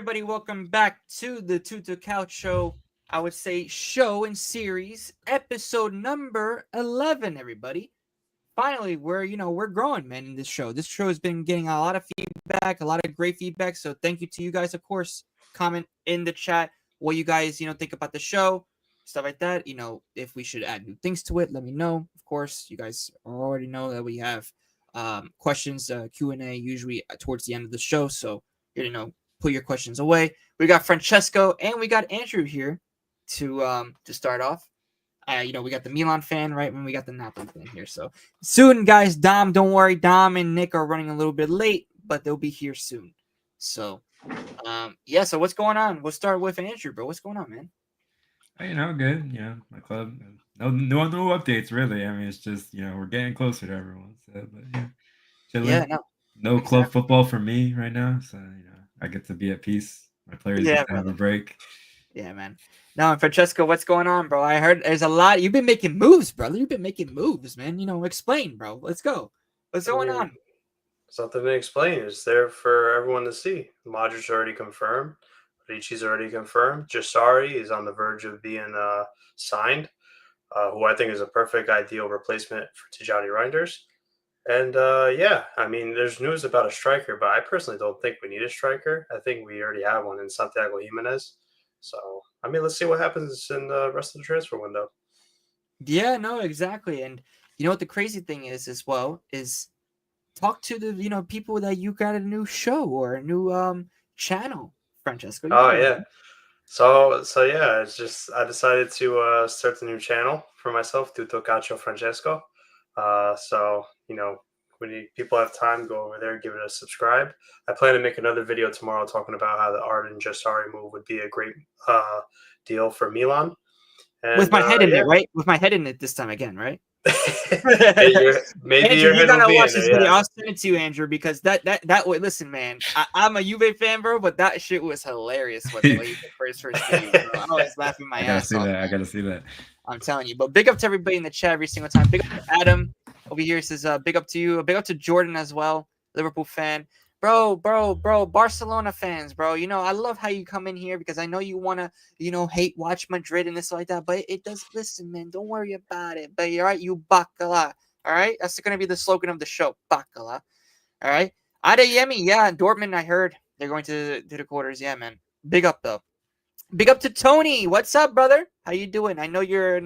everybody? Welcome back to the Tutto Calcio. I would say show and series episode number 11. Everybody, finally, we're growing, man. In this show, has been getting a lot of feedback, a lot of great feedback. So thank you to you guys. Of course, comment in the chat what you guys think about the show, stuff like that. If we should add new things to it, let me know. Of course, you guys already know that we have questions, Q&A usually towards the end of the show. So put your questions away. We got Francesco and we got Andrew here to start off. We got the Milan fan, right? And we got the Napoli fan here. So soon, guys, don't worry. Dom and Nick are running a little bit late, but they'll be here soon. So, so what's going on? We'll start with Andrew, bro. What's going on, man? Good. My club. No updates really. I mean, it's just we're getting closer to everyone. So, but chilling. Yeah, no club football for me right now. So I get to be at peace. My players get to have a break. Yeah, man. No, Francesco, what's going on, bro? I heard there's a lot. You've been making moves, brother. You've been making moves, man. Explain, bro. Let's go. What's going on? Something to explain. It's there for everyone to see. Modric's already confirmed. Ricci's already confirmed. Jasari is on the verge of being signed, who I think is a perfect, ideal replacement for Tijani Reinders. And I mean, there's news about a striker, but I personally don't think we need a striker. I think we already have one in Santiago Jimenez. So, I mean, let's see what happens in the rest of the transfer window. Yeah, no, exactly. And you know what the crazy thing is as well is talk to the people that you got a new show or a new channel, Francesco. Oh yeah. So yeah, it's just I decided to start the new channel for myself, Tutto Calcio Francesco. So when people have time, go over there, give it a subscribe. I plan to make another video tomorrow talking about how the Arden Jasari move would be a great deal for Milan. And, with my head in it, right? With my head in it this time again, right? maybe Andrew, you gotta watch this video. Yeah. I'll send it to you, Andrew, because that way. Listen, man, I'm a Juve fan, bro, but that shit was hilarious. What the first video, bro. I was laughing my ass off. I gotta see that. I'm telling you. But big up to everybody in the chat every single time. Big up to Adam over here. Says big up to you. Big up to Jordan as well, Liverpool fan. Bro, Barcelona fans, bro. I love how you come in here because I know you want to, watch Madrid and this like that. But it does, listen, man, don't worry about it. But you're right, you bacala. All right? That's going to be the slogan of the show, bacala. All right? Adeyemi, yeah, Dortmund, I heard they're going to the quarters. Yeah, man. Big up, though. Big up to Tony. What's up, brother? How you doing? I know you're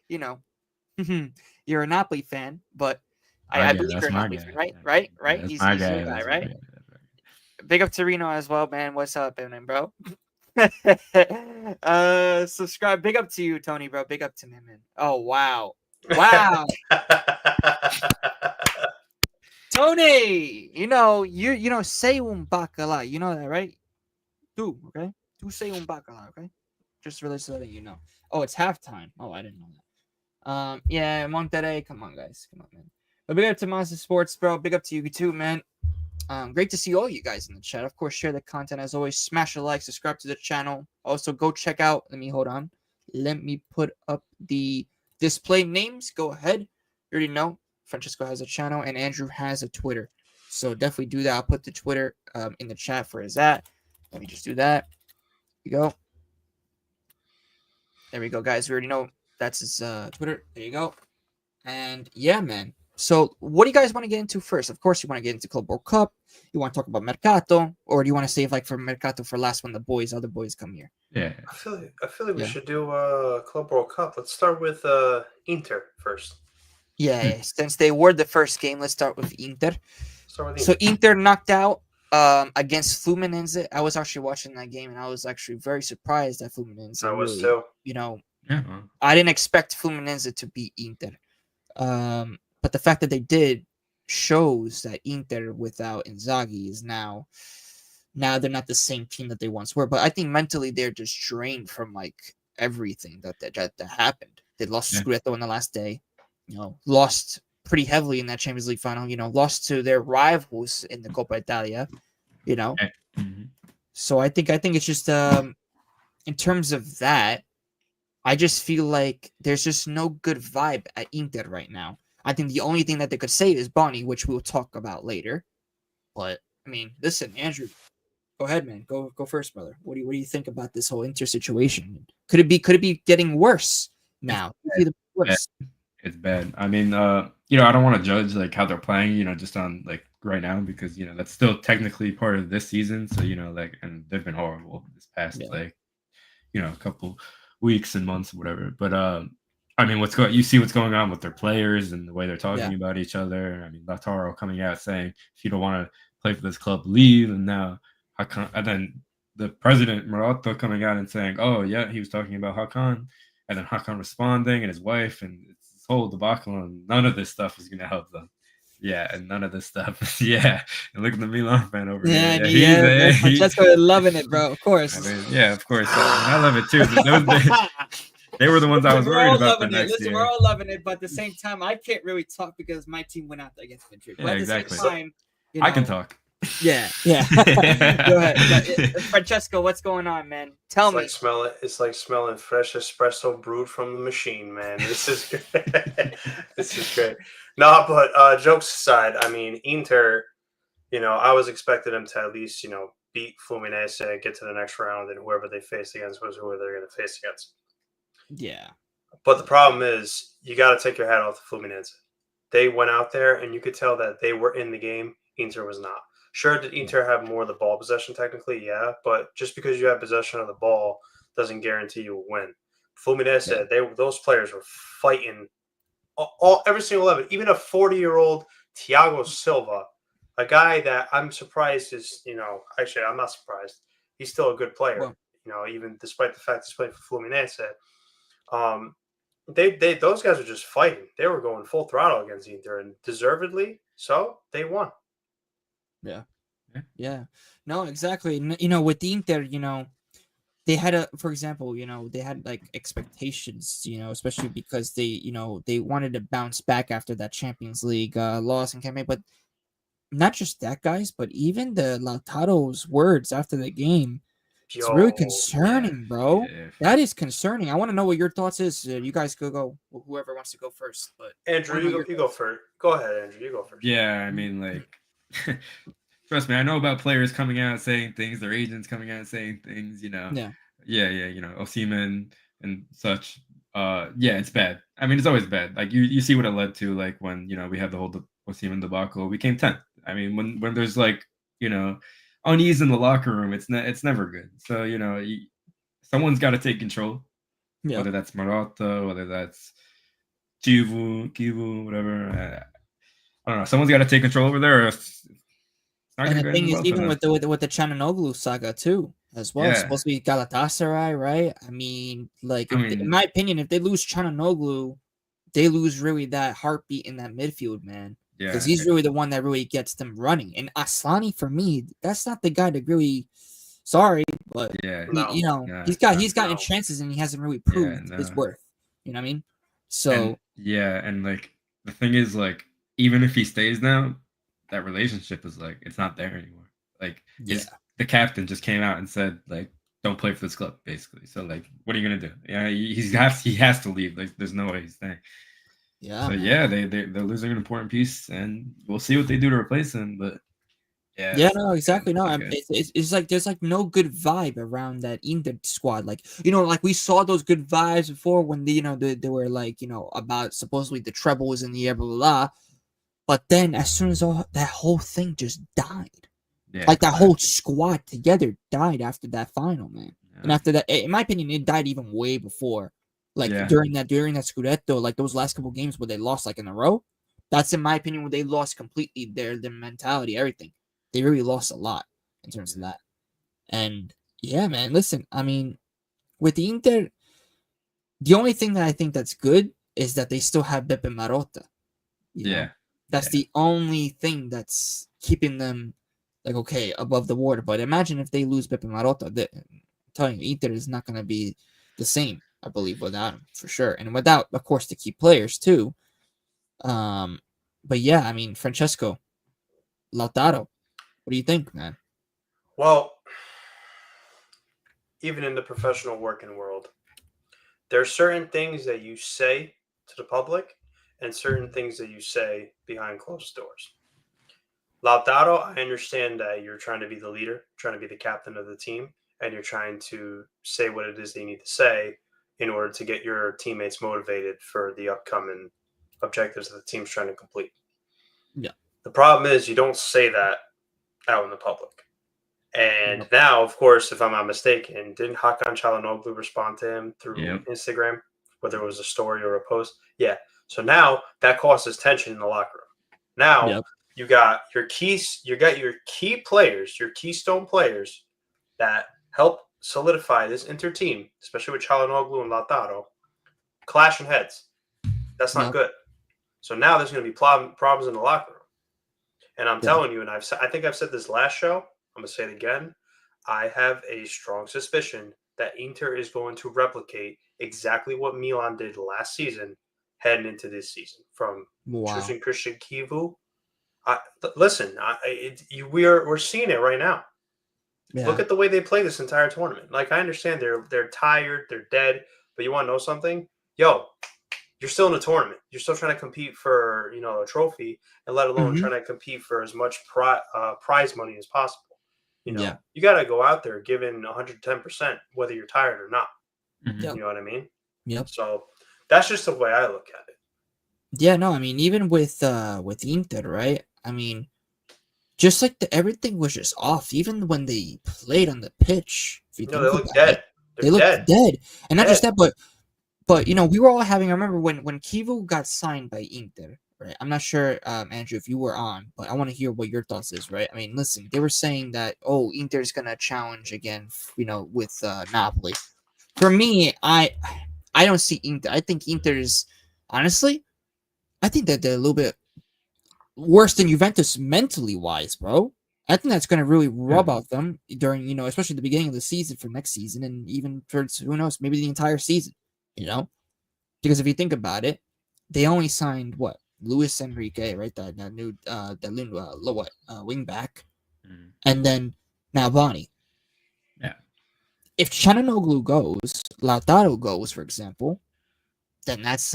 you're a Napoli fan, but I believe you're a Napoli fan, right? Right? He's your guy, right? Big up to Reno as well, man. What's up, man, bro? Subscribe. Big up to you, Tony, bro. Big up to me, man. Oh, wow. Tony, you say un bacala. You know that, right? Do, okay? Do say un bacala, okay? Just really so that you know. Oh, it's halftime. Oh, I didn't know that. Yeah, Monterrey. Come on, guys. Come on, man. But big up to Mazda Sports, bro. Big up to you too, man. Great to see all you guys in the chat. Of course, share the content as always. Smash a like, subscribe to the channel. Also, go check out. Let me put up the display names. Go ahead. You already know Francesco has a channel and Andrew has a Twitter. So definitely do that. I'll put the Twitter in the chat for his at. Let me just do that. There you go. There we go, guys. We already know that's his Twitter. There you go. And yeah, man. So what do you guys want to get into first? Of course, you want to get into Club World Cup. You want to talk about Mercato, or do you want to save for Mercato for last when the other boys come here? Yeah. I feel like we should do Club World Cup. Let's start with Inter first. Yeah. Since they were the first game, let's start with Inter. So Inter knocked out against Fluminense. I was actually watching that game, and I was actually very surprised at Fluminense. I was too. I didn't expect Fluminense to beat Inter. But the fact that they did shows that Inter without Inzaghi is now they're not the same team that they once were. But I think mentally they're just drained from everything that happened. They lost Scudetto on the last day, lost pretty heavily in that Champions League final, lost to their rivals in the Coppa Italia, So I think it's just in terms of that, I just feel like there's just no good vibe at Inter right now. I think the only thing that they could save is Bonny, which we'll talk about later. But, I mean, listen, Andrew, Go ahead, man. Go first, brother. What do you think about this whole Inter situation? Could it be getting worse It's now? bad. Worse. It's bad. I mean, I don't want to judge like how they're playing, just on like right now because that's still technically part of this season. So like, and they've been horrible this past Yeah. like a couple weeks and months, or whatever. But I mean, you see what's going on with their players and the way they're talking about each other. I mean, Lautaro coming out saying if you don't want to play for this club, leave. And now Hakan, and then the president Mercato coming out and saying, oh yeah, he was talking about Hakan, and then Hakan responding and his wife, and it's this whole debacle. And none of this stuff is going to help them. Yeah, and none of this stuff. Yeah, and look at the Milan fan over here. Yeah, Francesco is loving it, bro. Of course. I mean, yeah, of course. I love it too. They were the ones I was worried about for next year. We're all loving it, but at the same time, I can't really talk because my team went out there against Madrid. Yeah, but at exactly. the same time, I can talk. Yeah. Go ahead, Francesco. What's going on, man? Tell me. It's like smelling fresh espresso brewed from the machine, man. This is great. This is great. No, but jokes aside, I mean, Inter. I was expecting them to at least beat Fluminense and get to the next round, and whoever they face against was who they're going to face against. Yeah. But the problem is, you got to take your hat off to Fluminense. They went out there, and you could tell that they were in the game. Inter was not. Sure, did Inter have more of the ball possession technically? Yeah, but just because you have possession of the ball doesn't guarantee you will win. Fluminense, those players were fighting every single level. Even a 40-year-old Thiago Silva, a guy that I'm surprised is, actually I'm not surprised. He's still a good player, even despite the fact he's playing for Fluminense. Those guys were just fighting. They were going full throttle against Inter, and deservedly so. They won. Yeah. No, exactly. With the Inter, they had for example, they had like expectations, especially because they wanted to bounce back after that Champions League loss and campaign. But not just that, guys, but even the Lautaro's words after the game. It's really concerning, bro. Yeah. That is concerning. I want to know what your thoughts is. You guys could go. Whoever wants to go first. But Andrew, you go first. Go ahead, Andrew. You go first. Yeah, I mean, like, trust me, I know about players coming out saying things, their agents coming out saying things. Yeah. Osimhen and such. Yeah, it's bad. I mean, it's always bad. Like you see what it led to. Like when we had the whole Osimhen debacle, we came 10th. I mean, when there's like unease in the locker room, it's never good. So someone's got to take control. Yeah. Whether that's Marotta, whether that's Kivu, whatever. I don't know. Someone's got to take control over there. And the thing is, even with the Çalhanoğlu saga too, as well. It's supposed to be Galatasaray, right? I mean, in my opinion, if they lose Çalhanoğlu, they lose really that heartbeat in that midfield, man. Yeah, because he's really the one that really gets them running. And Aslani, for me, that's not the guy that really. Sorry, but he's gotten chances and he hasn't really proved his worth. You know what I mean? So and like the thing is, like, even if he stays now, that relationship is like it's not there anymore. Like the captain just came out and said like don't play for this club, basically. So like what are you gonna do? Yeah, he has to leave. Like there's no way he's staying. Yeah. So they're losing an important piece, and we'll see what they do to replace him. But no, exactly. No, it's like there's like no good vibe around that Inter squad. Like like we saw those good vibes before when they were like about supposedly the treble was in the air, blah blah blah. But then as soon as that whole thing just died, like that whole squad together died after that final, man. Yeah. And after that, in my opinion, it died even way before. Like during that Scudetto, like those last couple games where they lost like in a row, that's in my opinion where they lost completely their mentality, everything. They really lost a lot in terms of that. And yeah, man, listen, I mean, with the Inter, the only thing that I think that's good is that they still have Beppe Marotta. That's the only thing that's keeping them like okay above the water. But imagine if they lose Beppe Marotta, I'm telling you, Inter is not going to be the same. I believe without him for sure, and without, of course, the key players too. But yeah, I mean, Francesco, Lautaro, what do you think, man? Well, even in the professional working world, there are certain things that you say to the public and certain things that you say behind closed doors. Lautaro, I understand that you're trying to be the leader, trying to be the captain of the team, and you're trying to say what it is they need to say in order to get your teammates motivated for the upcoming objectives that the team's trying to complete. Yeah. The problem is you don't say that out in the public. And Yep. now, of course, if I'm not mistaken, didn't Hakan Çalhanoğlu respond to him through Yep. Instagram, whether it was a story or a post? Yeah. So now that causes tension in the locker room. Now Yep. you got your key players, your keystone players that help solidify this Inter team, especially with Çalhanoğlu and Lautaro, clashing heads. That's not Yep. good. So now there's going to be problems in the locker room. And I'm Yeah. telling you, and I think I've said this last show, I'm going to say it again. I have a strong suspicion that Inter is going to replicate exactly what Milan did last season heading into this season, from choosing Christian Kivu. Listen, we're seeing it right now. Yeah. Look at the way they play this entire tournament. Like, I understand they're tired, they're dead, but you want to know something? Yo, you're still in a tournament. You're still trying to compete for, a trophy, and let alone trying to compete for as much prize money as possible. You got to go out there giving 110%, whether you're tired or not. Yep. You know what I mean? Yep. So that's just the way I look at it. Yeah, no, I mean, even with Inter, right? I mean, just like everything was just off. Even when they played on the pitch, if you They think look about dead. it, they looked dead. And not just that, but we were all having. I remember when Kivu got signed by Inter, right? I'm not sure, Andrew, if you were on, but I want to hear what your thoughts is, right? I mean, listen, they were saying that Inter's gonna challenge again, with Napoli. For me, I don't see Inter. I think Inter's honestly, I think that they're a little bit worse than Juventus mentally wise, bro. I think that's going to really rub out them during, especially the beginning of the season for next season, and even for, who knows, maybe the entire season, because if you think about it, they only signed what? Luis Enrique, right? That new wing back, and then now Bonny. Yeah. If Çalhanoğlu goes, Lautaro goes, for example, then that's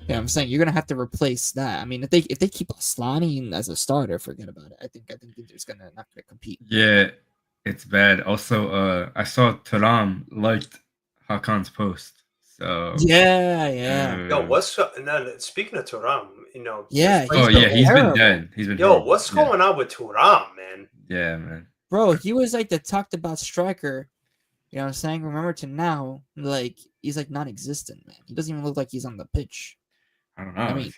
Yeah, I'm saying you're gonna have to replace that. I mean, if they keep Aslani as a starter, forget about it. I think Inter's not gonna compete. Yeah, it's bad. Also, I saw Thuram liked Hakan's post. So Yeah. Yo, speaking of Thuram, Yeah, he's been dead. He's been horrible. What's going on with Thuram, man? Yeah, man. Bro, he was like the talked about striker. You know what I'm saying? Remember to now, like he's like non-existent, man. He doesn't even look like he's on the pitch. I don't know. I mean,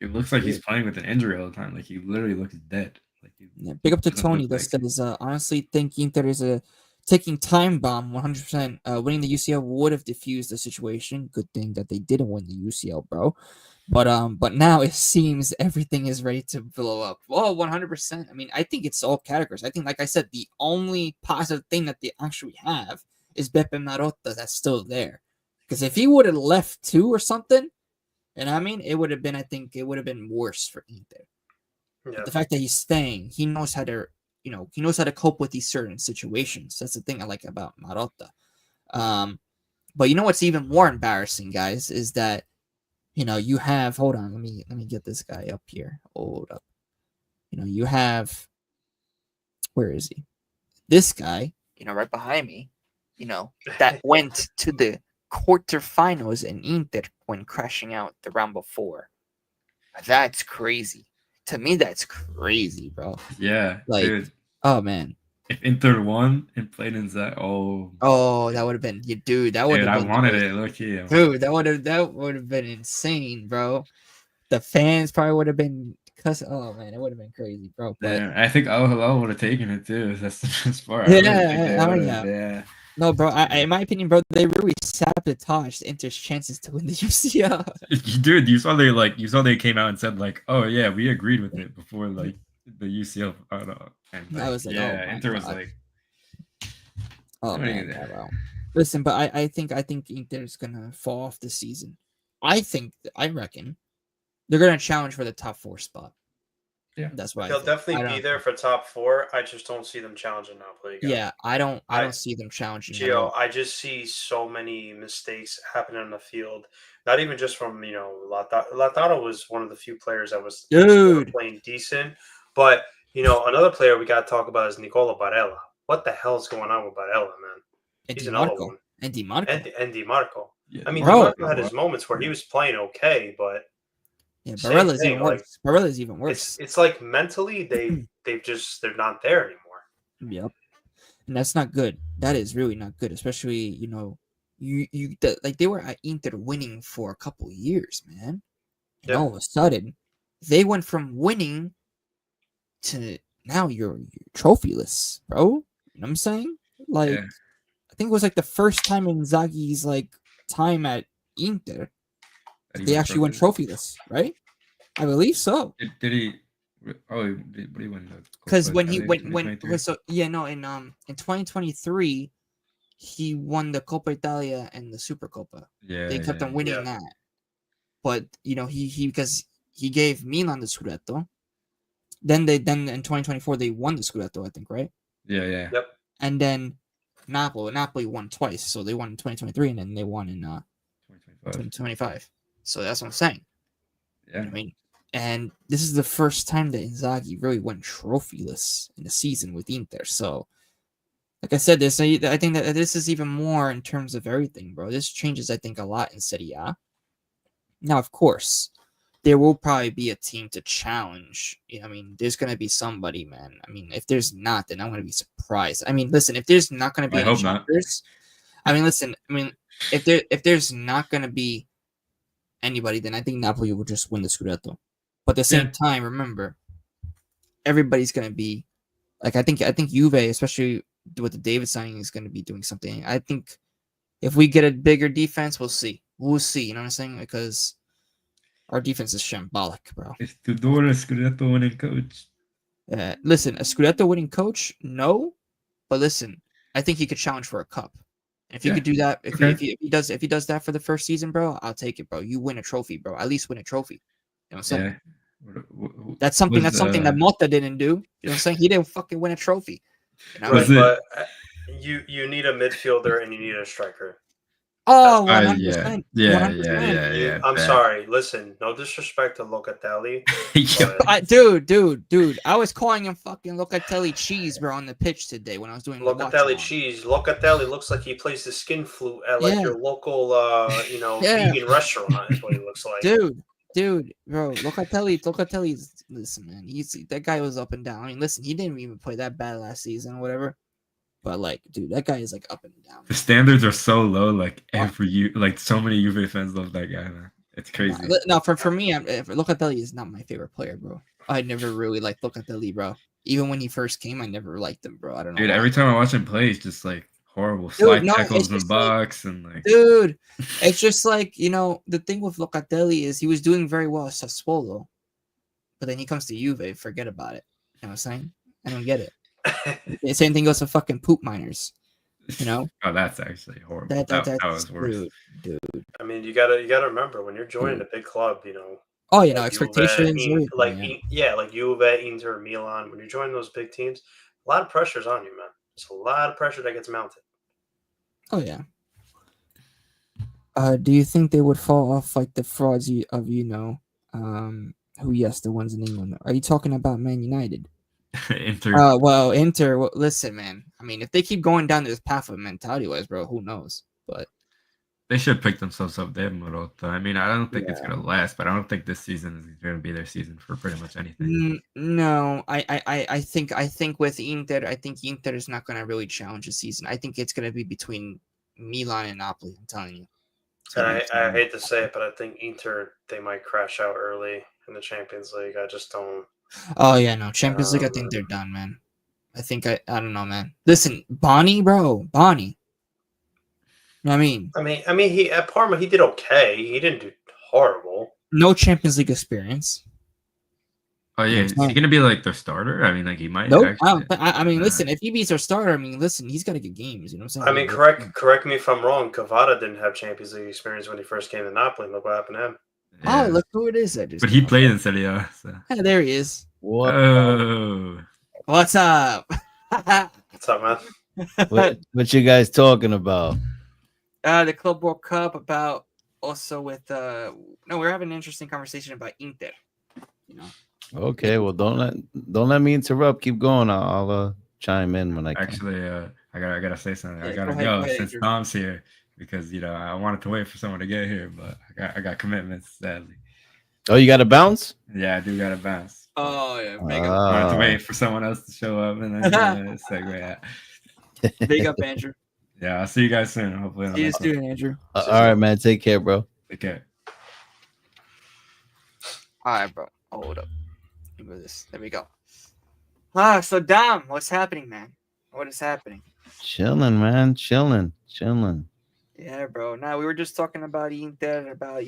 it looks like he's playing with an injury all the time. Like he literally looks dead. Like big up to Tony that says, honestly think Inter is a taking time bomb 100%. Winning the UCL would have diffused the situation. Good thing that they didn't win the UCL, bro. But now it seems everything is ready to blow up. Well, 100%. I mean, I think it's all categories. I think, like I said, the only positive thing that they actually have is Beppe Marotta that's still there. Because if he would have left too or something, and I mean, it would have been, I think it would have been worse for Inter. Yeah. But the fact that he's staying, he knows how to, he knows how to cope with these certain situations. That's the thing I like about Marotta. But you know what's even more embarrassing, guys, is that, you have, hold on, let me get this guy up here. Hold up. You have, where is he? This guy, right behind me, that went to the quarterfinals in Inter when crashing out the round before. That's crazy. To me, that's crazy, bro. Yeah, like, dude. Oh man. If Inter won and played in that, that would have been, dude. That would have been. I wanted it. Look here, dude. That would have been insane, bro. The fans probably would have been. Oh man, it would have been crazy, bro. But I think Al would have taken it too. That's the best part. Yeah. No, bro. In my opinion, bro, they really sabotaged Inter's chances to win the UCL. Dude, you saw they came out and said like, "Oh yeah, we agreed with it before like the UCL." And I was like, yeah, Inter was like, "Oh man, bro." Listen, but I think Inter's gonna fall off this season. I reckon they're gonna challenge for the top 4 spot. Yeah. That's why They'll definitely be there for top 4. I just don't see them challenging Napoli again. Yeah, I don't see them challenging at Gio, all. I just see so many mistakes happening on the field. Not even just from Lautaro was one of the few players that was Dude. playing decent, but another player we got to talk about is Nicola Barella. What the hell is going on with Barella, man? And He's another DiMarco. one. And DiMarco. And DiMarco. Yeah, I mean, Bro. DiMarco had his moments where he was playing okay, but Yeah, same Barella's thing. even Like worse. Barella's even worse. it's like mentally they're not there anymore. Yep. And that's not good. That is really not good, especially, they were at Inter winning for a couple years, man. And all of a sudden, they went from winning to now you're trophyless, bro. You know what I'm saying? Like, Yeah. I think it was like the first time in Inzaghi's time at Inter That he they went actually went trophyless? trophyless, right? I believe so. Did he? Oh, what did he win? Because when he in when 2023? so yeah no in 2023 he won the Coppa Italia and the Supercoppa. Yeah, They kept on winning Yeah. that, but he because he gave Milan the Scudetto. Then in 2024 they won the Scudetto, I think, right? Yeah. Yep. And then Napoli won twice, so they won in 2023 and then they won in 2025. So that's what I'm saying. Yeah. I mean, and this is the first time that Inzaghi really went trophyless in the season with Inter. So, like I said, I think that this is even more in terms of everything, bro. This changes, I think, a lot in Serie A. Now, of course, there will probably be a team to challenge. I mean, there's going to be somebody, man. I mean, if there's not, then I'm going to be surprised. I mean, listen, if there's not going to be I hope not. I mean, listen, if there's not going to be anybody, then I think Napoli will just win the Scudetto. But at the same time, remember, everybody's going to be like, I think Juve, especially with the David signing, is going to be doing something. I think if we get a bigger defense, we'll see. We'll see. You know what I'm saying? Because our defense is shambolic, bro. Is Tudor a Scudetto winning coach? Listen, a Scudetto winning coach? No. But listen, I think he could challenge for a cup. And if he could do that, if he does that for the first season, bro, I'll take it, bro. You win a trophy, bro. At least win a trophy. You know what I'm saying? Yeah. That's something that Motta didn't do. You know what I'm saying? He didn't fucking win a trophy. Right, but you need a midfielder and you need a striker. Oh, 100%. Yeah. I'm sorry. Listen, no disrespect to Locatelli. Dude, I was calling him fucking Locatelli cheese, bro, on the pitch today when I was doing Locatelli cheese. Locatelli looks like he plays the skin flute at your local, vegan restaurant. Is what he looks like. Dude, bro, Locatelli's listen, man. That guy was up and down. I mean, listen, he didn't even play that bad last season or whatever. But dude, that guy is up and down. The standards are so low. So many Juve fans love that guy, man. It's crazy. No, for me, Locatelli is not my favorite player, bro. I never really liked Locatelli, bro. Even when he first came, I never liked him, bro. I don't know. Dude, every time I watch him play, he's just horrible slide tackles in the box Dude, it's just the thing with Locatelli is he was doing very well at Sassuolo, but then he comes to Juve, forget about it. You know what I'm saying? I don't get it. The same thing goes to fucking poop miners. Oh, that's actually horrible. That was worse. Dude. I mean, you gotta remember when you're joining a big club, Oh, expectations. Juve, like Juve, Inter, Milan. When you're joining those big teams, a lot of pressure's on you, man. It's a lot of pressure that gets mounted. Oh yeah. Do you think they would fall off like the frauds the ones in England? Are you talking about Man United? Inter. Inter. Well, listen, man. I mean, if they keep going down this path of mentality-wise, bro, who knows? But they should pick themselves up there, Marotta. I mean, I don't think it's gonna last, but I don't think this season is gonna be their season for pretty much anything. No, I think with Inter, I think Inter is not gonna really challenge the season. I think it's gonna be between Milan and Napoli. I'm telling you. And I hate to say it, but I think Inter, they might crash out early in the Champions League. I just don't. Oh yeah, no Champions League. I think they're done, man. I don't know, man. Listen, Bonnie. You know what I mean? I mean, he at Parma he did okay. He didn't do horrible. No Champions League experience. Oh yeah, is he gonna be their starter? I mean, he might. Nope. I mean, listen, if he beats their starter, I mean, listen, he's got to get games. You know what I'm saying? I mean, correct me if I'm wrong. Cavada didn't have Champions League experience when he first came to Napoli. Look what happened to him. Yeah. Oh, look who it is! But he played in Serie A. So. Yeah, there he is. What? Oh, What's up? What's up, man? What you guys talking about? The Club World Cup about also with no, we're having an interesting conversation about Inter. You know, Okay, well don't let me interrupt. Keep going. I'll chime in when I can. actually, I gotta say something. I Yeah, gotta go ahead, go since Andrew. Tom's here because I wanted to wait for someone to get here, but I got commitments sadly. Oh, you got to bounce? Yeah, I do gotta bounce. Oh yeah, big up, I wanted to wait for someone else to show up and then segue out. big up, Andrew. Yeah, I'll see you guys soon. Hopefully, on See you the next one. soon, Andrew. All right, man. Take care, bro. Take care. All right, bro. Hold up. Let me move this. There we go. So Dom, what's happening, man? What is happening? Chilling, man. Chilling. Yeah, bro. Now we were just talking about Inter, about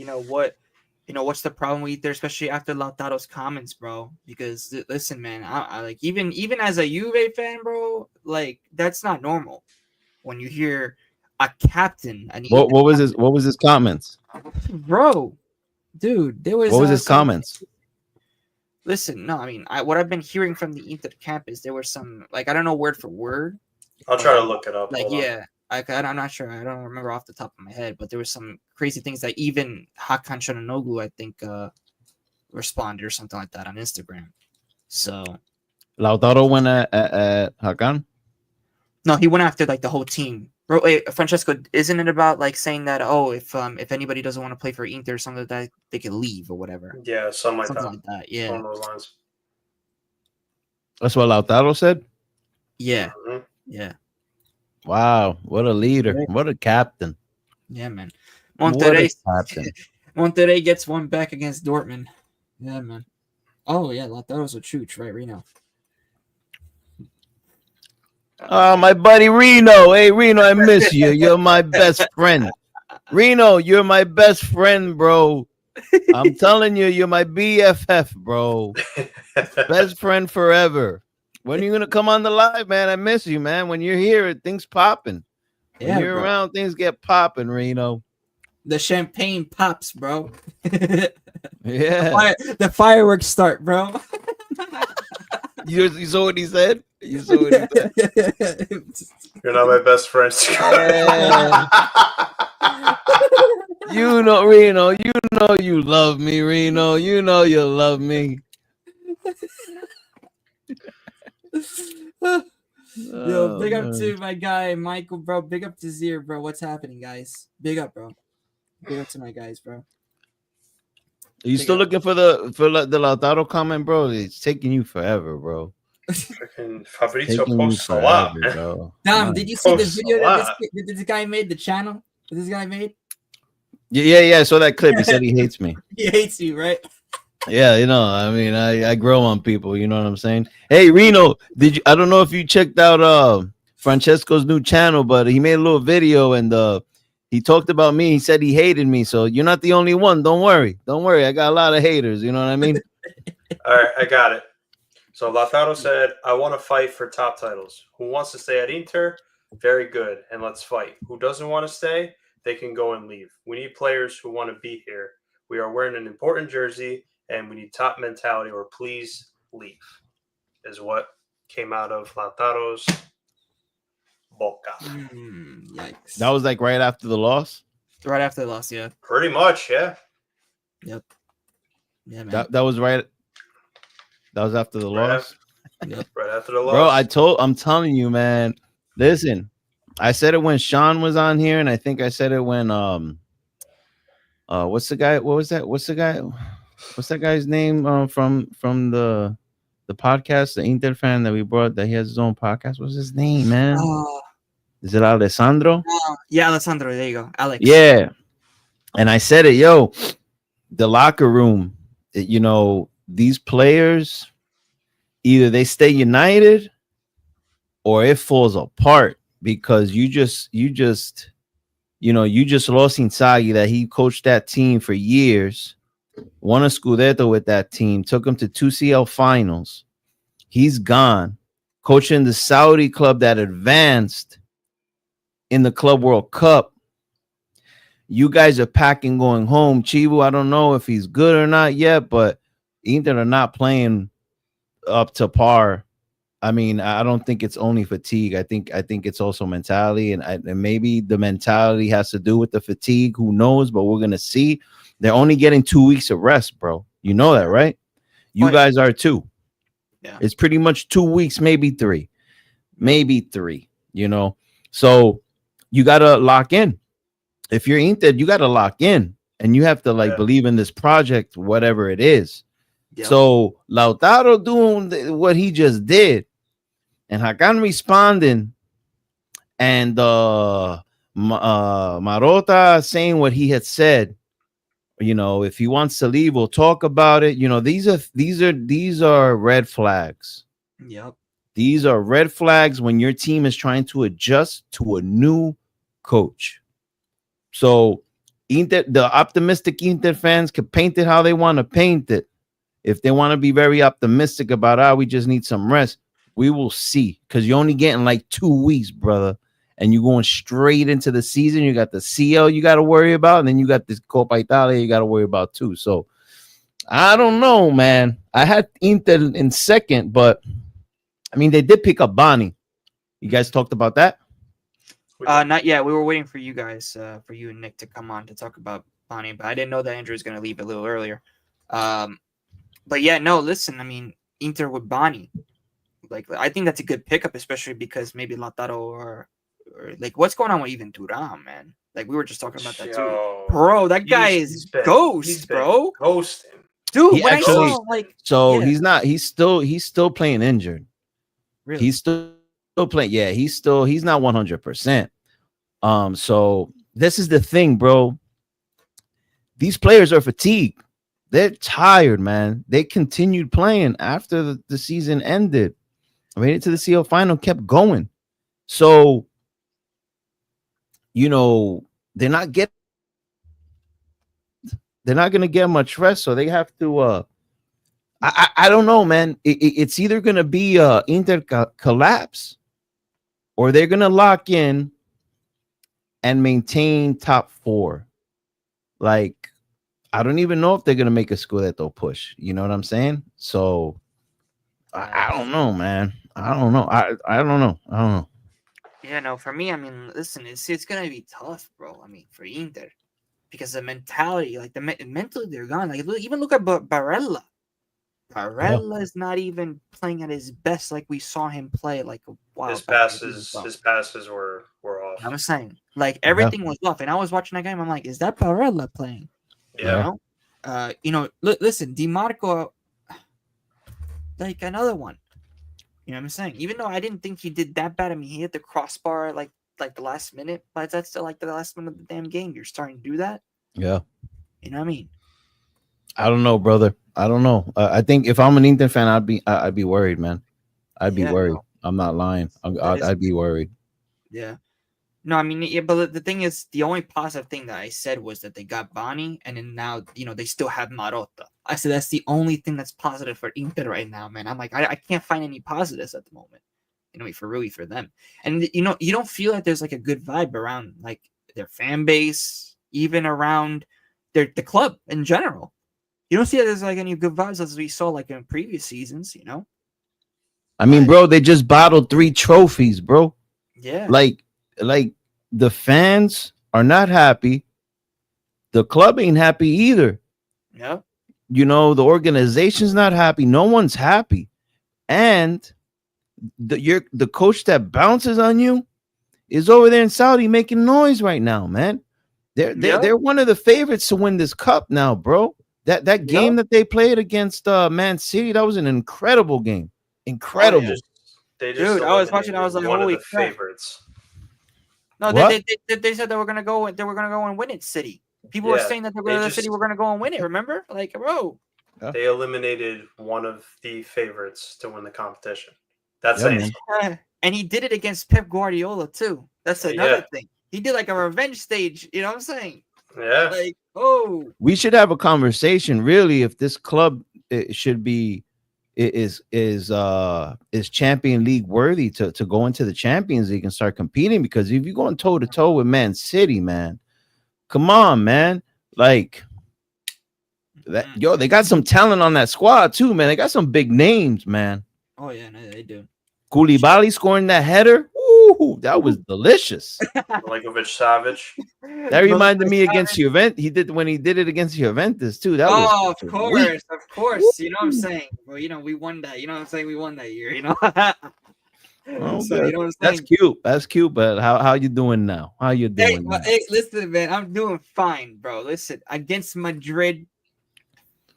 what's the problem with Inter, especially after Lautaro's comments, bro. Because listen, man, I like even as a Juve fan, bro, like that's not normal when you hear a captain. What was his comments? Bro, dude, there was What was his comments? Listen, no, I mean, what I've been hearing from the Inter camp is there were some, like, I don't know word for word. I'll try to look it up. Like, Hold on. yeah, I'm not sure. I don't remember off the top of my head, but there was some crazy things that even Hakan Çalhanoğlu, I think, responded or something like that on Instagram. So Lautaro went at Hakan? no, he went after like the whole team. Bro, wait, Francesco, isn't it about like saying that if anybody doesn't want to play for Inter or something like that, they can leave or whatever? Yeah, something Something like like that. Yeah. Along those lines. That's what Lautaro said? Yeah. Mhm. Yeah. Wow, what a leader. What a captain. Yeah, man. What a Monterrey captain. Monterrey gets one back against Dortmund. Yeah, man. Oh yeah, Lautaro's a chooch, right, Reno? Oh, my buddy Reno. Hey, Reno, I miss you. You're my best friend. Reno, you're my best friend, bro. I'm telling you, you're my BFF, bro. Best friend forever. When are you gonna come on the live, man? I miss you, man. When you're here, things popping. When Yeah, you're bro. around, things get popping, Reno. The champagne pops, bro. Yeah. The fireworks start, bro. You saw what he said? You saw what he said? You're not my best friend. Yeah. You know, Reno, you know you love me, Reno. You know you love me. Yo, big up man. to my guy Michael, bro. Big up to Zier, bro. What's happening, guys? Big up, bro. Big up to my guys, bro. Are you still looking for the Lautaro comment, bro? It's taking you forever, bro. Freaking Fabrizio Taking you posts a lot, forever, man. bro. Dom, did you see the Posts a video that lot. this guy made? The channel that this guy made? Yeah. I saw that clip. He said he hates me. He hates you, right? Yeah, I mean, I grow on people. You know what I'm saying? Hey, Reno, I don't know if you checked out Francesco's new channel, but he made a little video and he talked about me. He said he hated me, so you're not the only one. Don't worry. I got a lot of haters. You know what I mean? All right, I got it. So Lautaro said, I want to fight for top titles. Who wants to stay at Inter? Very good, and let's fight. Who doesn't want to stay? They can go and leave. We need players who want to be here. We are wearing an important jersey, and we need top mentality, or please leave, is what came out of Lautaro's boca. Yikes. That was like right after the loss. Right after the loss, yeah. Pretty much, yeah. Yep. Yeah, man. That was right. That was after the loss. Right after the loss. Bro, I'm telling you, man. Listen, I said it when Sean was on here, and I think I said it when what's the guy? What was that? What's that guy's name from the podcast, the Inter fan that we brought that he has his own podcast? What's his name, man? Is it Alessandro? Yeah, Alessandro. There you go. Alex. Yeah. And I said it, yo, the locker room, these players, either they stay united or it falls apart because you just lost Inzaghi, that he coached that team for years, won a Scudetto with that team, took him to 2 CL finals. He's gone, coaching the Saudi club that advanced in the Club World Cup. You guys are packing, going home. Chivu, I don't know if he's good or not yet, but Inter are not playing up to par. I mean, I don't think it's only fatigue. I think it's also mentality, and maybe the mentality has to do with the fatigue. Who knows? But we're gonna see. They're only getting 2 weeks of rest, bro. You know that, right? You Oh, yeah. guys are too. Yeah. It's pretty much 2 weeks, maybe three, maybe three. You know, so you gotta lock in. If you're Inter, you gotta lock in, and you have to like Yeah. believe in this project, whatever it is. Yep. So Lautaro doing what he just did, and Hakan responding, and Marota saying what he had said. You know, if he wants to leave, we'll talk about it. You know, these are red flags. Yep. These are red flags when your team is trying to adjust to a new coach. So Inter, the optimistic Inter fans can paint it how they want to paint it. If they want to be very optimistic about, we just need some rest, we will see. Because you're only getting like 2 weeks, brother. And you're going straight into the season. You got the CL you got to worry about. And then you got this Copa Italia you got to worry about too. So I don't know, man. I had Inter in second, but I mean, they did pick up Bonny. You guys talked about that? Not yet. We were waiting for you guys, for you and Nick to come on to talk about Bonnie, but I didn't know that Andrew was going to leave a little earlier. But yeah, no, listen, I mean, Inter with Bonnie, like, I think that's a good pickup, especially because maybe Lautaro or like, what's going on with even Thuram, man? Like, we were just talking about that too. Bro, that guy is ghost, bro. Ghosting. Dude, He when actually- I saw, like, So yeah. he's still playing injured. Really? He's still playing. Yeah, he's not 100%. So this is the thing, bro. These players are fatigued. They're tired, man. They continued playing after the season ended. Made it to the CL final, kept going. So, you know, they're not going to get much rest. So they have to, I don't know, man. It's either going to be Inter collapse, or they're going to lock in and maintain top four. Like, I don't even know if they're going to make a Scudetto push. You know what I'm saying? So I don't know, man. I don't know. I don't know. I don't know. Yeah, no, for me, I mean, listen, it's gonna be tough, bro. I mean, for Inter, because the mentality, like mentally, they're gone. Like, even look at Barella. Barella is not even playing at his best, like we saw him play like a while His back. passes were off. I'm saying, like, everything was off, and I was watching that game. I'm like, is that Barella playing? Yeah. You know, listen, DiMarco, like another one. You know what I'm saying? Even though I didn't think he did that bad, I mean, he hit the crossbar like the last minute, but that's still like the last minute of the damn game. You're starting to do that. Yeah. You know what I mean? I don't know, brother. I don't know. I think if I'm an Inter fan, I'd be worried, man. I'd be worried. No. I'm not lying. I'd be worried. Yeah. No, I mean, yeah, but the thing is, the only positive thing that I said was that they got Bonnie, and then now, you know, they still have Marotta. I said that's the only thing that's positive for Inter right now, man. I'm like, I can't find any positives at the moment, you know, for them. And, you know, you don't feel like there's like a good vibe around like their fan base, even around the club in general. You don't see that there's like any good vibes as we saw like in previous seasons, you know? I mean, bro, they just bottled 3 trophies, bro. Yeah. Like the fans are not happy. The club ain't happy either. Yeah. You know, the organization's not happy. No one's happy. And the coach that bounces on you is over there in Saudi making noise right now, man. They're one of the favorites to win this cup now, bro. That game that they played against Man City, that was an incredible game. Incredible. Dude, I was watching. I was like, one holy of the crap. favorites. No, What? they said they were gonna go. They were gonna go and win it. City. People were saying that the City were gonna go and win it. Remember, like, bro. They eliminated one of the favorites to win the competition. That's saying. And he did it against Pep Guardiola too. That's another thing. He did like a revenge stage. You know what I'm saying? Yeah. Like, oh. We should have a conversation, really, if this club should be is Champion League worthy to go into the Champions League and start competing. Because if you're going toe to toe with Man City, man, come on, man. Like, They got some talent on that squad too, man. They got some big names, man. Oh yeah, no, they do. Koulibaly scoring that header. Ooh, that was delicious. Milinkovic-Savic. That reminded me against Juventus. He did when he did it against Juventus too. That was of sweet. course. You know what I'm saying? Well, we won that. You know what I'm saying? We won that year. You know. Oh, So, you know what I'm saying? that's cute. That's cute. But how you doing now? How you doing? Hey, listen, man. I'm doing fine, bro. Listen, against Madrid,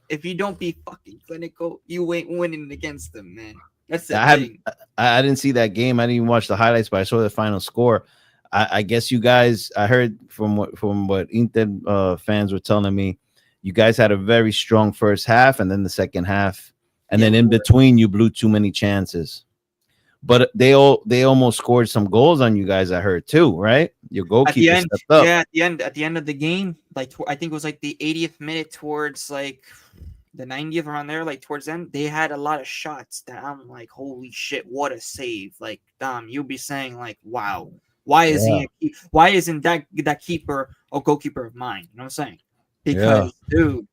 if you don't be fucking clinical, you ain't winning against them, man. That's the thing. I didn't see that game. I didn't even watch the highlights, but I saw the final score. I guess you guys. I heard from what Inter fans were telling me, you guys had a very strong first half, and then the second half, and then in between, you blew too many chances. But they almost scored some goals on you guys. I heard too, right? Your goalkeeper stepped up. Yeah, at the end of the game, like I think it was like the 80th minute towards like the 90th around there, like towards the end, they had a lot of shots that I'm like, holy shit, what a save! Like, Dom, you'll be saying like, wow, why isn't that keeper a goalkeeper of mine? You know what I'm saying? Because dude,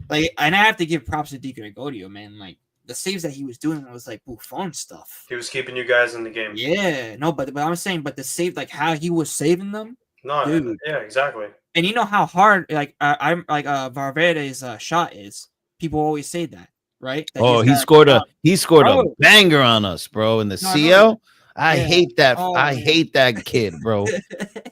like, and I have to give props to Di Gregorio, man. Like, the saves that he was doing was like Buffon stuff. He was keeping you guys in the game. Yeah, no, but I'm saying, but the save, like how he was saving them. No, dude. Yeah, exactly. And you know how hard, like I'm like Valverde's shot is. People always say that, right? That he scored a banger on us, bro, in the CL. I hate that. I hate that kid, bro.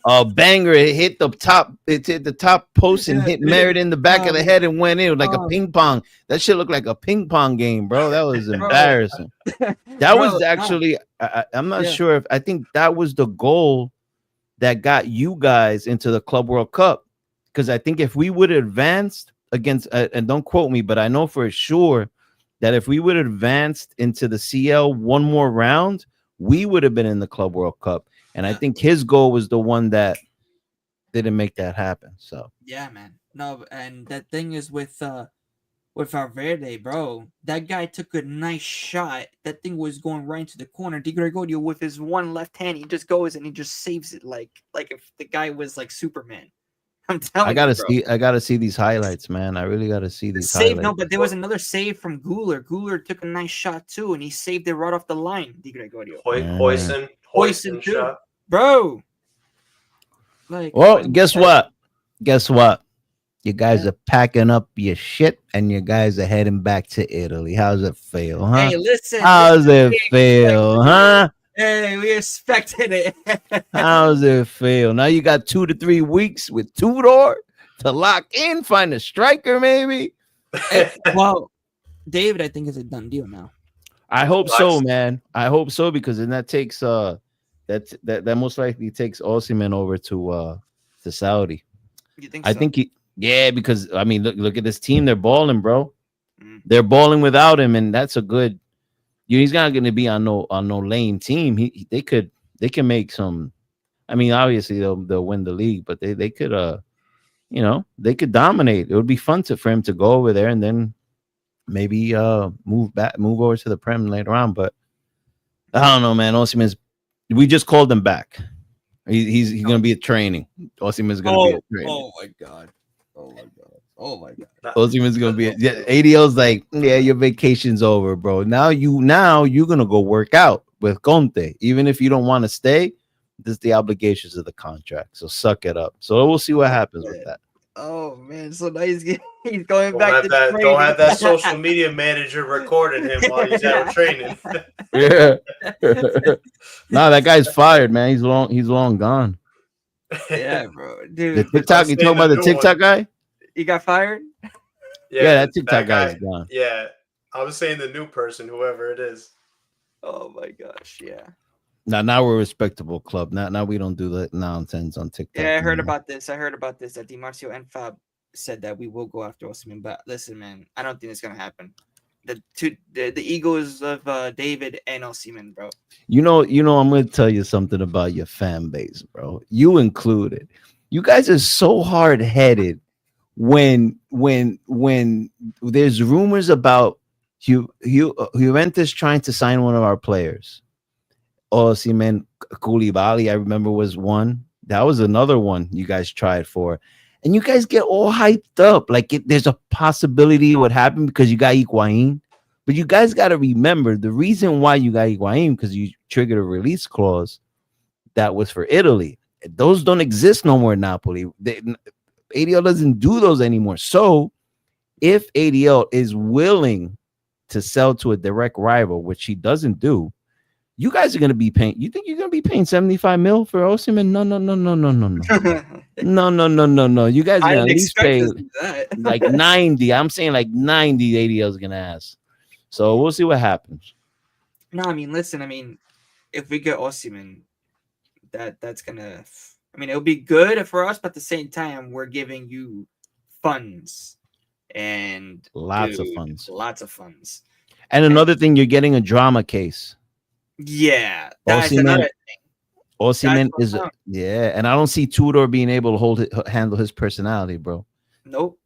A banger. It hit the top. It hit the top post and hit Merritt in the back of the head and went in like a ping pong. That shit looked like a ping pong game, bro. That was embarrassing. That was actually. I'm not sure if I think that was the goal that got you guys into the Club World Cup, because I think if we would have advanced against, and don't quote me, but I know for sure that if we would have advanced into the CL one more round, we would have been in the Club World Cup. And I think his goal was the one that didn't make that happen. So yeah, man. No, and that thing is with Valverde, bro. That guy took a nice shot. That thing was going right into the corner. Di Gregorio with his one left hand, he just goes and he just saves it like if the guy was like Superman. I'm telling you, I gotta see these highlights, man. I really gotta see these highlights. No, but there was another save from Guler. Guler took a nice shot too, and he saved it right off the line. Di Gregorio. Hoyson shot, bro. Like, well, guess what? You guys are packing up your shit, and you guys are heading back to Italy. How's it feel, huh? Hey, listen. How's it feel, huh? Hey, we expected it. How's it feel? Now you got 2 to 3 weeks with Tutto to lock in, find a striker, maybe. Well, David, I think is a done deal now. I hope so, man. I hope so, because then that takes that most likely takes Osimhen over to Saudi. You think? I so? think because I mean, look at this team. They're balling, bro. They're balling without him, and that's a good. He's not going to be on no lame team. They can make some. I mean, obviously they'll win the league, but they could they could dominate. It would be fun for him to go over there and then maybe move over to the Prem later on. But I don't know, man. Osimhen's. We just called him back. He's going to be at training. Osimhen's going to be at training. Oh my god. Osimhen's gonna be ADL's like, yeah, your vacation's over, bro. Now you're gonna go work out with Conte, even if you don't want to stay. This is the obligations of the contract, so suck it up. So we'll see what happens with that. Oh man, so now he's going back to training. Don't have that social media manager recording him while he's out training. Yeah. Nah, that guy's fired, man. He's long gone. Yeah, bro, dude. The TikTok, you talking about the TikTok guy? He got fired? Yeah, that TikTok guy's gone. Yeah. I was saying the new person, whoever it is. Oh my gosh, yeah. Now we're a respectable club. Now we don't do the nonsense on TikTok. Yeah, I heard about this. That Di Marzio and Fab said that we will go after Osimhen. But listen, man, I don't think it's gonna happen. The egos of David and Osimhen, bro. You know, I'm gonna tell you something about your fan base, bro. You included. You guys are so hard-headed when there's rumors about Juventus trying to sign one of our players. Osimhen, Koulibaly, I remember was one. That was another one you guys tried for. and you guys get all hyped up like there's a possibility it would happen because you got Higuain. But you guys got to remember the reason why you got Higuain because you triggered a release clause that was for Italy. Those don't exist no more in Napoli. ADL doesn't do those anymore. So if ADL is willing to sell to a direct rival, which he doesn't do, you guys are going to be paying. You think you're going to be paying 75 mil for Osimhen? No. No. You guys are I going to didn't at least expect pay us to do that. like 90. I'm saying like 90 ADL is going to ask. So we'll see what happens. No, I mean, listen. I mean, if we get Osimhen, that's gonna. I mean, it'll be good for us, but at the same time, we're giving you funds and Lots of dude, funds. lots of funds. And another thing, you're getting a drama case. Yeah, that's Osimhen- another thing. Osimhen That's is what and I don't see Tudor being able to handle his personality, bro. Nope.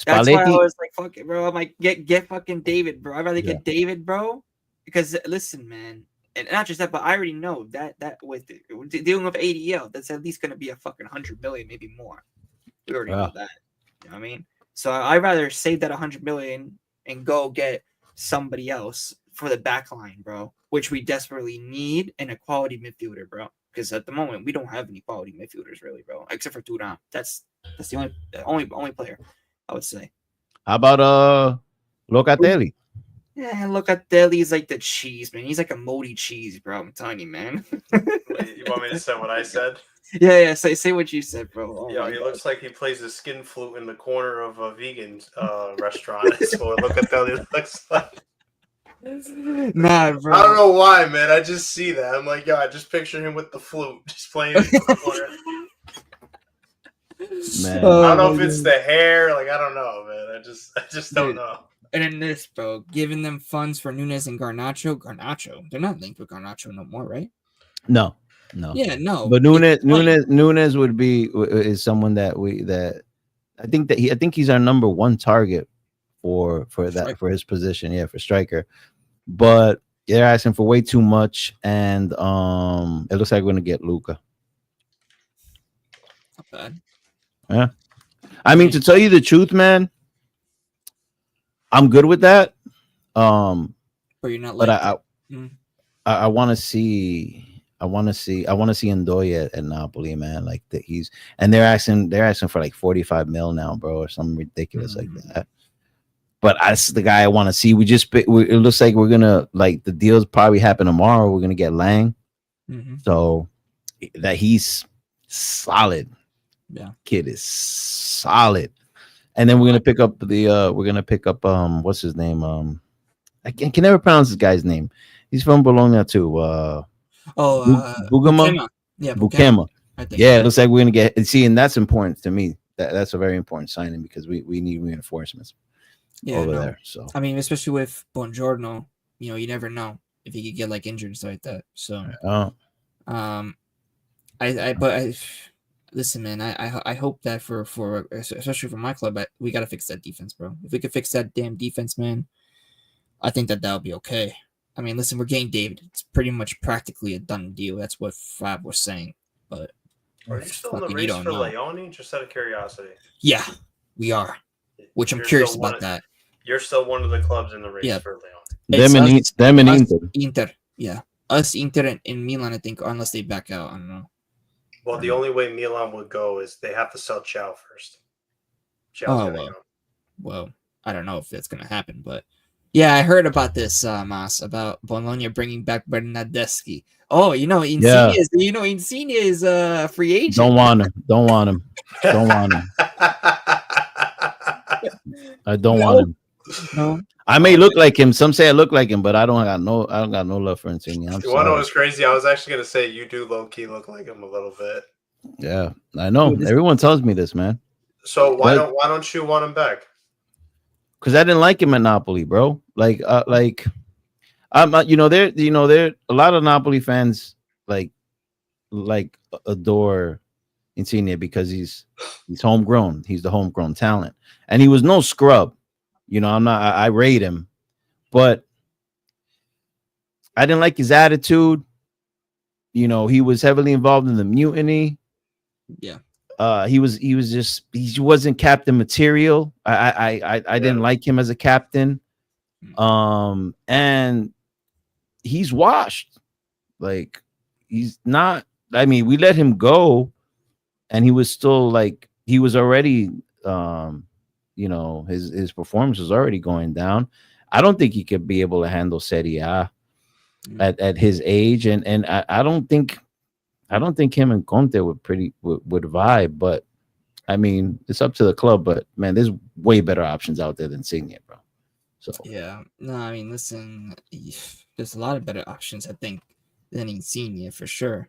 That's why I Spalletti, was like, "Fuck it, bro." I'm like, get fucking David, bro. I'd rather Yeah. get David, bro, because listen, man, and not just that, but I already know that with dealing with ADL, that's at least gonna be a fucking 100 million, maybe more. We already know that. You know what I mean? So I'd rather save that 100 million and go get somebody else for the back line, bro, which we desperately need, and a quality midfielder, bro. Because at the moment we don't have any quality midfielders, really, bro, except for Turan. That's the only player I would say. how about Locatelli? Yeah, look at Deli. He's like the cheese, man. He's like a moldy cheese, bro. I'm telling you, man. You want me to say what I said? Yeah. Say what you said, bro. Oh Yo, my he God. looks like he plays the skin flute in the corner of a vegan restaurant. That's what Locatelli looks like. Nah, bro. I don't know why, man. I just see that. I'm like, yo, I just picture him with the flute, just playing in the corner. Man. Oh, I don't know my if it's God. the hair. Like, I don't know, man. I just don't Dude. know. And then this, bro, giving them funds for Nunes and Garnacho. They're not linked with Garnacho no more, right? No. Yeah, no. But It's funny. Nunes is someone that I think he's our number one target for that Striker. for his position, for striker. But they're asking for way too much, and it looks like we're gonna get Luca. Not bad. Yeah, I mean, to tell you the truth, man, I'm good with that. But you're not But like I want to see Ndoye at Napoli, man. Like that they're asking for like 45 mil now, bro, or something ridiculous like that. But that's the guy I want to see. It looks like we're gonna like the deals probably happen tomorrow. We're gonna get Lang, so that he's solid. Yeah, kid is solid. And then we're gonna pick up what's his name? I can never pronounce this guy's name. He's from Bologna too. Bugama? Bukema. Yeah, Bukema. I think. Yeah, it looks like we're gonna get and that's important to me. That's a very important signing because we need reinforcements over there. So I mean, especially with Buongiorno, you never know if he could get like injured and stuff like that. So listen, man, I hope that for especially for my club, we gotta fix that defense, bro. If we could fix that damn defense, man, I think that'll be okay. I mean, listen, we're getting David. It's pretty much practically a done deal. That's what Fab was saying. But are you still in the race for Leone? Just out of curiosity. Yeah, we are. Which I'm curious about that. You're still one of the clubs in the race for Leone. Them and Inter. Inter, yeah. Us, Inter, and Milan, I think, unless they back out. I don't know. Well, the only way Milan would go is they have to sell Chow first. Well, I don't know if that's going to happen, but yeah, I heard about this, Mas, about Bologna bringing back Bernardeschi. Oh, Insigne is a free agent. Don't want him. I don't want him. No. I may look like him. Some say I look like him, but I don't got no love for Insigne. You want to know what's crazy? I was actually gonna say you do low key look like him a little bit. Yeah, I know. Everyone tells me this, man. So why don't you want him back? Because I didn't like him at Napoli, bro. There a lot of Napoli fans like adore Insigne because he's homegrown. He's the homegrown talent, and he was no scrub. I rate him, but I didn't like his attitude. He was heavily involved in the mutiny. Yeah. he wasn't captain material. I didn't like him as a captain. And he's washed. Like, he's not. I mean, we let him go, and he was still like, he was already his performance was already going down. I don't think he could be able to handle Serie A at his age, and I don't think him and Conte would vibe. But I mean, it's up to the club. But man, there's way better options out there than Insigne, bro. So yeah, no, I mean, listen, there's a lot of better options, I think, than Insigne for sure.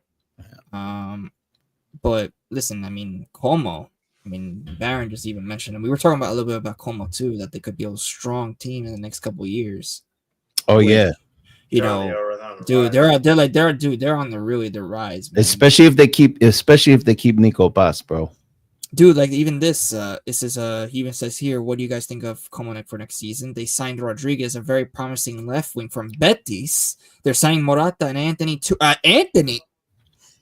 But listen, I mean, Como. I mean, Baron just even mentioned, and we were talking about a little bit about Como too, that they could be a strong team in the next couple of years. Oh yeah, you know, dude, they're on the rise, man. Especially if they keep Nico Pass, bro. Dude, like even this is he even says here, what do you guys think of Como for next season? They signed Rodriguez, a very promising left wing from Betis. They're signing Morata and Anthony too. Anthony,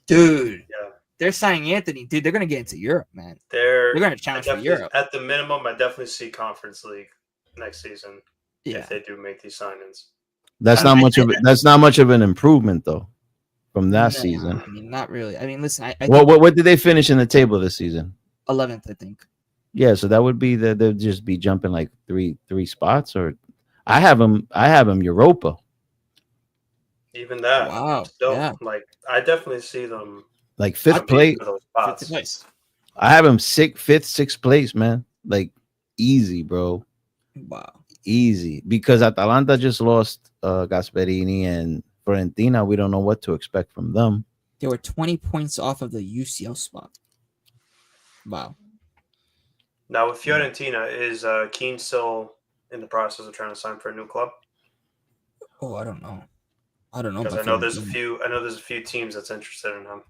dude. Yeah. They're signing Anthony, dude. They're gonna get into Europe, man. They're gonna challenge for Europe. At the minimum, I definitely see Conference League next season. Yeah, if they do make these signings. That's not much of an improvement though from that season. I mean, not really. I mean, listen. What did they finish in the table this season? 11th, I think. Yeah, so that would be they'll just be jumping like three spots. Or I have them Europa. Even that, wow. Still, yeah. Like I definitely see them. Like fifth place. I have him fifth, sixth place, man. Like easy, bro. Wow. Easy. Because Atalanta just lost Gasperini, and Fiorentina, we don't know what to expect from them. They were 20 points off of the UCL spot. Wow. Now with Fiorentina, is Keane still in the process of trying to sign for a new club? Oh, I don't know. Because I know there's a few teams that's interested in him.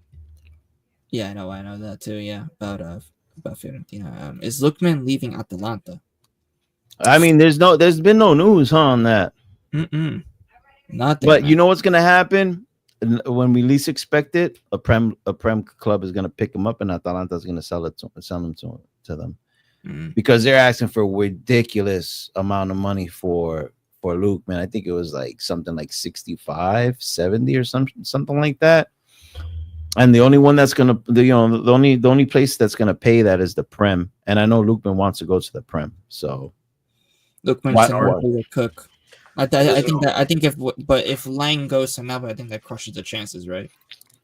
Yeah, I know that too. Yeah, about Fiorentina. Is Lookman leaving Atalanta? I mean, there's been no news on that. Nothing. But you know what's gonna happen when we least expect it? A prem club is gonna pick him up, and Atalanta is gonna sell him to them because they're asking for a ridiculous amount of money for Luke, man. I think it was like something like 65, 70 or something like that. And the only one that's gonna, the only place that's gonna pay that is the Prem. And I know Lookman wants to go to the Prem, so Lookman's will cook. I think if Lang goes to Napoli, I think that crushes the chances, right?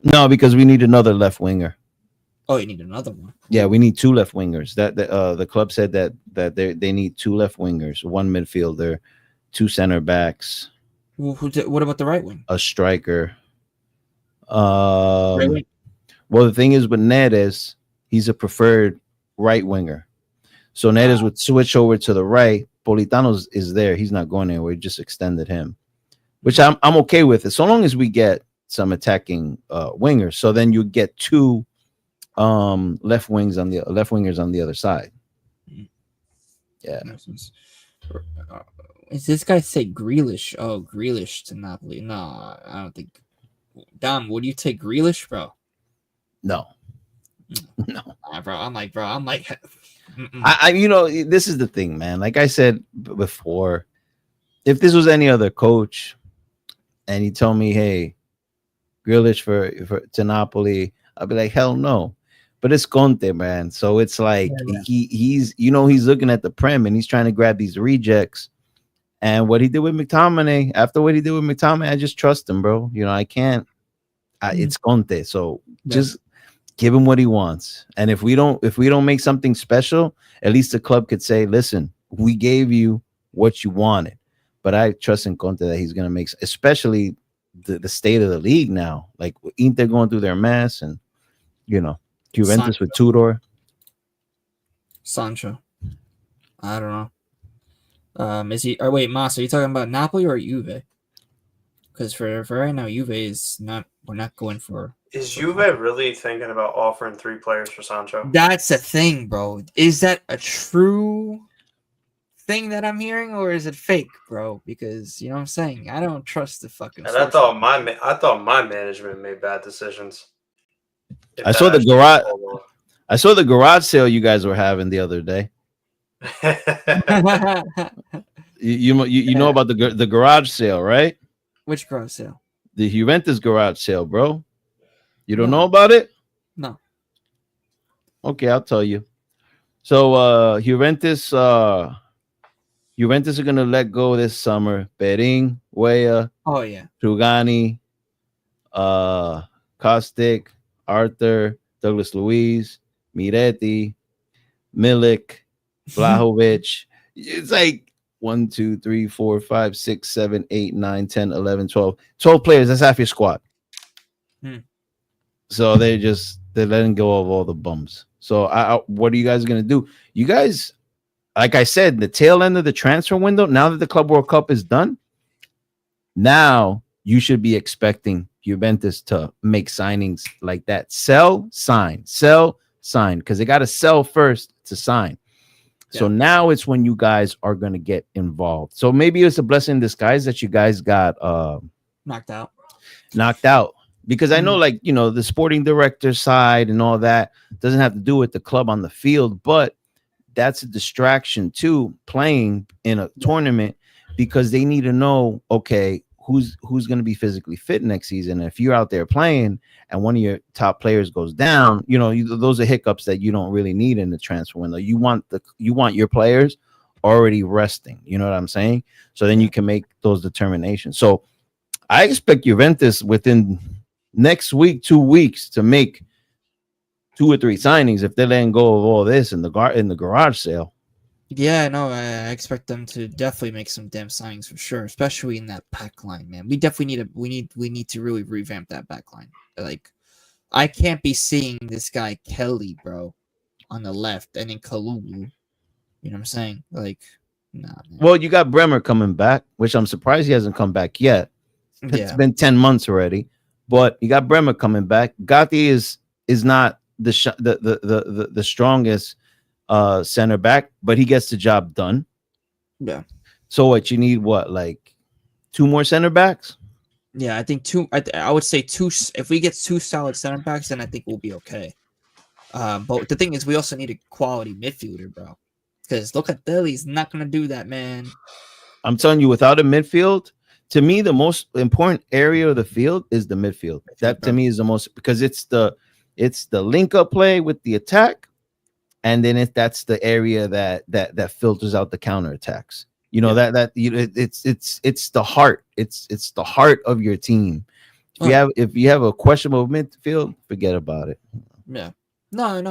No, because we need another left winger. Oh, you need another one. Yeah, we need two left wingers. The club said that they need two left wingers, one midfielder, two center backs. What about the right wing? A striker. Well, the thing is with Neres, he's a preferred right winger. So Neres would switch over to the right. Politano is there. He's not going anywhere. We just extended him, which I'm okay with it. So long as we get some attacking wingers. So then you get two left wingers on the other side. Yeah. Is this guy say Grealish? Oh, Grealish to Napoli. No, I don't think. Dom, would you take Grealish, bro? No. Bro. I'm like. This is the thing, man. Like I said before, if this was any other coach, and he told me, "Hey, Grealish to Napoli," I'd be like, "Hell no." But it's Conte, man. So it's like he's looking at the Prem and he's trying to grab these rejects. And what he did with McTominay, I just trust him, bro. I can't. It's Conte, so just give him what he wants. And if we don't make something special, at least the club could say, "Listen, we gave you what you wanted." But I trust in Conte that he's gonna make, especially the state of the league now. Like Inter going through their mess, and Juventus with Tudor. Sancho. I don't know. Is he? Or wait, Mas, are you talking about Napoli or Juve? Because for right now, Juve is not. We're not going for. Is Juve really thinking about offering 3 players for Sancho? That's a thing, bro. Is that a true thing that I'm hearing, or is it fake, bro? Because you know what I'm saying. I don't trust the fucking. And I thought my management made bad decisions. I saw I saw the garage sale you guys were having the other day. You know about the garage sale, right? Which garage sale? The Juventus garage sale, bro. You don't No. know about it? No. Okay, I'll tell you. So Juventus are gonna let go this summer. Bering, Weah, Oh yeah. Trugani, Kostic, Arthur, Douglas Luiz, Miretti, Milik, Vlahovic. It's like 1, 2, 3, 4, 5, 6, 7, 8, 9, 10, 11, 12. 12 players. That's half your squad. So they're letting go of all the bums. So what are you guys gonna do? You guys, like I said, the tail end of the transfer window, now that the Club World Cup is done, now you should be expecting Juventus to make signings like that. Sell, sign, because they got to sell first to sign. Yeah. So now it's when you guys are going to get involved. So maybe it's a blessing in disguise that you guys got knocked out. Because I know, like, you know, the sporting director side and all that doesn't have to do with the club on the field, but that's a distraction too, playing in a tournament, because they need to know, okay, who's going to be physically fit next season. And if you're out there playing and one of your top players goes down, you know, those are hiccups that you don't really need in the transfer window. You want your players already resting. You know what I'm saying? So then you can make those determinations. So I expect Juventus within next week, 2 weeks, to make 2 or 3 signings if they're letting go of all this in the garage sale. Yeah, no, I expect them to definitely make some damn signings for sure, especially in that back line, man. We definitely need to really revamp that back line. Like, I can't be seeing this guy Kelly, bro, on the left, and then Kalulu. You know what I'm saying? Like, nah, man. Well, you got Bremer coming back, which I'm surprised he hasn't come back yet. It's been 10 months already, but you got Bremer coming back. Gatti is not the strongest center back, but he gets the job done. Yeah. So what you need? What, like 2 more center backs? Yeah, I think 2. I would say 2. If we get 2 solid center backs, then I think we'll be okay. But the thing is, we also need a quality midfielder, bro. Because look at Deli's not gonna do that, man. I'm telling you, without a midfield, to me, the most important area of the field is the midfield. That to me is the most, because it's the link up play with the attack. And then that's the area that filters out the counterattacks. You know, it's the heart. It's the heart of your team. If you have a questionable midfield, forget about it. Yeah. No,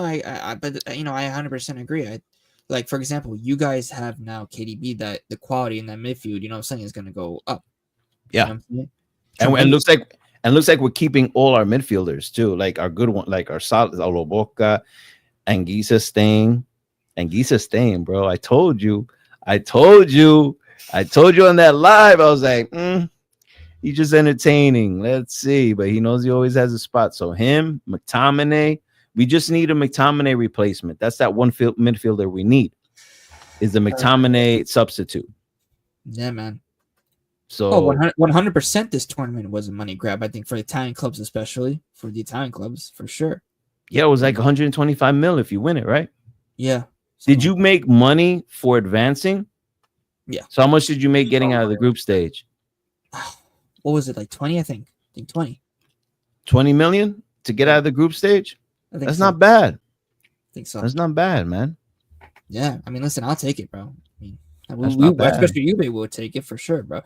but you know, I 100% agree. Like, for example, you guys have now KDB, that the quality in that midfield, you know what I'm saying, is going to go up. Yeah. You know and looks like we're keeping all our midfielders too, like our good one, like our solid Oloboka. Anguissa staying, bro. I told you on that live. I was like, he's just entertaining. Let's see, but he knows he always has a spot. So him, McTominay, we just need a McTominay replacement. That's that one midfielder we need, is the McTominay substitute. Yeah, man. So 100% this tournament was a money grab. I think for Italian clubs, especially for the Italian clubs, for sure. Yeah, it was like 125 mil if you win it, right? Yeah. Did you make money for advancing? Yeah. So how much did you make getting out of the group stage? What was it, like 20? I think 20. 20 million to get out of the group stage? That's not bad. I think so. That's not bad, man. Yeah. I mean, listen, I'll take it, bro. I mean, especially Juve will take it for sure, bro.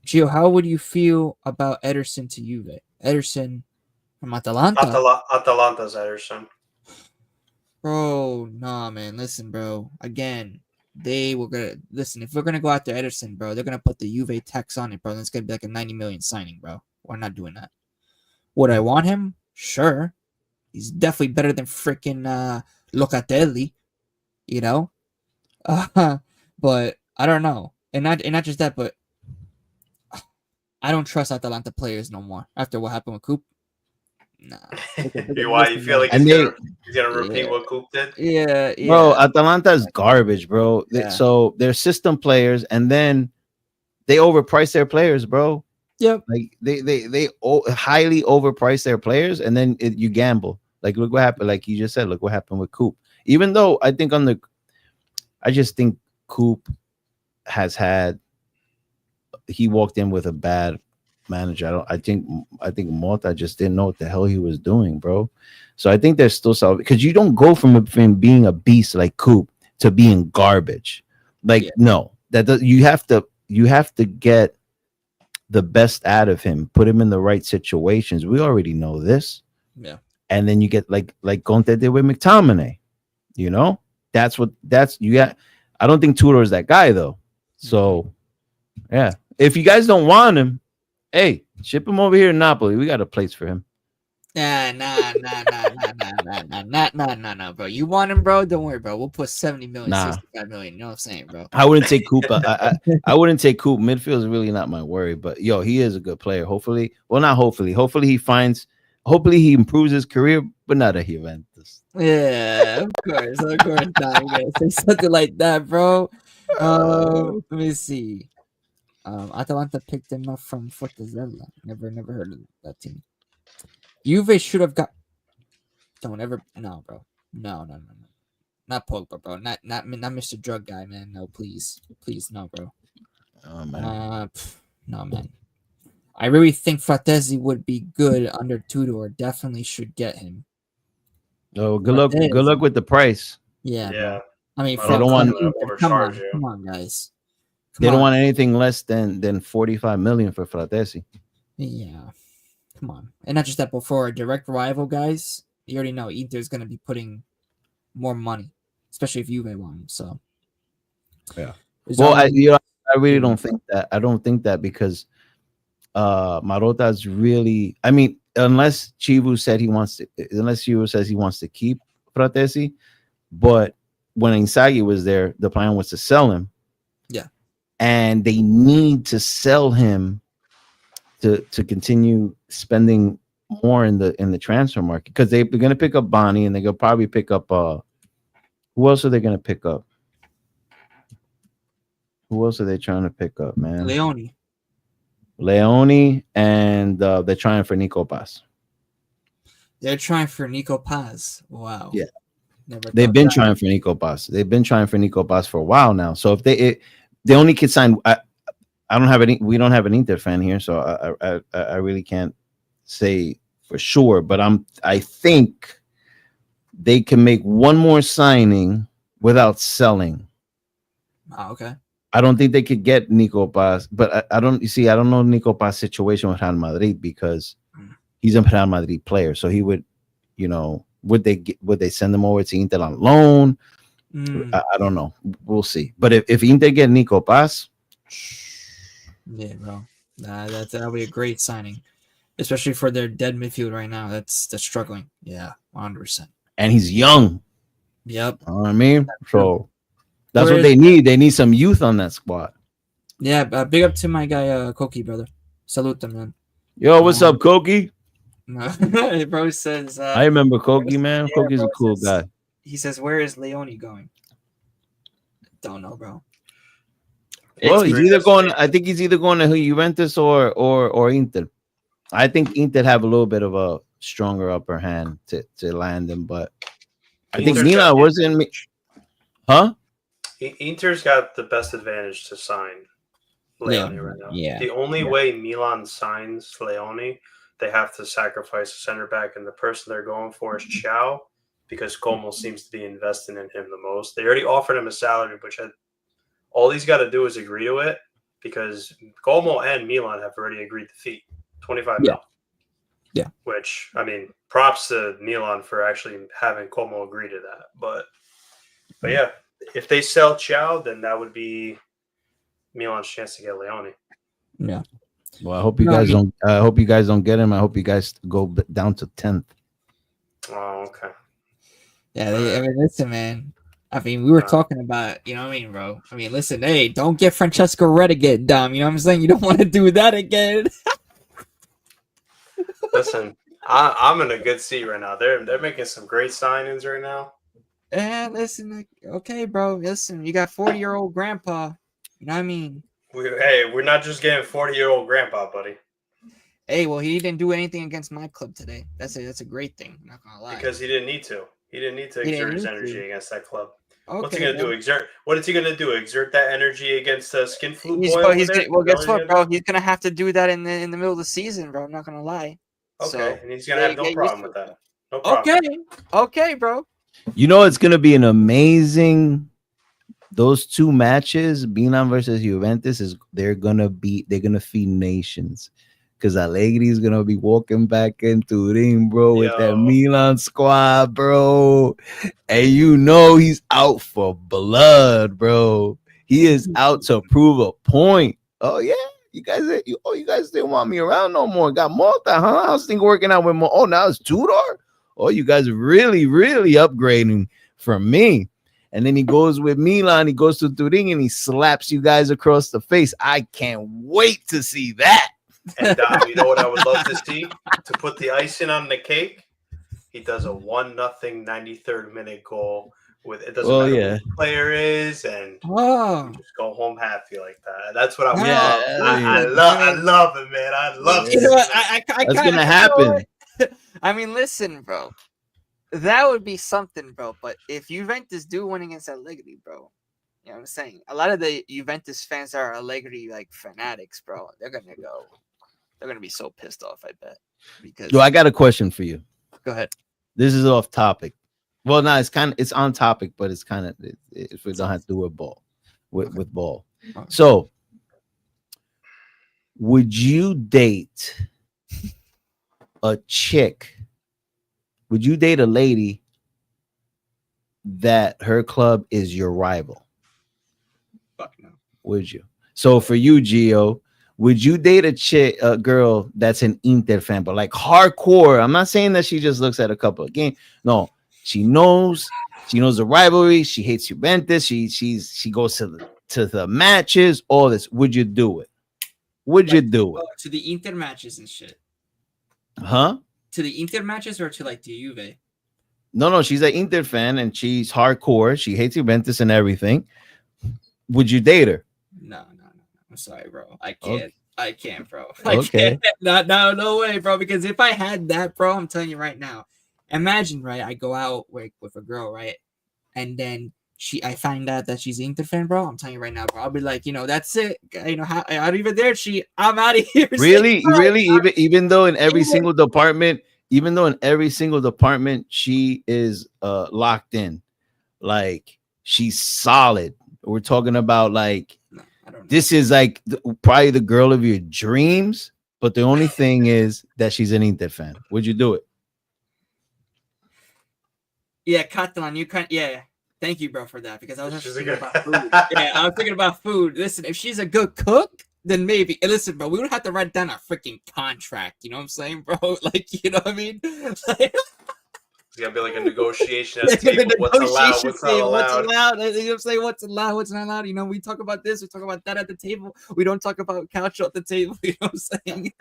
Gio, how would you feel about Ederson to Juve? Ederson from Atalanta. Atalanta's Ederson. Bro, nah, man. Listen, bro. Again, they were gonna listen. If we're gonna go after Ederson, bro, they're gonna put the Juve tax on it, bro. That's gonna be like a 90 million signing, bro. We're not doing that. Would I want him? Sure. He's definitely better than freaking Locatelli, you know. But I don't know, and not just that, but I don't trust Atalanta players no more after what happened with Coop. Nah. Why you feel like he's gonna repeat what Coop did? Yeah. Bro, Atalanta is garbage, bro. Yeah. So they're system players, and then they overprice their players, bro. Yep. Like they highly overprice their players, and then you gamble. Like look what happened. Like you just said, look what happened with Coop. Even though I just think Coop has had. He walked in with a bad manager. I think Mota just didn't know what the hell he was doing, bro. So I think there's still some because you don't go from being a beast like Coop to being garbage. Like no, you have to get the best out of him, put him in the right situations. We already know this. Yeah. And then you get like Conte did with McTominay. You know? That's you got. I don't think Tudor is that guy though. So yeah. If you guys don't want him, hey, ship him over here to Napoli. We got a place for him. Nah, bro. You want him, bro? Don't worry, bro. We'll put 70 million, 65 million. You know what I'm saying, bro? I wouldn't take Coop. I wouldn't take Coop. Midfield is really not my worry, but yo, he is a good player. Hopefully, well, not hopefully. Hopefully he improves his career, but not at Juventus. Yeah, of course not. You gotta say something like that, bro. Let me see. Atalanta picked him up from Fortaleza. Never heard of that team. Juve should have got. No, bro. No. Not Pogba, bro. Not Mr. Drug Guy, man. No, please, no, bro. Oh man. No, man. I really think Fratesi would be good under Tudor. Definitely should get him. Oh, good luck with the price. Yeah. Yeah. Bro. I mean, they don't want come on, guys. They don't want anything less than 45 million for Fratesi. Yeah. Come on. And not just that, but for a direct rival, guys, you already know Inter's going to be putting more money, especially if Juve want him. So, yeah. Well, I really don't think that. I don't think that because Marota's really. I mean, unless Chivu says he wants to keep Fratesi, but when Inzaghi was there, the plan was to sell him. Yeah, and they need to sell him to continue spending more in the transfer market because they're going to pick up Bonny and they're going to probably pick up who else are they going to pick up? Who else are they trying to pick up, man? Leone, and they're trying for Nico Paz. They're trying for Nico Paz. Wow. Yeah. They've been trying for Nico Paz. They've been trying for Nico Paz for a while now. So if they only could sign. We don't have an Inter fan here, so I really can't say for sure. But I think they can make one more signing without selling. Oh, okay. I don't think they could get Nico Paz, but I don't know Nico Paz situation with Real Madrid because he's a Real Madrid player. So he would, would they send him over to Inter on loan? I don't know. We'll see. But if Inter get Nico Paz, yeah, bro, that'll be a great signing, especially for their dead midfield right now. That's struggling. Yeah, 100%. And he's young. Yep. You know what I mean? So that's what they need. They need some youth on that squad. Yeah, big up to my guy, Koki, brother. Salute him, man. Yo, what's up, Koki? Bro says... I remember Koki, man. Yeah, Koki's a cool guy. He says, where is Leone going? Don't know, bro. Well, he's either going... I think he's either going to Juventus or Inter. I think Inter have a little bit of a stronger upper hand to land him, but I think Milan wasn't... Huh? Inter's got the best advantage to sign Leone right now. Yeah. The only way Milan signs Leone, they have to sacrifice a center back, and the person they're going for is Chow, because Como seems to be investing in him the most. They already offered him a salary, all he's got to do is agree to it, because Como and Milan have already agreed to fee, 25 mil. Yeah. Which, I mean, props to Milan for actually having Como agree to that. But yeah. If they sell Chow, then that would be Milan's chance to get Leone. Yeah. Well, I hope you guys don't. I hope you guys don't get him. I hope you guys go down to 10th. Oh, okay. Yeah. Listen, man. I mean, we were talking about, you know what I mean, bro? I mean, listen, hey, don't get Francesco Retta get dumb. You know what I'm saying? You don't want to do that again. Listen, I'm in a good seat right now. They're making some great signings right now. And listen, okay, bro. Listen, you got 40-year-old grandpa. You know what I mean? We're not just getting 40-year-old grandpa, buddy. Hey, well, he didn't do anything against my club today. That's a great thing. I'm not gonna lie. Because he didn't need to. He didn't need to exert his energy against that club. What's he Okay, gonna do? What is he gonna do? Exert that energy against a skin flute boy well, over there? well, guess Is that what, he's bro? gonna do? He's gonna have to do that in the middle of the season, bro. I'm not gonna lie. Okay, So, and he's gonna have no get problem used with to that. No problem. Okay, bro. You know, it's gonna be an amazing. Those two matches, Milan versus Juventus, they're gonna feed nations. Because Allegri is gonna be walking back into the ring, bro, with that Milan squad, bro. And you know he's out for blood, bro. He is out to prove a point. Oh yeah, you guys didn't want me around no more. Got Malta, huh? How's things working out with Malta? Oh, now it's Tudor. Oh, you guys are really, really upgrading from me. And then he goes with Milan. He goes to Turin and he slaps you guys across the face. I can't wait to see that. And Dom, you know what I would love to see? To put the icing on the cake, he does a 1-0 93rd minute goal with it doesn't matter who the player is, and you just go home happy like that. That's what I would love. I love it, man. I love it. You know what? I That's gonna happen. I mean, listen, bro. That would be something, bro. But if Juventus do win against Allegri, bro, you know what I'm saying? A lot of the Juventus fans are Allegri like fanatics, bro. They're gonna be so pissed off, I bet. Because I got a question for you. Go ahead. This is off topic. Well, no, it's on topic, but it's kind of if we don't have to do with ball, with ball. Okay. So, would you date a chick? Would you date a lady that her club is your rival? Fuck no. Would you? So for you, Gio, would you date a girl that's an Inter fan, but like hardcore? I'm not saying that she just looks at a couple of games. No, she knows the rivalry. She hates Juventus. She goes to the matches. All this. Would you do it? Would you do it? To the Inter matches and shit. Huh? To the Inter matches or to like the Juve? No, she's an Inter fan and she's hardcore. She hates Juventus and everything. Would you date her? No. I'm sorry, bro. I can't. Okay. I can't, bro. Okay. No way, bro. Because if I had that, bro, I'm telling you right now. Imagine, right? I go out with a girl, right? And then I find out that she's an Inter fan, bro. I'm telling you right now, bro. I'll be like, that's it. How even there, I'm out of here. Really? Even though in every single department, she is locked in. Like she's solid. We're talking about like this is like probably the girl of your dreams, but the only thing is that she's an Inter fan. Would you do it? Yeah, Catalan, you can't. Yeah, thank you, bro, for that because I was thinking about food. Yeah, I was thinking about food. Listen, if she's a good cook, then maybe. And listen, bro, we would have to write down a freaking contract. You know what I'm saying, bro? Like, you know what I mean? Like, it's gotta be like a negotiation at the table. What's allowed? What's not allowed? You know what I'm saying? What's allowed? What's not allowed? We talk about this. We talk about that at the table. We don't talk about Calcio at the table. You know what I'm saying?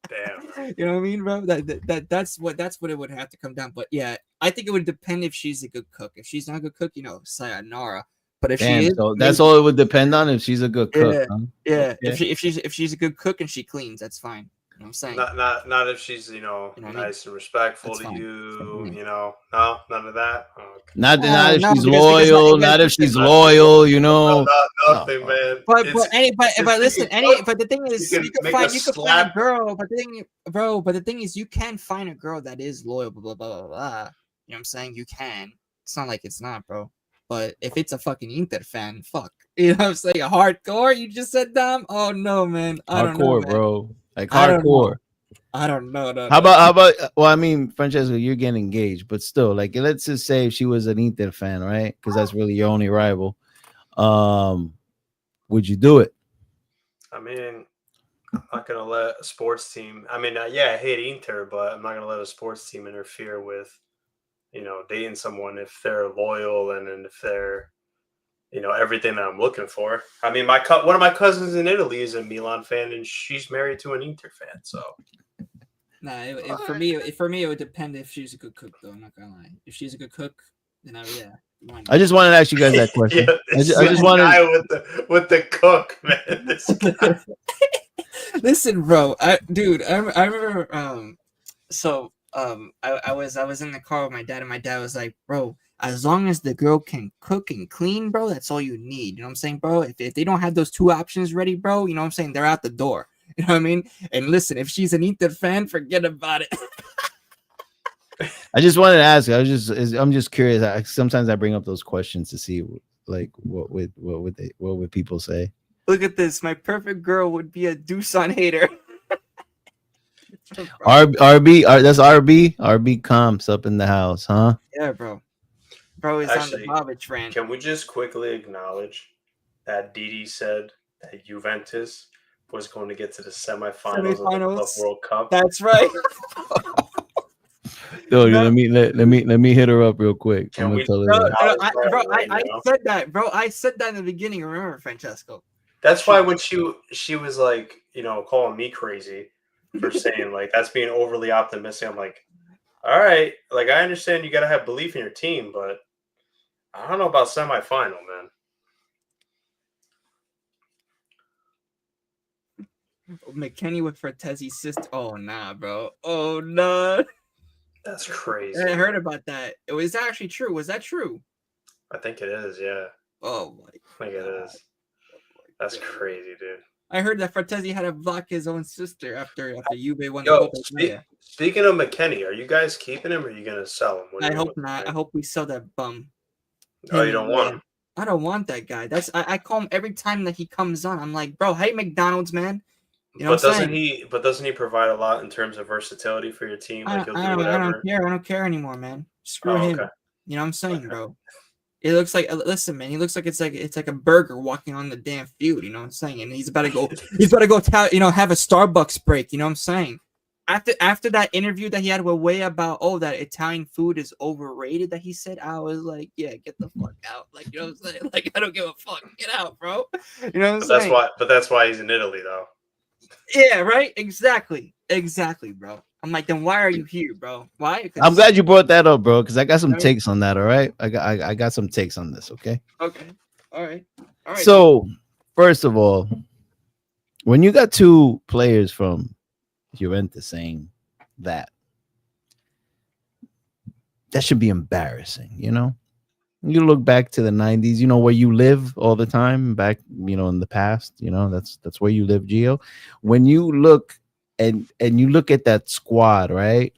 Damn. You know what I mean, bro? That's what it would have to come down. But yeah, I think it would depend if she's a good cook. If she's not a good cook, sayonara. But if she is, so that's all it would depend on if she's a good cook. Yeah, huh? yeah. Okay. If she's a good cook and she cleans, that's fine. You know what I'm saying? Not if she's nice and respectful to you. No, none of that. Oh, okay. Not if she's loyal. Not if she's loyal. Nothing, man. But the thing is, you can find a girl. But the thing is, you can find a girl that is loyal. Blah blah blah blah blah. You know what I'm saying? You can. It's not like it's not, bro. But if it's a fucking Inter fan, fuck. You know what I'm saying? A hardcore? You just said, Dom? Oh no, man. I don't know, man. Bro. Like hardcore. I don't know. How about? Well, I mean, Francesco, you're getting engaged, but still, like, let's just say if she was an Inter fan, right? Because that's really your only rival. Would you do it? I mean, I'm not gonna let a sports team. I mean, I hate Inter, but I'm not gonna let a sports team interfere with, dating someone if they're loyal and if they're, everything that I'm looking for. I mean, one of my cousins in Italy is a Milan fan, and she's married to an Inter fan. So, for me, it would depend if she's a good cook, though. I'm not gonna lie. If she's a good cook, then I just wanted to ask you guys that question. I just wanted guy with the cook, man. This guy. Listen, bro. I remember. I was in the car with my dad, and my dad was like, "Bro, as long as the girl can cook and clean, bro, that's all you need." You know what I'm saying, bro? If they don't have those two options ready, bro, you know what I'm saying, they're out the door. You know what I mean? And listen, if she's an Inter fan, forget about it. I just wanted to ask. I'm just curious. Sometimes I bring up those questions to see, like, what would people say? Look at this. My perfect girl would be a Doosan hater. RB, that's RB comps up in the house, huh? Yeah, bro. Bro is Actually, on the Bobic rant. Can we just quickly acknowledge that Didi said that Juventus was going to get to the semifinals of the Club World Cup? That's right. Yo, let me hit her up real quick. Can I'm we- gonna tell her that. I said that, bro. I said that in the beginning. Remember, Francesco? That's why when she was like, calling me crazy for saying like that's being overly optimistic. I'm like, all right, like I understand you got to have belief in your team, but I don't know about semifinal, man. McKenny with Fratezi's sister. Oh nah, bro. Oh nah. That's crazy. I heard about that. It was actually true. Was that true? I think it is. Yeah, Oh my. I think it is. That's crazy, dude. I heard that Fratesi had to block his own sister after Juve won the Yo, Copa Italia. speaking of McKenny, are you guys keeping him or are you gonna sell him? What do I you hope want, not. man? I hope we sell that bum. Oh, you don't want him? I don't want that guy. I call him every time that he comes on. I'm like, bro, hey McDonald's, man. You know But what I'm saying? doesn't he provide a lot in terms of versatility for your team? Like he'll do I whatever. don't care. I don't care anymore, man. Screw Oh, him. okay. You know what I'm saying, Okay. bro? It looks like, listen, man. He looks like it's like a burger walking on the damn field. You know what I'm saying? And he's about to go. He's about to go. Have a Starbucks break. You know what I'm saying? After that interview that he had with Way about that Italian food is overrated, that he said, I was like, yeah, get the fuck out. Like, you know what I'm saying? Like, I don't give a fuck. Get out, bro. You know what I'm saying? But that's why he's in Italy, though. Yeah, right. Exactly, bro. I'm like, then why are you here, bro? Why? I'm glad you brought that up, bro, because I got some Right. takes on that. All right, I got some takes on this. Okay. Okay. All right. So, first of all, when you got two players from Juventus saying that should be embarrassing, You look back to the 90s, where you live all the time back, in the past, that's where you live, Gio. When you look and you look at that squad, right?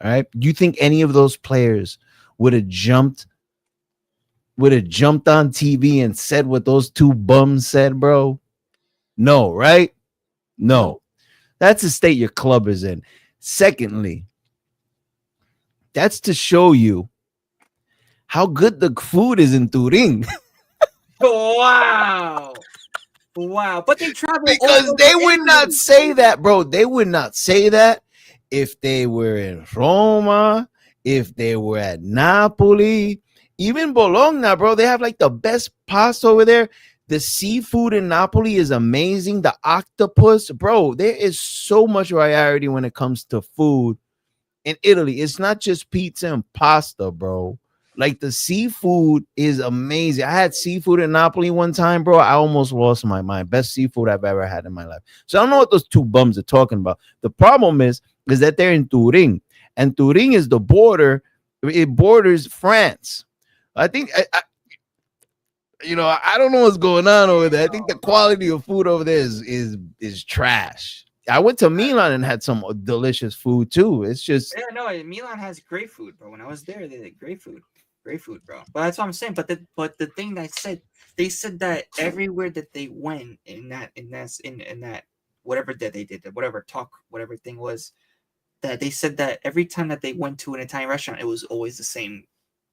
All right. Do you think any of those players would have jumped on TV and said what those two bums said, bro? No, right? No. That's the state your club is in. Secondly, that's to show you how good the food is in Turin. Wow. But they travel because they would not say that, bro. They would not say that if they were in Roma, if they were at Napoli, even Bologna, bro. They have like the best pasta over there. The seafood in Napoli is amazing. The octopus, bro. There is so much variety when it comes to food in Italy. It's not just pizza and pasta, bro. Like the seafood is amazing. I had seafood in Napoli one time, bro. I almost lost my mind. Best seafood I've ever had in my life. So I don't know what those two bums are talking about. The problem is that they're in Turin, and Turin is the border. It borders France. I think I don't know what's going on over there. I think the quality of food over there is trash. I went to Milan and had some delicious food too. It's just Milan has great food, bro. When I was there, they had great food, bro. But that's what I'm saying. But the thing they said that everywhere that they went in that whatever that they did, whatever thing was, that they said that every time that they went to an Italian restaurant, it was always the same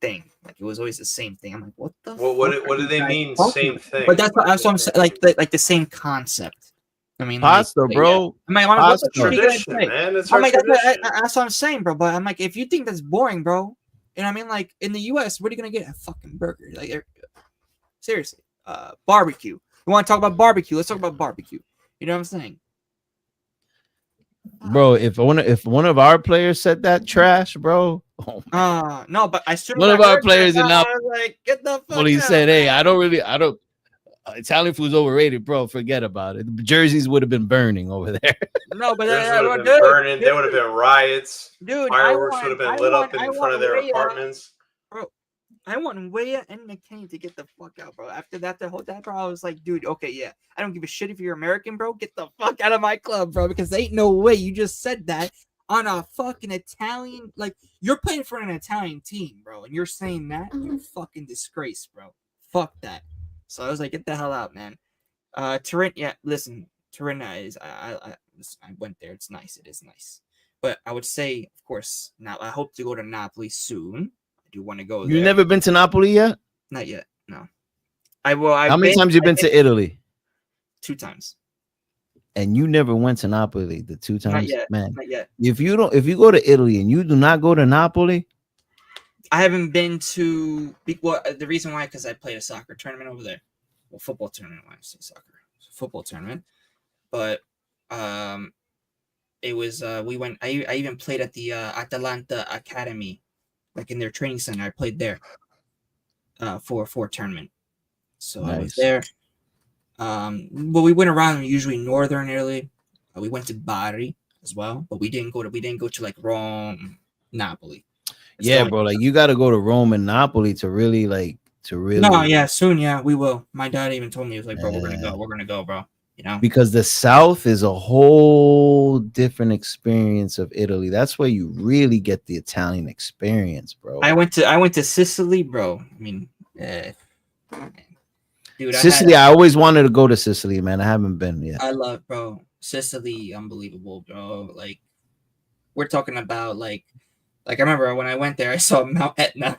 thing. Like it was always the same thing. I'm like, what the? What do they mean? Same thing. But that's what I'm saying. Like the same concept. I mean, pasta, bro. Yeah. Pasta. Tradition, man. It's that's tradition. what I'm saying, bro. But I'm like, if you think that's boring, bro, you know what I mean? Like in the US, what are you gonna get? A fucking burger. Like seriously. Barbecue. You want to talk about barbecue? Let's talk about barbecue. You know what I'm saying? Bro, if one of our players said that trash, bro. No, but I still one of our players in Napoli, like, get the fuck he out, said, man. "Hey, I don't Italian food's overrated, bro. Forget about it. The jerseys would have been burning over there. No, but Theirs would have been burning. There would have been riots. Dude, Fireworks would have been lit up in front of their Weah, apartments. bro. I want Weah and McKinney to get the fuck out, bro. After that, bro, I was like, dude, okay, yeah, I don't give a shit if you're American, bro. Get the fuck out of my club, bro, because there ain't no way you just said that on a fucking Italian, like, you're playing for an Italian team, bro, and you're saying that, you fucking disgrace, bro. Fuck that. So I was like, get the hell out, man. Turin, yeah, listen, Turin is, I went there. It's nice. It is nice. But I would say, of course, now I hope to go to Napoli soon. I do want to go there. You never been to Napoli yet? Not yet, no. I will. How many times you been to Italy? 2 times. And you never went to Napoli the 2 times, Not yet, man. not yet. If you go to Italy and you do not go to Napoli, I haven't been to. Well, the reason why, because I played a soccer tournament over there. Well, football tournament. Why I say soccer? Football tournament. But it was we went. I even played at the Atalanta Academy, like in their training center. I played there for a tournament. So nice. I was there. Well, we went around usually northern Italy. We went to Bari as well, but we didn't go to like Rome, Napoli. Yeah, bro. Like you got to go to Rome and Napoli to really. No, yeah, soon, yeah, we will. My dad even told me, he was like, bro, we're gonna go, bro. You know, because the South is a whole different experience of Italy. That's where you really get the Italian experience, bro. I went to Sicily, bro. I mean, dude, Sicily. I always wanted to go to Sicily, man. I haven't been yet. I love, bro. Sicily, unbelievable, bro. Like, we're talking about like I remember when I went there, I saw Mount Etna,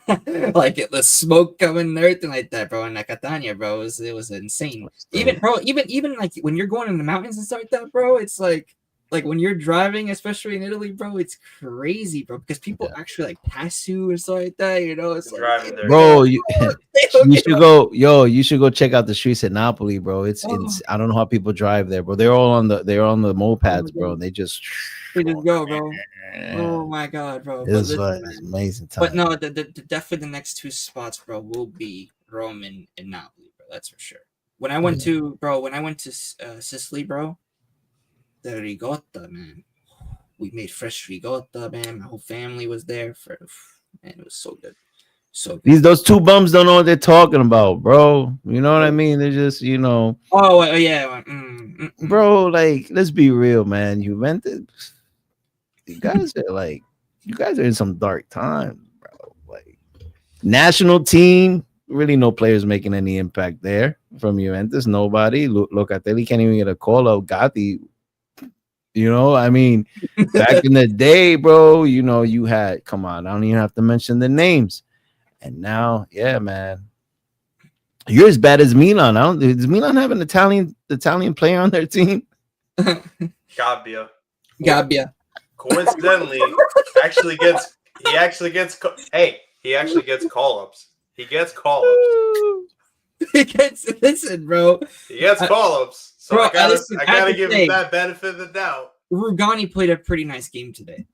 like the smoke coming and everything like that, bro. In Catania, bro, it was insane. Even like when you're going in the mountains and stuff like that, bro, it's like when you're driving, especially in Italy, bro, it's crazy, bro, because people actually like pass you and stuff like that. You know, it's like, driving there, bro. You should go, you should go check out the streets at Napoli, bro. It's I don't know how people drive there, bro. They're on the mopeds, bro. They just go, bro. Oh my god, bro! It's amazing time. But no, the definitely the next 2 spots, bro, will be Rome and Napoli, bro. That's for sure. When I went to Sicily, bro, the ricotta, man. We made fresh ricotta, man. My whole family was there man. It was so good. So good. Those 2 bums don't know what they're talking about, bro. You know what I mean? They're just, you know. Oh yeah, bro. Like, let's be real, man. Juventus. You guys are in some dark times, bro. Like, national team, really no players making any impact there from Juventus. Nobody. Locatelli can't even get a call out. Gatti, you know, I mean, back in the day, bro, you know, you had, come on, I don't even have to mention the names. And now, yeah, man, you're as bad as Milan. Does Milan have an Italian player on their team? Gabbia. Coincidentally, he actually gets call-ups. He gets listen, bro. He gets call-ups. So bro, I gotta give him that benefit of the doubt. Rugani played a pretty nice game today.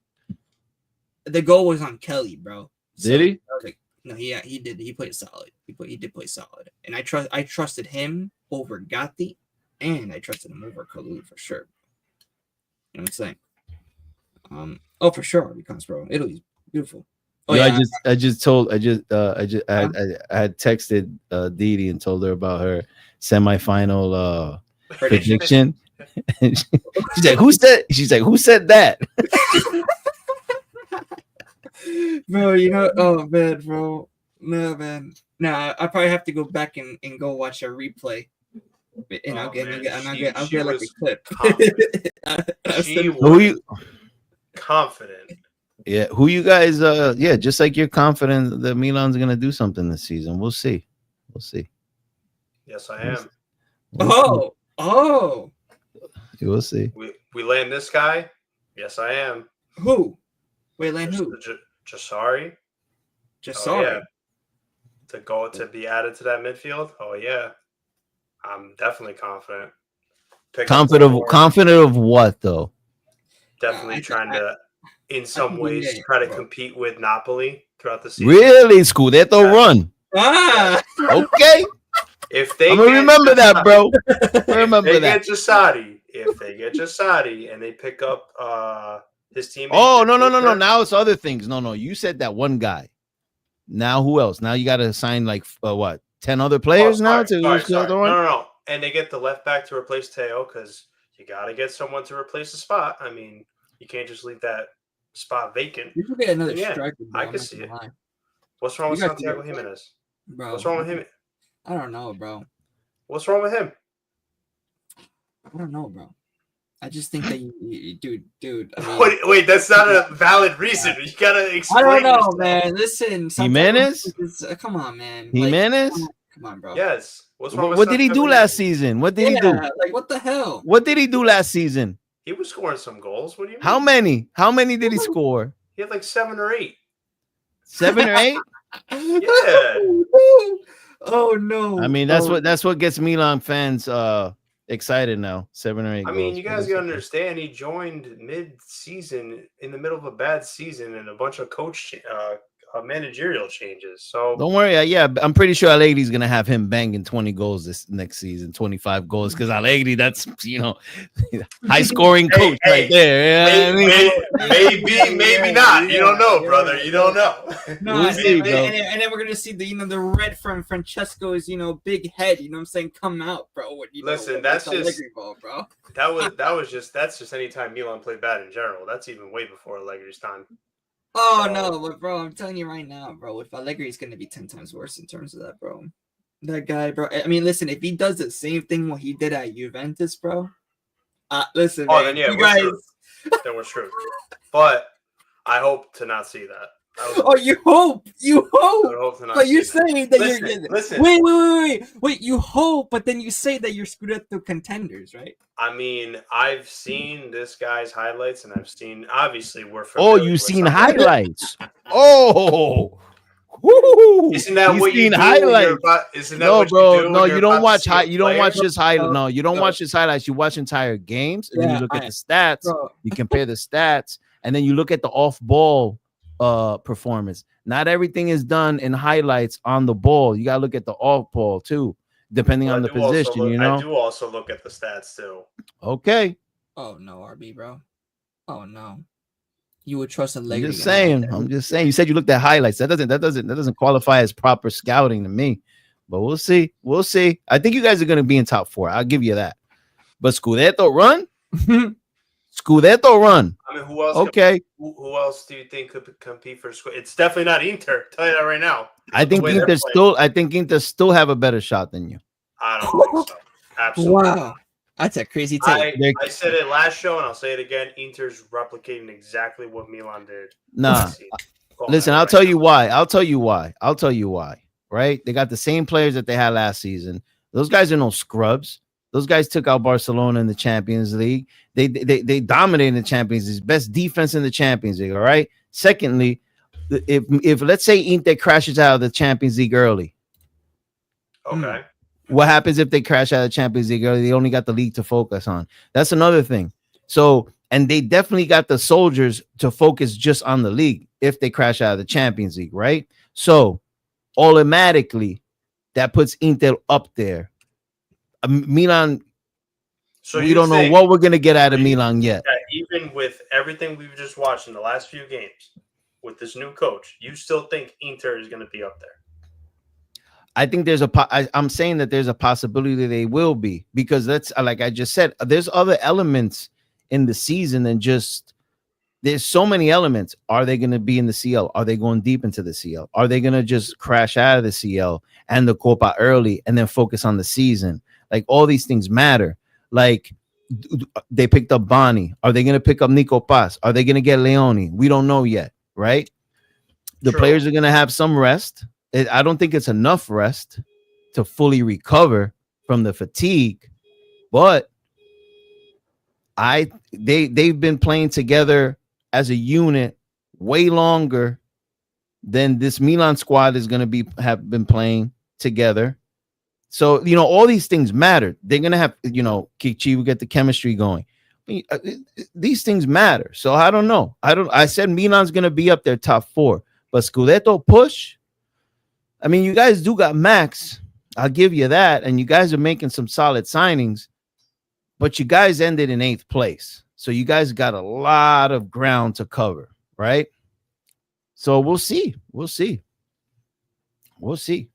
The goal was on Kelly, bro. Did he? I was like, no, yeah, he did. He played solid. He did play solid, and I trusted him over Gatti, and I trusted him over Kalulu for sure. You know what I'm saying? Oh, for sure, because bro, Italy's beautiful. Oh yeah, yeah, I had texted Didi and told her about her semifinal prediction. She's like, who said that? Bro, you know, oh man, bro, no man, I probably have to go back and go watch a replay. And I'll get like a clip. She was confident. Yeah, who you guys? Yeah, just like you're confident that Milan's gonna do something this season. We'll see. Yes, I am. Oh. We'll see. We land this guy. Yes, I am. Who? Wait, land who? Jasari. Oh, yeah. To be added to that midfield. Oh yeah. I'm definitely confident. Confident of what though? Definitely trying to, in some ways, try to compete with Napoli throughout the season. Really, Scudetto run. Ah, Okay. If they I'm gonna get remember that, bro. if they I'm gonna get remember that, bro. if Remember they that. get Jasadi, and they pick up his teammate. Oh no. Inter, Now it's other things. No. You said that one guy. Now who else? Now you got to sign like what? 10 other players now to sorry. No. And they get the left back to replace Teo because you got to get someone to replace the spot. I mean, you can't just leave that spot vacant. You could get another Yeah, striker. Bro, I I'm can not see gonna it. lie. What's wrong with You guys Santiago could get- Jimenez? Bro, What's wrong with him? I don't know, bro. What's wrong with him? I don't know, bro. I just think that dude. I mean, Wait, that's not a valid reason. You gotta I explain. don't know, yourself. man. Listen, Jimenez? come on, man. Jimenez? Like, come on, bro. Yes. What's wrong with What did he do Santiago last Jimenez? season? What did he do? Like, what the hell? What did he do last season? He was scoring some goals. What do you mean? How many? How many did he score? He had like 7 or 8. 7 or 8? Yeah. Oh no. I mean, that's what gets Milan fans excited now. 7 or 8 I mean, goals. you guys gotta understand. He joined mid-season in the middle of a bad season and a bunch of managerial changes. So Don't worry. Yeah, I'm pretty sure Allegri's gonna have him banging 20 goals this next season, 25 goals, because Allegri, that's high scoring coach right there. maybe not. You don't know, brother. You don't know. No, We'll see, bro. and then we're gonna see the red from Francesco's big head. You know what I'm saying? Come out, bro. Listen, that's just Allegri ball, bro. that's just any time Milan played bad in general. That's even way before Allegri's time. Oh no, but bro, I'm telling you right now, bro. With Allegri, it's gonna be 10 times worse in terms of that, bro. That guy, bro. I mean, listen, if he does the same thing what he did at Juventus, bro. Listen, Oh, man, then yeah, you guys. Then we're screwed. But I hope to not see that. Oh, you hope. I would hope to not But you're see that. saying that Listen. Wait. You hope, but then you say that you're Scudetto contenders, right? I mean, I've seen this guy's highlights, and I've seen obviously we're. Oh, familiar you've with seen some- highlights. Oh, woo. Isn't that He's what you seen do? highlights. Isn't that No, what bro. you do? No, when you you're don't about watch to see a you don't player? watch his highlights. No, you don't No. watch his highlights. You watch entire games, and then you look at the stats. Bro. You compare the stats, and then you look at the off-ball performance. Not everything is done in highlights on the ball. You gotta look at the off-ball too, depending Well, on I the do also position. look- You know. I do also look at the stats too. Okay. Oh no, RB, bro. Oh no. You would trust I'm Allegri. just saying. You said you looked at highlights. That doesn't qualify as proper scouting to me. But we'll see. I think you guys are gonna be in top 4. I'll give you that. But Scudetto run. Scudetto run. I mean, who else? Okay. Who else do you think could compete for? It's definitely not Inter. I'll tell you that right now. I think way they're Inter still have a better shot than you. I don't think so. Absolutely. Wow. That's a crazy take. I said it last show, and I'll say it again. Inter's replicating exactly what Milan did. Nah. Listen, I'll tell you why. Right? They got the same players that they had last season. Those guys are no scrubs. Those guys took out Barcelona in the Champions League. They dominated the Champions League. Best defense in the Champions League. All right. Secondly, if let's say Inter crashes out of the Champions League early, Okay. what happens if they crash out of the Champions League early? They only got the league to focus on. That's another thing. So, and they definitely got the soldiers to focus just on the league if they crash out of the Champions League, right? So, automatically, that puts Inter up there. Milan, So we don't know what we're going to get out of Milan yet. Even with everything we've just watched in the last few games with this new coach, you still think Inter is going to be up there? I think I'm saying that there's a possibility they will be, because that's like I just said, there's other elements in the season than just, there's so many elements. Are they going to be in the CL? Are they going deep into the CL? Are they going to just crash out of the CL and the Copa early and then focus on the season? Like, all these things matter. Like, they picked up Bonny. Are they going to pick up Nico Paz? Are they going to get Leone? We don't know yet, right? The True. players are going to have some rest. I don't think it's enough rest to fully from the fatigue, but they've been playing together as a unit way longer than this Milan squad is going to have been playing together. So, all these things matter. They're going to have, Kichi will get the chemistry going. These things matter. So I don't know. I said Milan's going to be up there top 4, but Scudetto push. I mean, you guys do got Max. I'll give you that. And you guys are making some solid signings, but you guys ended in 8th place. So you guys got a lot of ground to cover, right? So we'll see. We'll see. We'll see.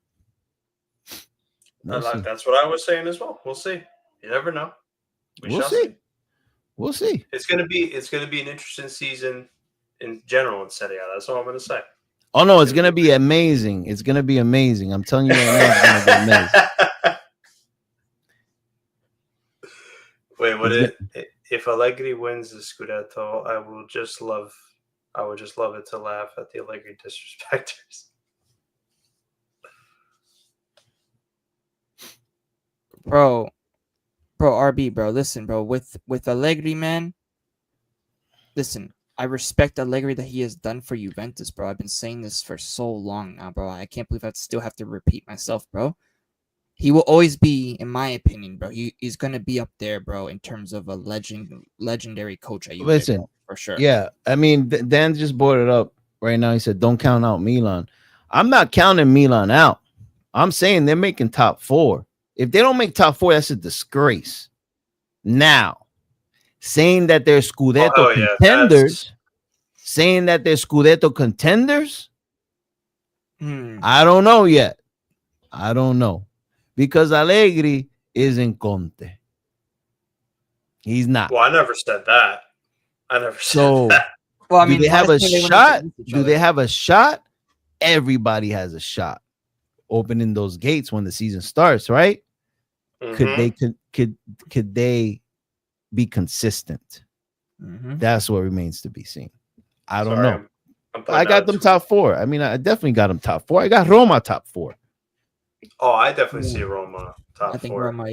We'll see. That's what I was saying as well. We'll see. You never know. We We'll shall see. We'll see. It's gonna be an interesting season in general in Serie A. That's all I'm gonna say. Oh no, it's gonna be amazing. It's gonna be amazing. I'm telling you right now, it's gonna be amazing. Wait, if Allegri wins the Scudetto, I would just love it to laugh at the Allegri disrespecters. Bro, RB, bro. Listen, bro. With Allegri, man. Listen, I respect Allegri that he has done for Juventus, bro. I've been saying this for so long now, bro. I can't believe I still have to repeat myself, bro. He will always be, in my opinion, bro. He's gonna be up there, bro, in terms of a legendary coach at Juve. Listen, bro, for sure. Yeah, I mean, Dan just brought it up right now. He said, "Don't count out Milan." I'm not counting Milan out. I'm saying they're making top 4. If they don't make top 4, that's a disgrace. Now, saying that they're Scudetto contenders, saying that they're Scudetto contenders, I don't know yet. I don't know. Because Allegri isn't Conte. He's not. Well, I never said that. Said that. Well, I mean, do they have a shot? Do they have a shot? Everybody has a shot. Opening those gates when the season starts, right? Mm-hmm. Could they be consistent? That's what remains to be seen. I don't know. I got them top 4. I mean, I definitely got them top 4. I got Roma top 4. Oh, I definitely see Roma top 4. I think Roma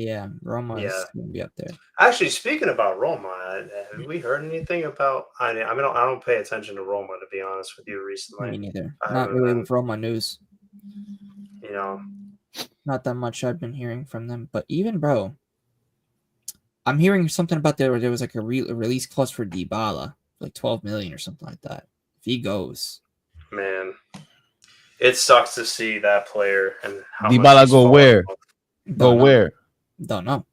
is gonna be up there. Actually, speaking about Roma, have we heard anything about? I don't pay attention to Roma, to be honest with you, recently. Me neither. Not really with Roma news. You know, not that much I've been hearing from them. But even, bro, I'm hearing something about there was like a release clause for Dybala, like 12 million or something like that. If he goes, man, it sucks to see that player and how Dybala go where? Go where? Don't know.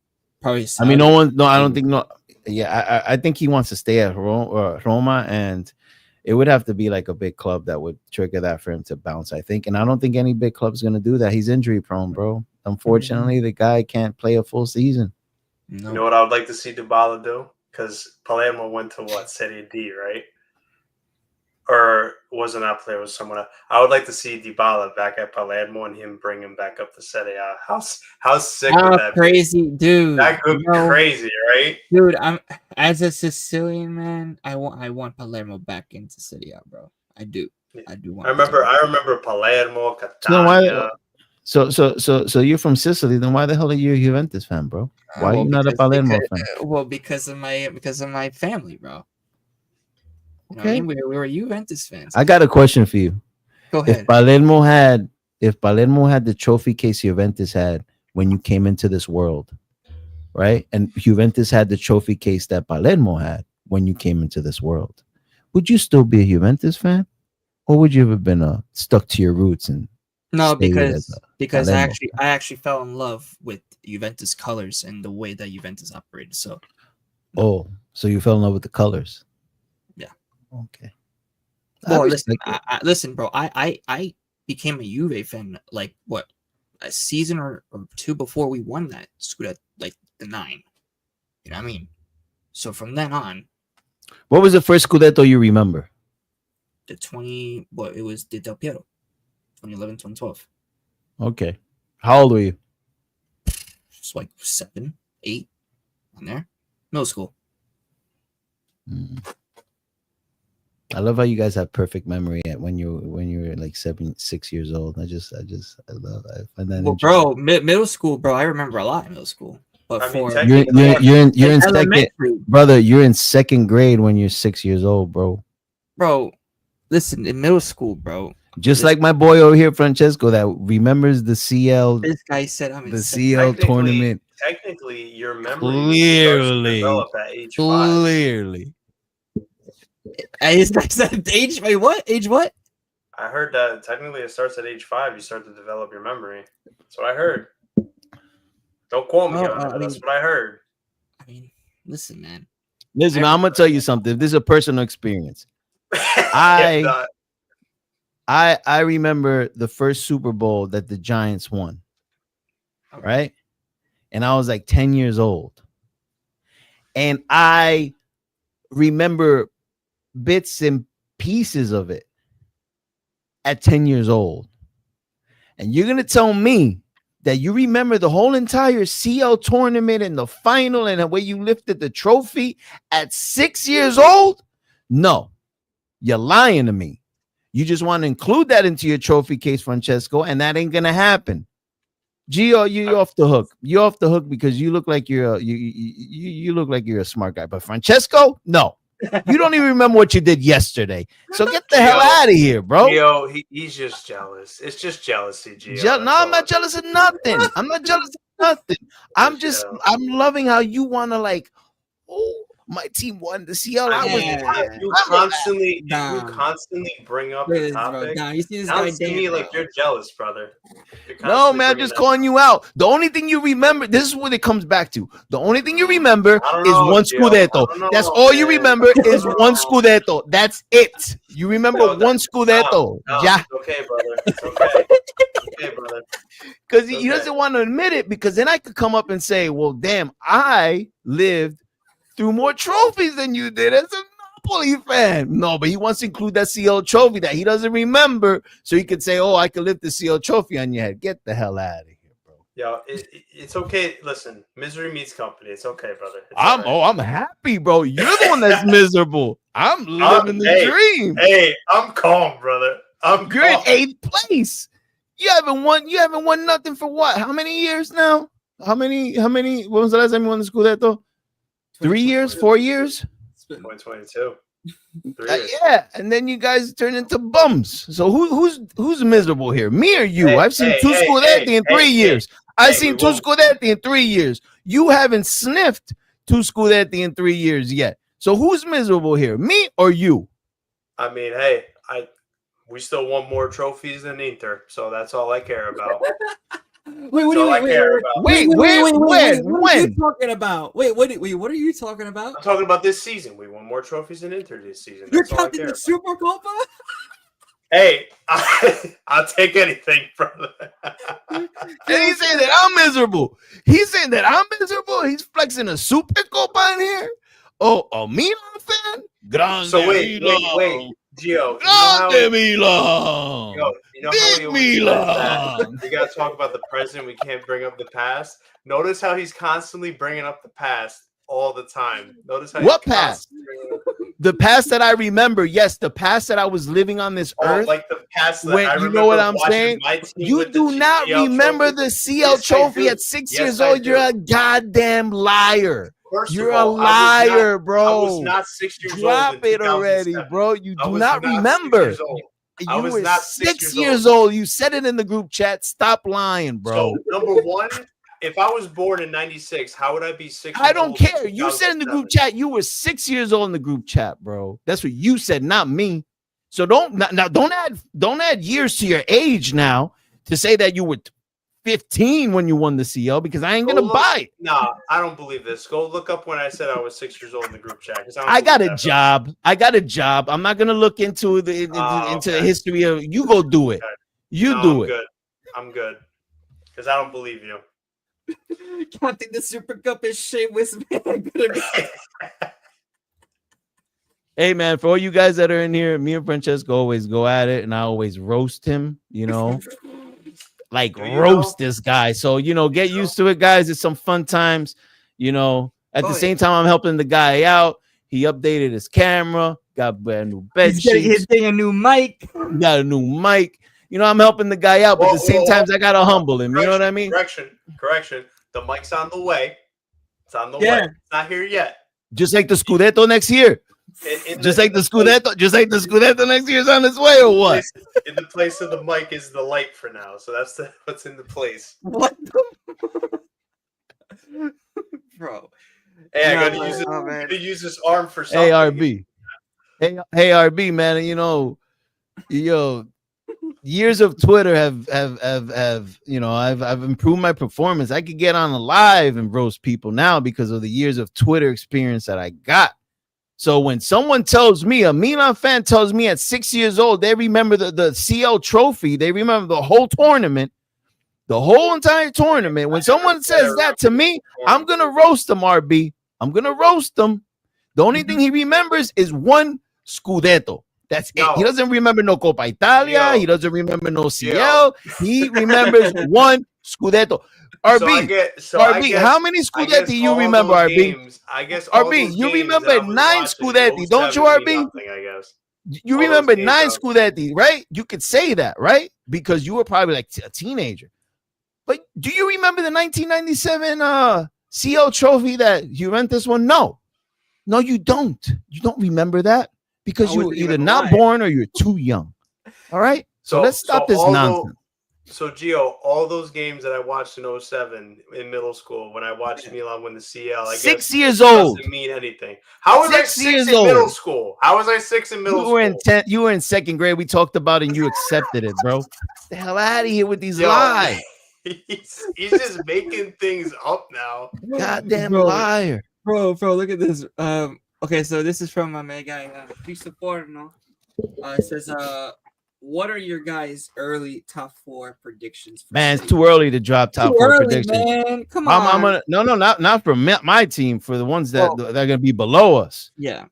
Probably. I mean, no one. No, I don't think. No. Yeah, I think he wants to stay at Roma, and it would have to be like a big club that would trigger that for him to bounce, I think. And I don't think any big club's going to do that. He's injury prone, bro. Unfortunately, the guy can't play a full season. No. You know what I would like to see Dybala do? Because Palermo went to what? Serie D, right? Or wasn't that player? Was someone else? I would like to see Dybala back at Palermo and him bring him back up to Serie A. How sick would that crazy, be? Dude. That could be crazy, right? Dude, I'm as a Sicilian man, I want Palermo back into Serie A, bro. I do want. I remember Palermo, Catania. So you're from Sicily, then why the hell are you a Juventus fan, bro? Why are you not a Palermo fan? Well, because of my family, bro. Okay. You know what I mean? We were Juventus fans. I got a question for you. Go ahead. If Palermo had the trophy case Juventus had when you came into this world, right? And Juventus had the trophy case that Palermo had when you came into this world, would you still be a Juventus fan? Or would you have been stuck to your roots and no, because I actually fell in love with Juventus colors and the way that Juventus operated. So so you fell in love with the colors. Okay. Well, listen, bro. I became a Juve fan like what, a season or 2 before we won that Scudetto, like the 9. You know what I mean? So from then on, what was the first Scudetto you remember? It was the Del Piero, 2011, 2012. Okay. How old were you? Just like 7, 8, on there, middle school. I love how you guys have perfect memory at when you were like 6 years old. I find that. Well, bro, middle school, bro. I remember a lot in middle school. But you're in second, brother. You're in 2nd grade when you're 6 years old, bro. Bro, listen, in middle school, bro. Just like my boy over here, Francesco, that remembers the CL. This guy said, "I'm in the CL tournament." Technically, your memory starts to develop at age 5. Clearly. Is that age? Wait, what? Age what? I heard that technically it starts at age 5. You start to develop your memory. That's what I heard. Don't quote me Well, on that. I That's mean- what I heard. I mean, listen, man. Listen, man, I'm gonna tell you something. This is a personal experience. Yeah, I remember the first Super Bowl that the Giants won, Okay. right? And I was like 10 years old. And I remember bits and pieces of it at 10 years old. And you're going to tell me that you remember the whole entire CL tournament and the final and the way you lifted the trophy at 6 years old? No, you're lying to me. You just want to include that into your trophy case, Francesco, and that ain't going to happen. Gio, you're off the hook. You're off the hook because you look like you look like you're a smart guy. But Francesco, no. You don't even remember what you did yesterday. So get the hell out of here, bro. Gio, he's just jealous. It's just jealousy, Gio. No, I'm not jealous of nothing. I'm not jealous of nothing. I'm loving how you want to like, oh, my team won the CL. You constantly bring up the topic. You see this Sounds guy to me like you're jealous, brother. No, man, I'm just calling you out. The only thing you remember, this is what it comes back to. The only thing you remember is one Scudetto. That's all you remember is one Scudetto. That's it. You remember one Scudetto. Yeah. Okay, brother. It's okay. Okay, brother. Because he doesn't want to admit it, because then I could come up and say, well, damn, I lived through more trophies than you did as a Napoli fan. No, but he wants to include that CL trophy that he doesn't remember, so he could say, oh, I could lift the CL trophy on your head. Get the hell out of here, bro. Yo, it's okay. Listen, misery meets company. It's okay, brother. I'm happy, bro. You're the one that's miserable. I'm living the dream. Hey, I'm calm, brother. You're in 8th place. You haven't won nothing for what? How many years now? How many? When was the last time you won the Scudetto? 3 years? 4 years? 2022. Yeah, and then you guys turn into bums. So who's miserable here? Me or you? I've seen two Scudetti in 3 years. I've seen two Scudetti in 3 years. You haven't sniffed two Scudetti in 3 years yet. So who's miserable here? Me or you? I mean, hey, we still won more trophies than Inter, so that's all I care about. Wait, what are you talking about? Wait, what are you talking about? I'm talking about this season. We won more trophies than Inter this season. You're talking the Super Copa? Hey, I'll take anything, brother. And he's saying that I'm miserable. He's saying that I'm miserable. He's flexing a Super Copa in here. Oh, a Milan fan? Grande so wait, Gio. Grande Milan. You know how we gotta talk about the present. We can't bring up the past. Notice how he's constantly bringing up the past all the time. Notice how what past? The past that I remember. Yes, the past that I was living on this earth. Like the past that when, I remember. You know what I'm saying? You do not remember the CL trophy at 6 years old. You're a goddamn liar. You're a liar, bro. I was not 6 years old. Drop it already, bro. You do not remember. You were 6 years old. You said it in the group chat. Stop lying, bro. So, number one, if I was born in 96, how would I be 6 years old? I don't care. You said in the group chat you were 6 years old in the group chat, bro. That's what you said, not me. So don't add years to your age now to say that you were 15 when you won the CL, because I ain't gonna buy it. Nah, I don't believe this. Go look up when I said I was 6 years old in the group chat. I got a job. I'm not gonna look into the history of. You go do it. I'm good. Because I don't believe you. Counting the Super Cup is shameless, man. Hey, man, for all you guys that are in here, me and Francesco always go at it, and I always roast him, you know. Like roast this guy. So, get used to it, guys. It's some fun times, At the same time, I'm helping the guy out. He updated his camera, got brand new bed sheets. He's getting a new mic. Got a new mic. I'm helping the guy out, but at the same time, I gotta humble him. You know what I mean? Correction. The mic's on the way. It's on the way. It's not here yet. Just like the Scudetto next year. Just like the Scudetto next year is on its way, or what? In the place of the mic is the light for now, so that's what's in the place. What, bro? Hey, I gotta use this arm for something. Hey, RB, man. years of Twitter have you know, I've improved my performance. I could get on a live and roast people now because of the years of Twitter experience that I got. So when someone tells me, a Milan fan tells me at 6 years old, they remember the CL trophy, they remember the whole tournament, the whole entire tournament. When someone says that to me, I'm gonna roast them, RB. I'm gonna roast them. The only thing he remembers is one Scudetto. That's it. He doesn't remember no Copa Italia. He doesn't remember no CL. He remembers one Scudetto. RB, how many Scudetti you remember, RB? I guess RB, you remember 9 Scudetti, don't you, RB? I guess. You remember 9 Scudetti, right? You could say that, right? Because you were probably like a teenager. But do you remember the 1997 CL trophy that Juventus won? No, you don't. You don't remember that because you were either not born or you're too young. All right? So let's stop this nonsense. So, Gio, all those games that I watched in 07 in middle school when I watched Milan win the CL, I 6 years old. Doesn't mean anything. How was I 6 in middle school? How was I 6 in middle school? You were in second grade. We talked about it and you accepted it, bro. The hell out of here with these lies. He's just making things up now. Goddamn liar. Bro, look at this. Okay, so this is from my guy, Cristo Porno. It says, what are your guys' early top 4 predictions? Man, it's too early to drop top 4 predictions. Man. Come on. I'm gonna, not for my team, for the ones that are gonna be below us. Yeah.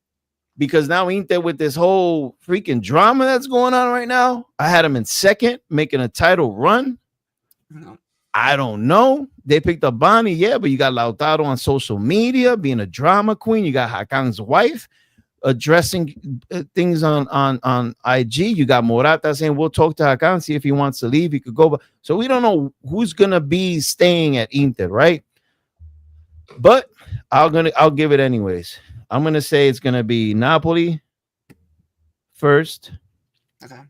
Because now Inter with this whole freaking drama that's going on right now. I had them in second, making a title run. No. I don't know. They picked up Bonnie, yeah, but you got Lautaro on social media being a drama queen. You got Hakan's wife addressing things on IG. You got Morata saying we'll talk to Hakan, see if he wants to leave. He could go, so we don't know who's gonna be staying at Inter, right? But I'll give it anyways. I'm gonna say it's gonna be Napoli first. Okay.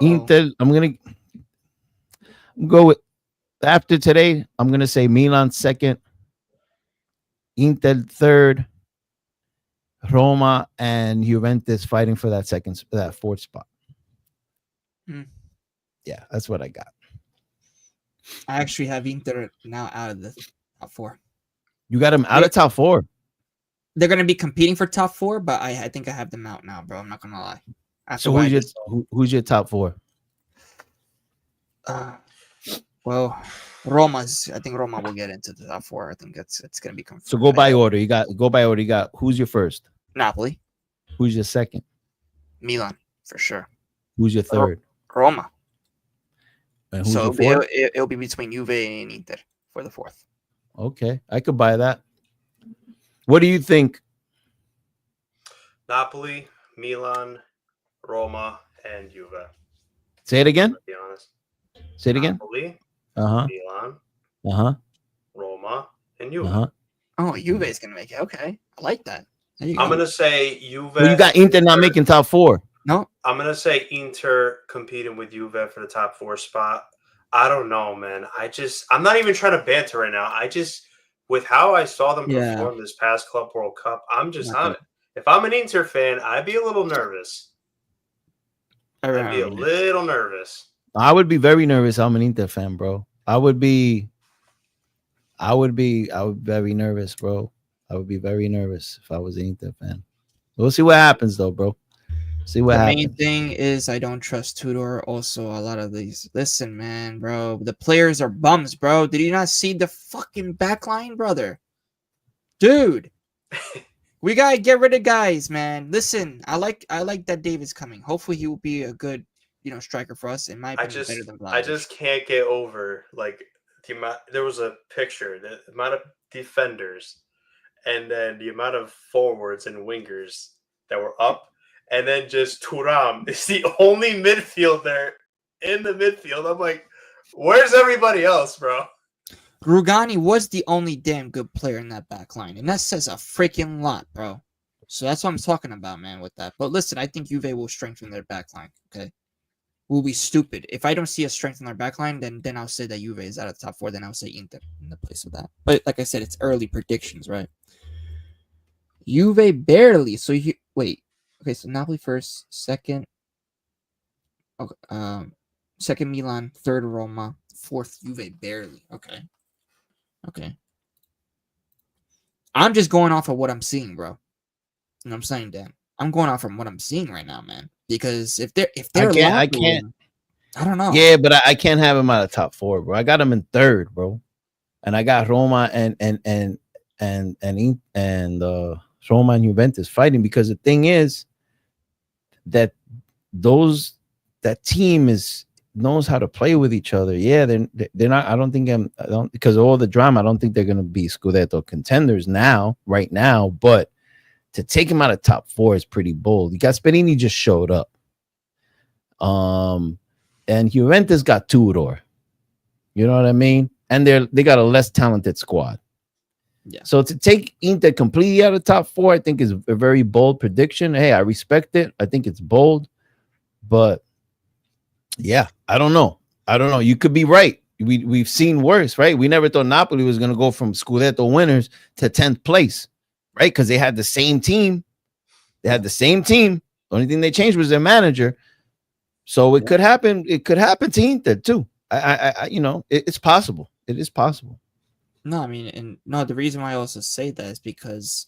Inter. I'm gonna go with after today. I'm gonna say Milan second, Inter third, Roma and Juventus fighting for that fourth spot. Yeah, that's what I got. I actually have Inter now out of the top 4. You got them out of top 4. They're gonna be competing for top 4, but I think I have them out now, bro. I'm not gonna lie. So who's your top 4? Well, I think Roma will get into the top 4. I think it's gonna be confirmed. So go by order. You got who's your first? Napoli. Who's your second? Milan, for sure. Who's your third? Roma. And who's your fourth? It'll be between Juve and Inter for the 4th. Okay, I could buy that. What do you think? Napoli, Milan, Roma, and Juve. Say it again. To be honest. Say it again. Napoli, Milan, Roma, and Juve. Oh, Juve is gonna make it. Okay, I like that. I'm gonna say Juve. Well, you got Inter not making top 4. No, I'm gonna say Inter competing with Juve for the top 4 spot. I don't know, man. I'm not even trying to banter right now. With how I saw them perform this past Club World Cup, I'm just on it. If I'm an Inter fan, I'd be a little nervous. I would be very nervous. I'm an Inter fan, bro. I would be very nervous, bro. I would be very nervous if I was an Inter fan. We'll see what happens, though, bro. See what happens. The main thing is I don't trust Tudor. Also, a lot of these. Listen, man, bro. The players are bums, bro. Did you not see the fucking backline, brother? Dude, we gotta get rid of guys, man. Listen, I like that David's coming. Hopefully, he will be a good, striker for us. In my opinion, better than Vlahovic. I just can't get over the amount. There was a picture, the amount of defenders, and then the amount of forwards and wingers that were up. And then just Thuram is the only midfielder in the midfield. I'm like, where's everybody else, bro? Rugani was the only damn good player in that back line. And that says a freaking lot, bro. So that's what I'm talking about, man, with that. But listen, I think Juve will strengthen their back line, okay? We'll be stupid. If I don't see a strength in our back line, then I'll say that Juve is out of the top 4. Then I'll say Inter in the place of that. But like I said, it's early predictions, right? Juve barely. So wait. Okay, so Napoli first, second, Okay, second Milan, third Roma, fourth Juve, barely. Okay. I'm just going off of what I'm seeing, bro. You know what I'm saying, Dan? I'm going off from what I'm seeing right now, man. Because if they're I locked can't. in, I don't know. Yeah, but I can't have him out of top 4, bro. I got him in third, bro, and I got Roma and Roma and Juventus fighting, because the thing is that that team knows how to play with each other. Yeah, they're not. I don't because of all the drama. I don't think they're gonna be Scudetto contenders right now. But to take him out of top 4 is pretty bold. You got Gasperini just showed up. And Juventus got Tudor. You know what I mean? And they got a less talented squad. Yeah. So to take Inter completely out of top 4, I think is a very bold prediction. Hey, I respect it. I think it's bold, but yeah, I don't know. You could be right. We've seen worse, right? We never thought Napoli was going to go from Scudetto winners to 10th place, right? Because they had the same team. The only thing they changed was their manager. So it could happen. It could happen to Inter too. It's possible. It is possible. No, I mean, the reason why I also say that is because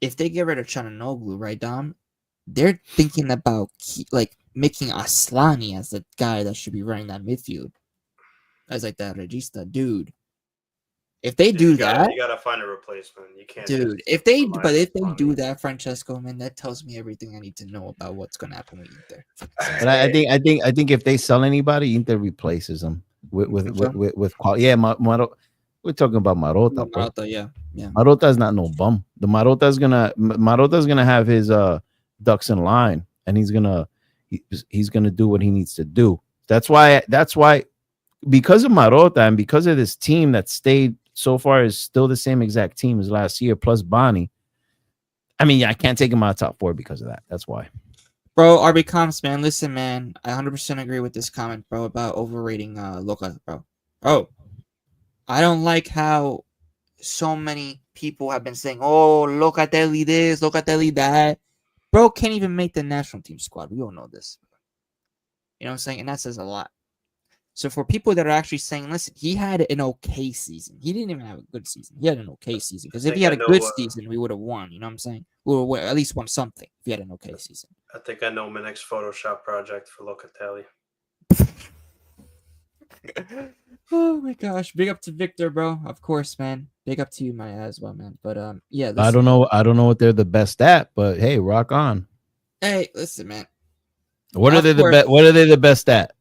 if they get rid of Çalhanoğlu, right, Dom, they're thinking about making Aslani as the guy that should be running that midfield, as like that regista dude. If they do that, you gotta find a replacement. You can't, dude. If they do that, Francesco, man, that tells me everything I need to know about what's gonna happen with Inter. But I think if they sell anybody, Inter replaces them with quality. Yeah, we're talking about Marotta. Marotta, yeah. Marotta is not no bum. The Marotta's gonna have his ducks in line, and he's gonna do what he needs to do. That's why because of Marotta and because of this team that stayed so far is still the same exact team as last year, plus Bonny. I mean, I can't take him out of top 4 because of that. That's why. Bro, RB Comps, man. Listen, man. I 100% agree with this comment, bro, about overrating Luka, bro. Oh, I don't like how so many people have been saying, oh, Locatelli this, Locatelli that. Bro can't even make the national team squad. We all know this. You know what I'm saying? And that says a lot. So for people that are actually saying, listen, he had an okay season. He didn't even have a good season. He had an okay season. Because if he had a good season, we would have won. You know what I'm saying? We would have at least won something if he had an okay season. I think I know my next Photoshop project for Locatelli. Oh my gosh. Big up to Victor, bro. Of course, man. Big up to you, my as well, man. But yeah. Listen, I don't know what they're the best at, but hey, rock on. Hey, listen, man. What are they the best at?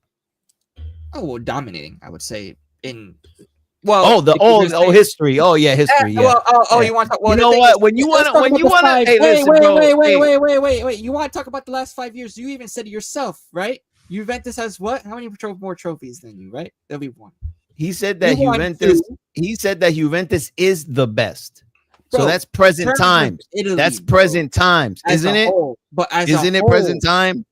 Oh, well, dominating, I would say. History. Oh yeah, history. Yeah. You want to? Well, you know what? When you want to, hey, listen, bro. Wait. You want to talk about the last 5 years? You even said it yourself, right? Juventus has what? How many more trophies than you? Right? They'll be one. He said that Juventus. He said that Juventus is the best. Bro, so that's present times. Italy, that's present times, isn't it? But isn't it present time?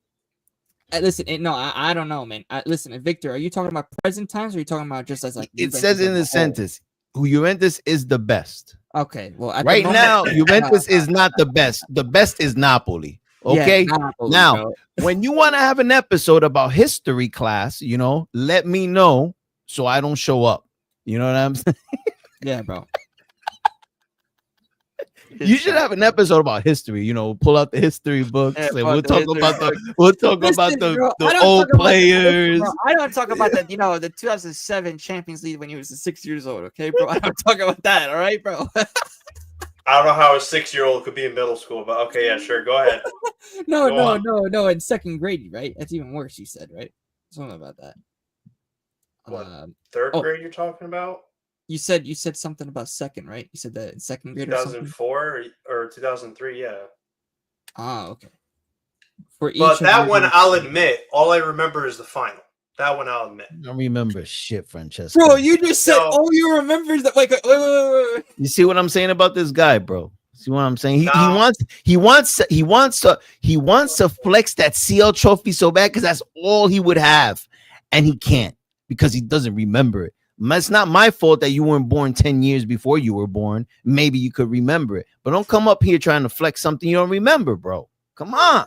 Listen, I don't know, man. Listen, Victor, are you talking about present times or are you talking about just as like it says in the sentence, Juventus is the best. Okay, well, right now, Juventus is not the best. The best is Napoli. Okay, yeah, Napoli, now bro. When you want to have an episode about history class, let me know so I don't show up. You know what I'm saying? Yeah, bro. You should have an episode about history. Pull out the history books. Yeah, and we'll talk about the old players. I don't talk about the 2007 Champions League when he was 6 years old. Okay, bro. I don't talk about that. All right, bro. I don't know how a 6-year-old could be in middle school, but okay, yeah, sure. Go ahead. No. In second grade, right? That's even worse. You said, right? Something about that. What? Third grade? You're talking about? You said something about second, right? You said that in second grade 2004 or 2003, yeah. Ah, okay. But that one, I'll admit, all I remember is the final. That one, I'll admit. I don't remember shit, Francesco. Bro, you just said all you remember is that. Wait. You see what I'm saying about this guy, bro? See what I'm saying? He wants to flex that CL trophy so bad because that's all he would have, and he can't because he doesn't remember it. It's not my fault that you weren't born 10 years before you were born. Maybe you could remember it, but don't come up here trying to flex something you don't remember, bro. Come on.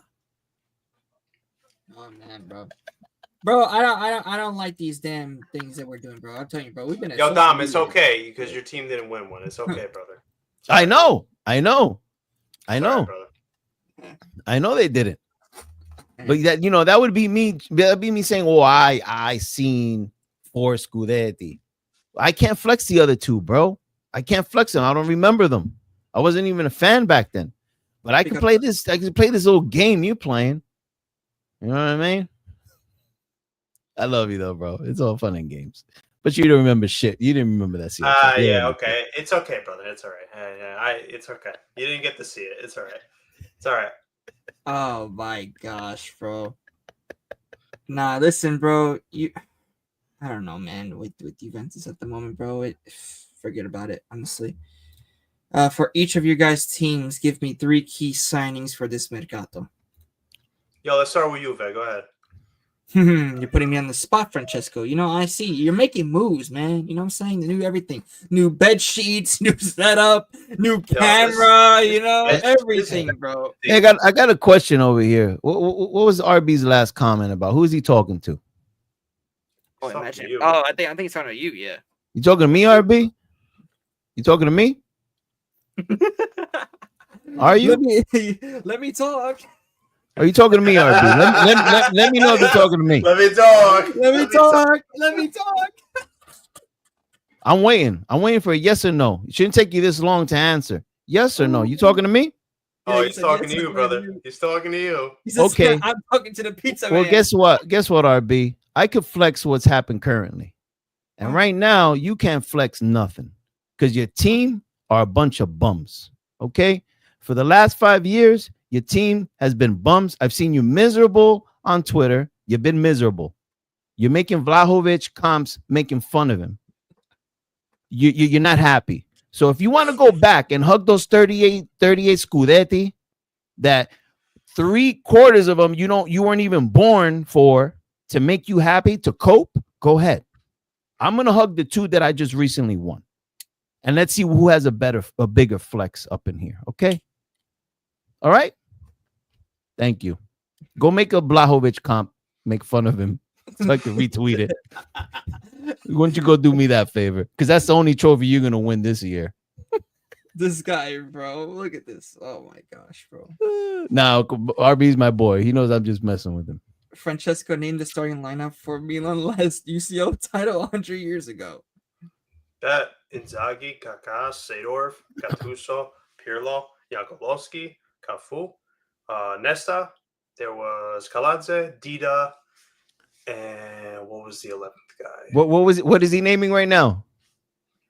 Oh man, bro. Bro, I don't like these damn things that we're doing, bro. I'm telling you, bro. We've been at Yo, social Dom, it's media. okay because your team didn't win one. It's okay, brother. I know. I Sorry, know brother. they didn't. But that that would be me. That'd be me saying, "Oh, I seen 4 Scudetti." I can't flex the other 2, bro. I can't flex them. I don't remember them. I wasn't even a fan back then. But I can play this. I can play this little game you're playing. You know what I mean? I love you though, bro. It's all fun and games. But you don't remember shit. You didn't remember that. Yeah, okay. It's okay, brother. It's all right. It's okay. You didn't get to see it. It's all right. It's all right. Oh my gosh, bro. Nah, listen, bro. I don't know, man. With Juventus at the moment, bro. Forget about it, honestly. For each of you guys' teams, give me 3 key signings for this Mercato. Yo, let's start with Juve. Go ahead. You're putting me on the spot, Francesco. I see you're making moves, man. You know what I'm saying? The new everything, new bed sheets, new setup, new camera. Everything, bro. Hey, I got a question over here. What was RB's last comment about? Who is he talking to? Oh, imagine. Oh, I think it's talking to you. Yeah. You talking to me, RB? You talking to me? Are you? Let me talk. Are you talking to me, RB? Let me know if you're talking to me. Let me talk. Let me talk. I'm waiting. I'm waiting for a yes or no. It shouldn't take you this long to answer. Yes or no? You talking to me? Oh, he's talking to you, brother. He's talking to you. Okay. I'm talking to the pizza Well, man. guess what, RB? I could flex what's happened currently. And right now, you can't flex nothing because your team are a bunch of bums. Okay? For the last 5 years, your team has been bums. I've seen you miserable on Twitter. You've been miserable. You're making Vlahovic comps, making fun of him. You're not happy. So if you want to go back and hug those 38 Scudetti, that 3/4 of them you weren't even born for, to make you happy, to cope, go ahead. I'm gonna hug the 2 that I just recently won, and let's see who has a bigger flex up in here. Okay. All right. Thank you. Go make a Vlahovic comp, make fun of him so I can retweet it. Why don't you go do me that favor? Because that's the only trophy you're gonna win this year. This guy, bro. Look at this. Oh my gosh, bro. Now RB's my boy. He knows I'm just messing with him. Francesco named the starting lineup for Milan last UCL title 100 years ago. That Inzaghi, Kaká, Seedorf, Gattuso, Pirlo, Jankowski, Cafu, Nesta. There was Kaladze, Dida, and what was the 11th guy? What is he naming right now?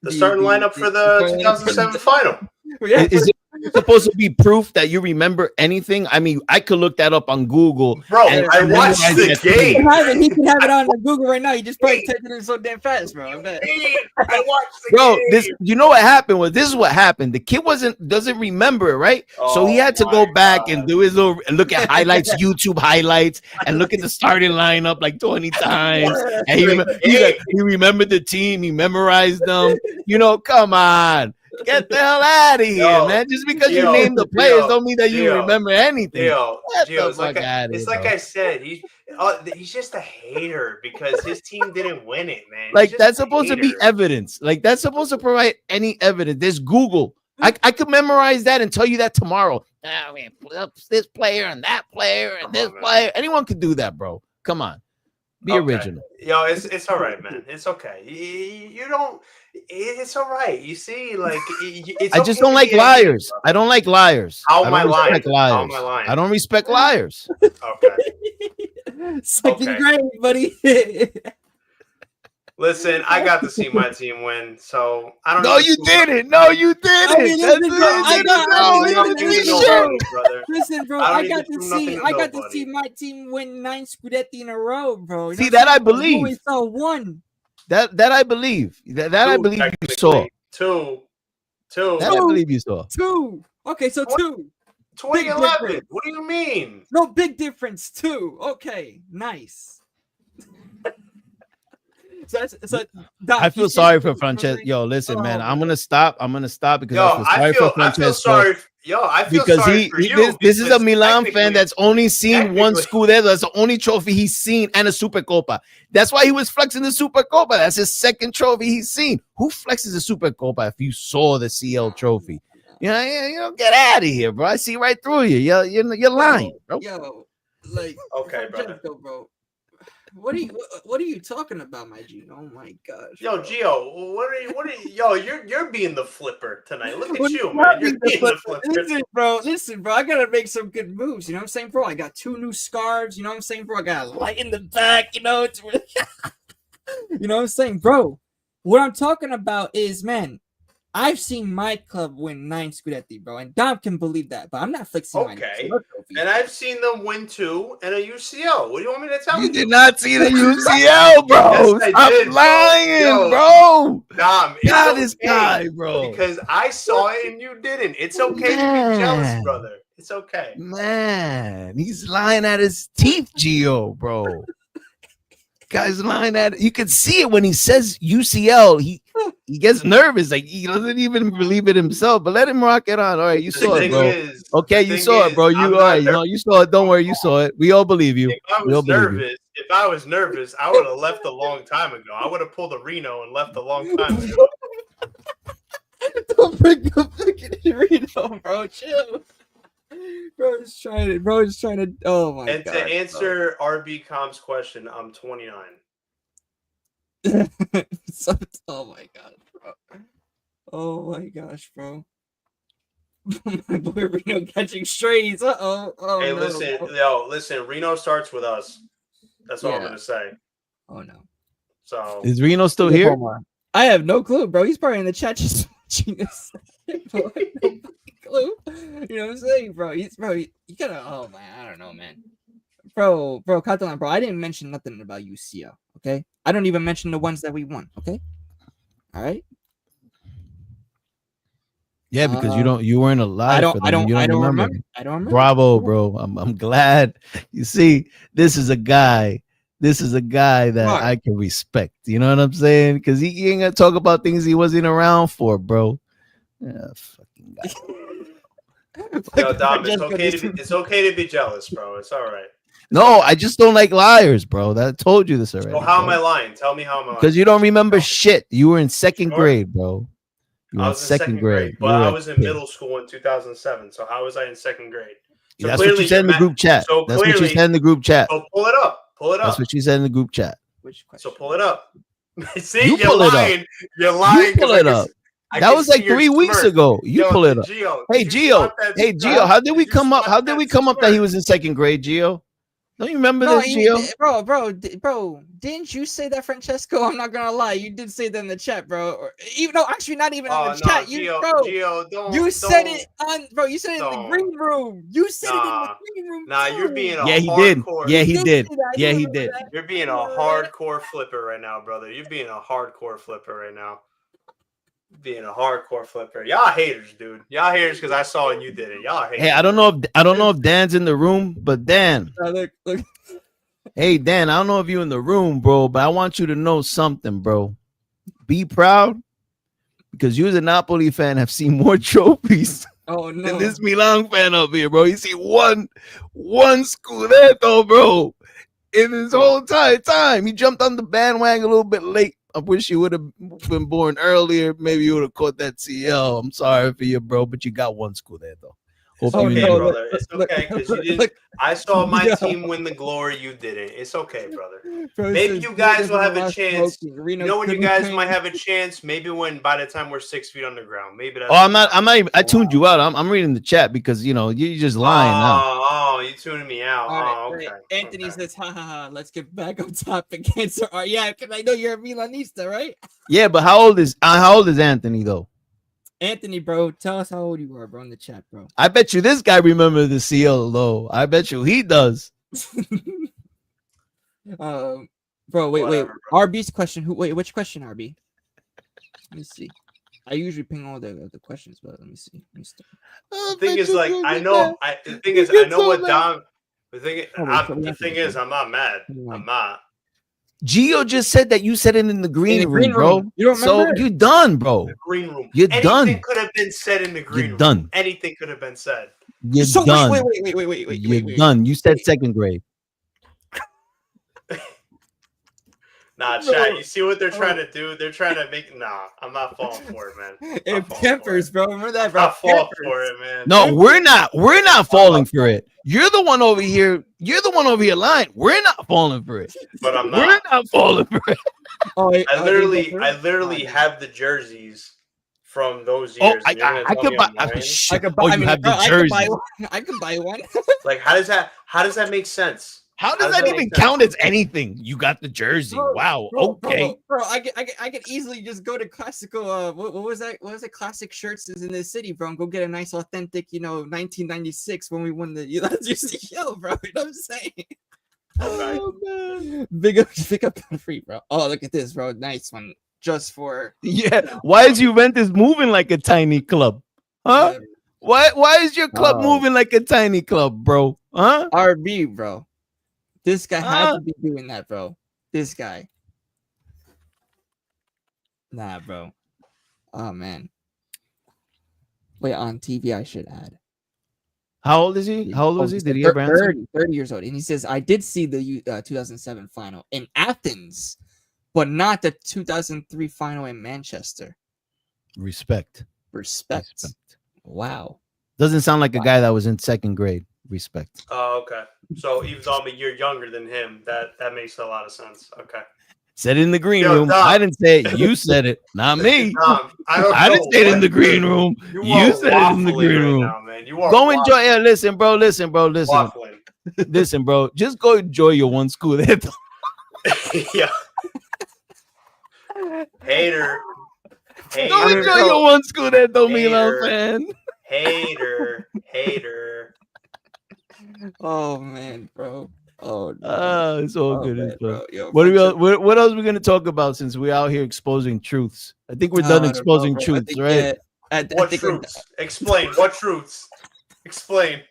The starting lineup for the 2007 final. Yeah. Is it supposed to be proof that you remember anything? I mean, I could look that up on Google. Bro, and I watched the game. He can have it on Google right now. He just probably typed it in so damn fast, bro. I bet. I watched the Bro, game. you know what happened was this is what happened. The kid doesn't remember it, right? So he had to go back and do his little and look at highlights, YouTube highlights, and look at the starting lineup like 20 times. And he remembered the team, he memorized them. Come on. Get the hell out of here, man. Just because you name the players don't mean that you remember anything. It's like I said, he's just a hater because his team didn't win it, man. Like that's supposed to be evidence. Like that's supposed to provide any evidence. There's Google. I could memorize that and tell you that tomorrow. I mean, this player and that player and this player. Anyone could do that, bro. Come on. Be original. Yo, it's all right, man. It's okay. You don't. It's all right. You see, like I just don't like liars. I don't like liars. How am I lying? I don't respect liars. Okay. Second grade, buddy. Listen, I got to see my team win, so I don't. No, you didn't. No, you didn't. Listen, bro. I got to see my team win 9 Scudetti in a row, bro. See that I believe. We saw 1. That I believe. That I believe you saw. Two. That I believe you saw. 2. Okay, so 2. 2011. What do you mean? No big difference. 2. Okay, nice. I feel sorry for Francesco. Yo, listen, man. I'm gonna stop because I feel sorry for Francesco. Yo, I feel because sorry for you. this is a because Milan fan technically- that's only seen one technically- Scudetto. That's the only trophy he's seen, and a Supercopa. That's why he was flexing the Supercopa. That's his second trophy he's seen. Who flexes the Supercopa if you saw the CL trophy? You know, get out of here, bro. I see right through you. You're lying, bro. Yo, like, Okay, brother. Francesco, bro. What are you talking about, my G? Oh my gosh. Yo, bro. Gio, what are you? Yo, you're being the flipper tonight. Look at What you, are man. You're being being the flipper. Listen, bro. I gotta make some good moves. You know what I'm saying, bro? I got 2 new scarves. You know what I'm saying, bro? I got a light in the back. You know, it's really you know what I'm saying, bro? What I'm talking about is, man, I've seen my club win 9 Scudetti, bro, and Dom can believe that, but I'm not flexing my Okay. UCL trophy. And I've seen them win 2 and a UCL. What do you want me to tell you? You did not see the UCL, bro. Yes, I Stop did, bro. lying, Yo, bro. Dom, it's God, okay, this guy, bro. because I saw it and you didn't. It's okay to be jealous, Man. brother. It's okay. Man, he's lying at his teeth, Gio, bro. Guy's lying at it. You can see it when he says UCL. He gets nervous, like he doesn't even believe it himself. But let him rock it on. All right, you The saw it, thing bro. is- Okay, the you thing saw it, is, bro. I'm You all not right? You know, nervous. you saw it. Don't worry, you saw it. We all believe you. If I We all was believe you. nervous, I would have left a long time ago. I would have pulled a Reno and left a long time ago. Don't bring up fucking Reno, bro. Chill. Bro, just trying to. Oh my And god. to answer RB Comp's question, I'm 29. Oh my god, bro. Oh my gosh, bro. My boy Reno catching strays. Uh-oh. Oh, Hey, no. listen. Reno starts with us. That's all I'm Yeah. gonna say. Oh no. So Is Reno still here? I have no clue, bro. He's probably in the chat just watching this. Bro, I have no clue. You know what I'm saying, bro? You gotta. Oh man, I don't know, man. Bro, Catalan, bro. I didn't mention nothing about UCL. Okay, I don't even mention the ones that we won. Okay, all right. Yeah, because you weren't alive. I don't remember. I don't remember. Bravo, bro. I'm glad. You see, this is a guy that What? I can respect. You know what I'm saying? Because he ain't gonna talk about things he wasn't around for, bro. Yeah, fucking guy. Yo, Dom, it's okay to be jealous, bro. It's all right. No, I just don't like liars, bro. I told you this already. So how am I lying? Tell me how am I lying? Because you don't remember shit. You were in second Sure. grade, bro. You were I was in second grade, but I was in middle school in 2007. So how was I in second grade? So that's what you said in the group chat. So That's what you said in the group chat. So pull it up. That's what you said in the group chat. Which question? So pull it up. See, You pull it up. You're lying. You pull it up. That was like 3 weeks ago. You pull it up. Hey, Gio. Hey, Gio. How did we come up? How did we come up that he was in second grade, Gio? Don't you remember this, Gio? Bro, didn't you say that, Francesco? I'm not gonna lie, you did say that in the chat, bro. Or even no, actually, not even in the chat. Gio, don't. You said it on, bro. You said it in the green room. You said it in the green room. Nah, you're being a he did. hardcore. Yeah, he did. Yeah, he did. You're being a hardcore flipper right now, brother. You're being a hardcore flipper right now. Being a hardcore flipper. Y'all haters, dude. Y'all haters because I saw and you did it. Y'all haters. Hey, I don't know if Dan's in the room, but Dan. Look. Hey, Dan, I don't know if you're in the room, bro, but I want you to know something, bro. Be proud because you as a Napoli fan have seen more trophies Oh no. than this Milan fan up here, bro. You see one Scudetto, bro, in his whole entire time. He jumped on the bandwagon a little bit late. I wish you would have been born earlier. Maybe you would have caught that CL. I'm sorry for you, bro, but you got one Scudetto. It's Hope you okay, enjoy. brother. It's okay because you didn't. I saw my team win the glory. You didn't. It's okay, brother. Bro, Maybe you guys will have a chance. Reno You know when you couldn't guys win. might have a chance? Maybe when by the time we're 6 feet underground. Maybe that's. Oh, I'm not even, I tuned you out. I'm reading the chat because you know you're just lying now. Oh, you tuning me out. All Oh, right, okay. Anthony okay. says, ha, let's get back on topic. Answer. Yeah, because I know you're a Milanista, right? Yeah, but how old is Anthony though? Anthony, bro, tell us how old you are, bro, in the chat, bro. I bet you this guy remembers the CL though. I bet you he does. Bro, wait. Whatever, bro. RB's question. Which question, RB? Let me see. I usually ping all the questions, but let me see. The thing is, like, I know what Dom. The thing is, I'm not mad. I'm not. Gio just said that you said it in the green room, bro. You don't remember? So you done, bro. The green room. You're Anything done. could have been said in the green You're room. done. Anything could have been said. You're so done. Wait. You're done. You said second grade. Nah, chat. You see what they're trying to do? They're trying to make. Nah, I'm not falling for it, man. And Pampers, bro. Remember that, I'm bro? not falling for it, man. No, we're not. We're not falling for it. You're the one over here. You're the one over here lying. We're not falling for it. But I'm We're not. not falling for it. I literally have the jerseys from those years. Oh, I could buy. Shit. Oh, you have the jersey. I could buy one. Like, how does that make sense? How does that even count as anything? You got the jersey. Wow. Okay. Bro, I could easily just go to classical. What was that? What was it? Classic shirts is in the city, bro. And go get a nice, authentic, 1996 when we won the UCL, bro. You know what I'm saying? Okay. Oh, man. Big up for free, bro. Oh, look at this, bro. Nice one. Just for Why is Juventus moving like a tiny club? Huh? Why is your club moving like a tiny club, bro? Huh? RB, bro. This guy had to be doing that, bro. This guy. Nah, bro. Oh, man. Wait, on TV, I should add. How old is he? How old was he? Did he ever answer? 30 years old. And he says, I did see the 2007 final in Athens, but not the 2003 final in Manchester. Respect. Wow. Doesn't sound like a guy that was in second grade. Respect. Oh, okay. So even though I'm a year younger than him, that makes a lot of sense. Okay. Said it in the green room. Dom. I didn't say it. You said it, not me. Dom, I didn't say it in the green room. You said it in the green room. Now, man. You are go enjoy. Yeah, listen, bro. Waffling. Listen, bro. Just go enjoy your one school. Yeah. Hater. Go enjoy your one school there, though, Milan fan. Hater. Oh man, bro. Oh, no. It's all good. Man, bro. Yo, What else are we gonna talk about since we're out here exposing truths? I think we're done exposing truths, right? What truths? Explain. What truths? Explain.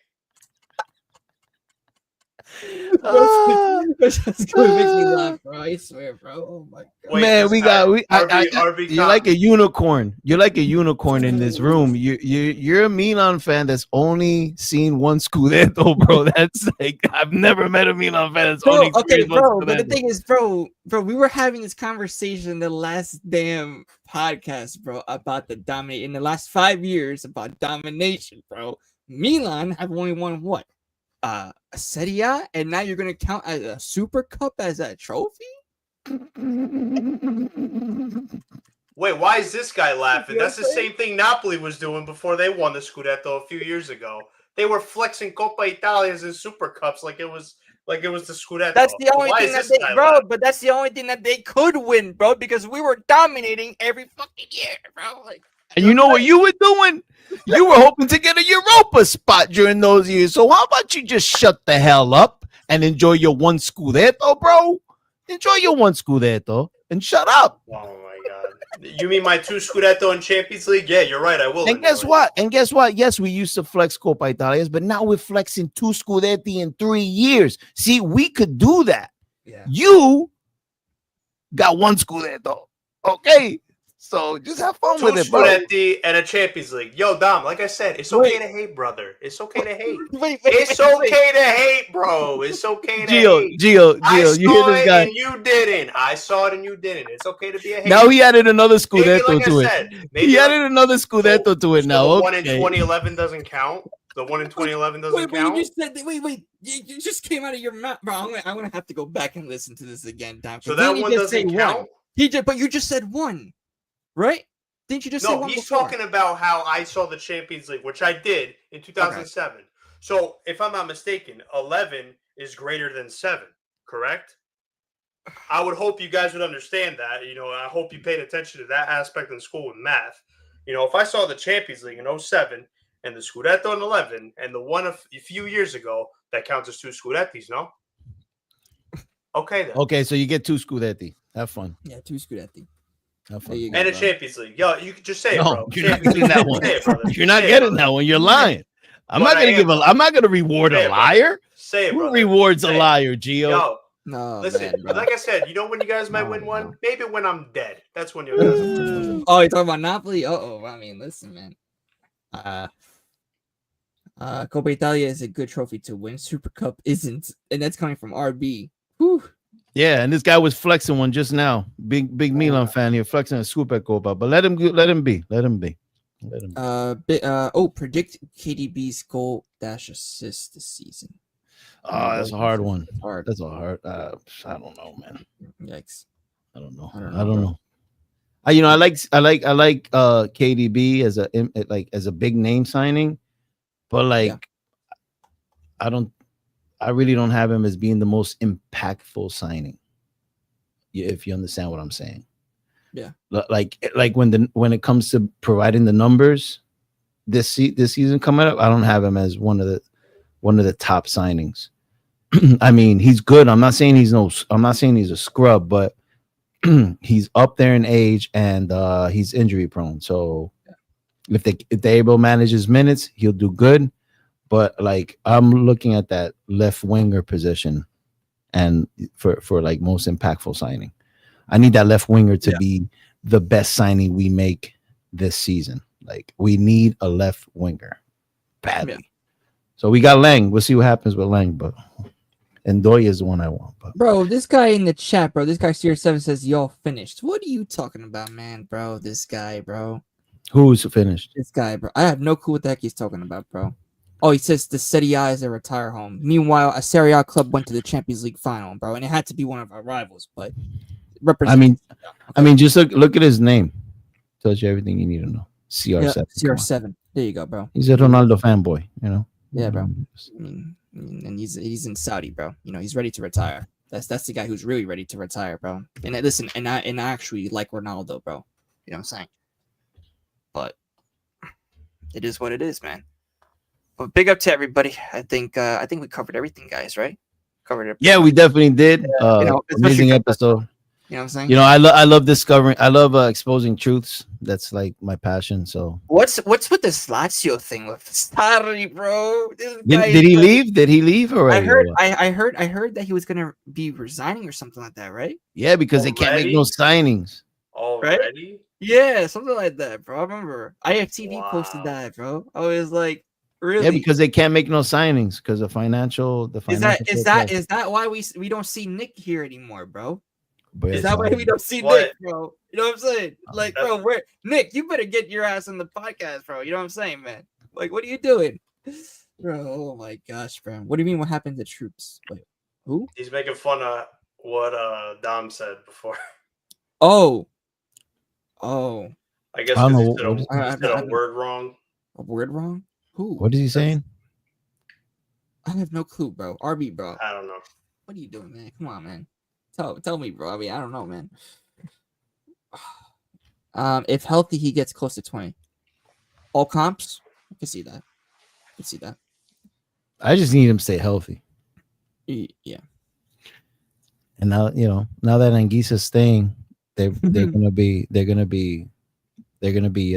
Just go make me laugh, bro. I swear, bro. Oh my god. Wait, man, you're like a unicorn. You're like a unicorn in this room. You're a Milan fan that's only seen one Scudetto, bro. That's like I've never met a Milan fan that's only experienced one Scudetto. But the thing is, bro, we were having this conversation the last damn podcast, bro, about the dominate in the last 5 years about domination, bro. Milan have only won what? A Serie A, and now you're gonna count as a Super Cup as a trophy? Wait, why is this guy laughing? That's the same thing Napoli was doing before they won the Scudetto a few years ago. They were flexing Coppa Italias and Super Cups like it was the Scudetto. That's the only thing that they, bro. But that's the only thing that they could win, bro, because we were dominating every fucking year, bro. Like, and you know what you were doing? You were hoping to get a Europa spot during those years. So how about you just shut the hell up and enjoy your one Scudetto, bro? Enjoy your one Scudetto and shut up. Oh my god! You mean my 2 Scudetto in Champions League? Yeah, you're right. I will. And guess what? Yes, we used to flex Coppa Italias, but now we're flexing 2 Scudetti in 3 years. See, we could do that. Yeah. You got 1 Scudetto, okay? So just have fun with it, bro. 2 Scudetti and a Champions League. Yo, Dom, like I said, it's okay to hate, brother. It's okay to hate. It's okay to hate, bro. It's okay to hate. Gio, you hear this guy? And you didn't. I saw it and you didn't. It's okay to be a hater. Now he added another Scudetto to it. He added another Scudetto to it now. The okay. one in 2011 doesn't count. The one in 2011 doesn't count. You said, you just came out of your mouth, bro. I'm gonna have to go back and listen to this again, Dom. So that one doesn't count. But you just said 1. Right? Didn't you just say one he's before? talking about how I saw the Champions League, which I did in 2007. Okay. So, if I'm not mistaken, 11 is greater than 7, correct? I would hope you guys would understand that. I hope you paid attention to that aspect in school with math. If I saw the Champions League in 07 and the Scudetto in 11 and the one a few years ago, that counts as 2 Scudettis, no? Okay, then. Okay, so you get 2 Scudetti. Have fun. Yeah, 2 Scudetti. And a Champions League. Yo, you can just say it, bro. You're not getting that one. You're not getting that one. You're lying. I'm not gonna reward a liar. Say it, Who brother. rewards a liar, Gio? Yo, No, Listen, man, bro. like I said, you know when you guys might win one? Maybe when I'm dead. That's when you guys will win. Oh, you're talking about Napoli? I mean, listen, man. Coppa Italia is a good trophy to win. Super Cup isn't, and that's coming from RB. Whew. Yeah, and this guy was flexing one just now. Big Milan fan here, flexing a Super Copa. But let him be. Predict KDB's goal dash assist this season. Oh, that's a hard one. Hard. That's a hard. I don't know, man. Yikes. I don't know. I I don't don't know. know. I like KDB as a big name signing, but I really don't have him as being the most impactful signing. If you understand what I'm saying. Yeah. Like when it comes to providing the numbers this season coming up, I don't have him as one of the top signings. I mean, he's good. I'm not saying he's a scrub, but he's up there in age and he's injury prone. So if they're able to manage his minutes, he'll do good. But like I'm looking at that left winger position, and for like most impactful signing, I need that left winger to be the best signing we make this season. Like we need a left winger badly. Yeah. So we got Lang. We'll see what happens with Lang, but Ndoye is the one I want. But bro, this guy in the chat, bro, this guy Series7 says y'all finished. What are you talking about, man, bro? This guy, bro. Who's finished? This guy, bro. I have no clue what the heck he's talking about, bro. Oh, he says the Serie A is a retire home. Meanwhile, a Serie A club went to the Champions League final, bro, and it had to be one of our rivals. But I mean, just look at his name. Tells you everything you need to know. CR7. Yeah, CR7. There you go, bro. He's a Ronaldo fanboy, you know. Yeah, bro. I mean, and he's in Saudi, bro. You know, he's ready to retire. That's the guy who's really ready to retire, bro. And listen, and I actually like Ronaldo, bro. You know what I'm saying? But it is what it is, man. But big up to everybody. I think we covered everything, guys. Right? Covered it. Yeah, we definitely did. Amazing episode. You know what I'm saying? You know, I love discovering. I love exposing truths. That's like my passion. So what's with this Lazio thing with Starry, bro? Did he leave? Did he leave already? I heard that he was gonna be resigning or something like that, right? Yeah, because they can't make no signings. Already? Right? Yeah, something like that, bro. I remember IFTV posted that, bro. I was like, really? Yeah, because they can't make no signings because of financial. Is that why we don't see Nick here anymore, bro? But is that why we don't see Nick, bro? You know what I'm saying? Like, bro, Nick, you better get your ass on the podcast, bro. You know what I'm saying, man? Like, what are you doing? Bro, oh my gosh, bro. What do you mean what happened to Troops? Wait, who? He's making fun of what Dom said before. Oh. I guess he said a word wrong. A word wrong? Who? What is he saying? I have no clue, bro. RB, bro. I don't know. What are you doing, man? Come on, man. Tell me, bro. I mean, I don't know, man. If healthy, he gets close to 20. All comps, I can see that. I just need him to stay healthy. Yeah. And now, now that Anguissa's staying, they're gonna be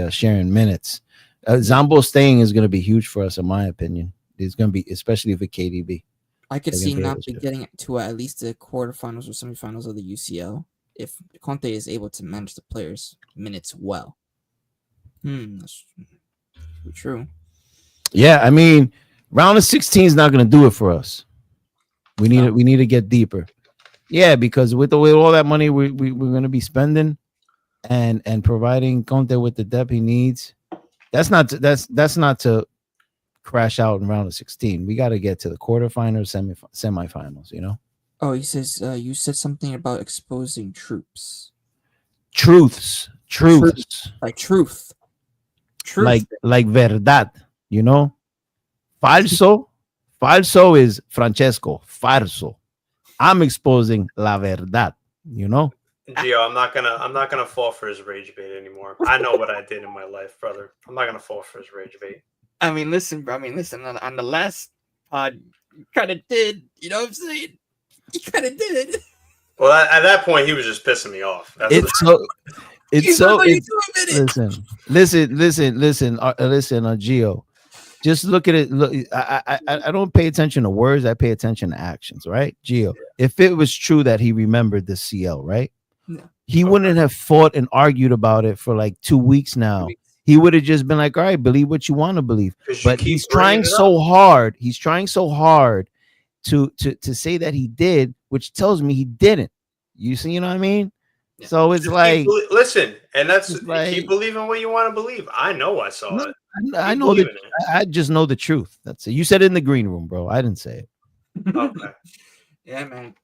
sharing minutes. Zambo staying is gonna be huge for us, in my opinion. It's gonna be, especially for KDB. I could see Napoli getting to at least the quarterfinals or semifinals of the UCL if Conte is able to manage the players' minutes well. That's true. Yeah, I mean, round of 16 is not going to do it for us. We need to get deeper. Yeah, because with all that money we're going to be spending and providing Conte with the depth he needs, that's not to crash out in round of 16. We got to get to the quarterfinals, semifinals, you know. Oh, he says you said something about exposing truths. Truths. Like truth. Like verdad, you know. Falso is Francesco. Falso. I'm exposing la verdad, you know. Gio, I'm not gonna fall for his rage bait anymore. I know what I did in my life, brother. I'm not gonna fall for his rage bait. I mean, listen, bro. On the last pod, you kind of did. You know what I'm saying? You kind of did. Well, at that point, he was just pissing me off. Listen, Gio. just look at it. Look, I don't pay attention to words. I pay attention to actions, right? Gio, if it was true that he remembered the CL, right? No. He wouldn't have fought and argued about it for like 2 weeks now. He would have just been like, all right, believe what you want to believe. But he's trying so hard. He's trying so hard to say that he did, which tells me he didn't. You see, you know what I mean? Yeah. So it's just like, listen, and that's like, keep believing what you want to believe. I know I saw it. I know that. I just know the truth. That's it. You said it in the green room, bro. I didn't say it. Okay. Yeah, man.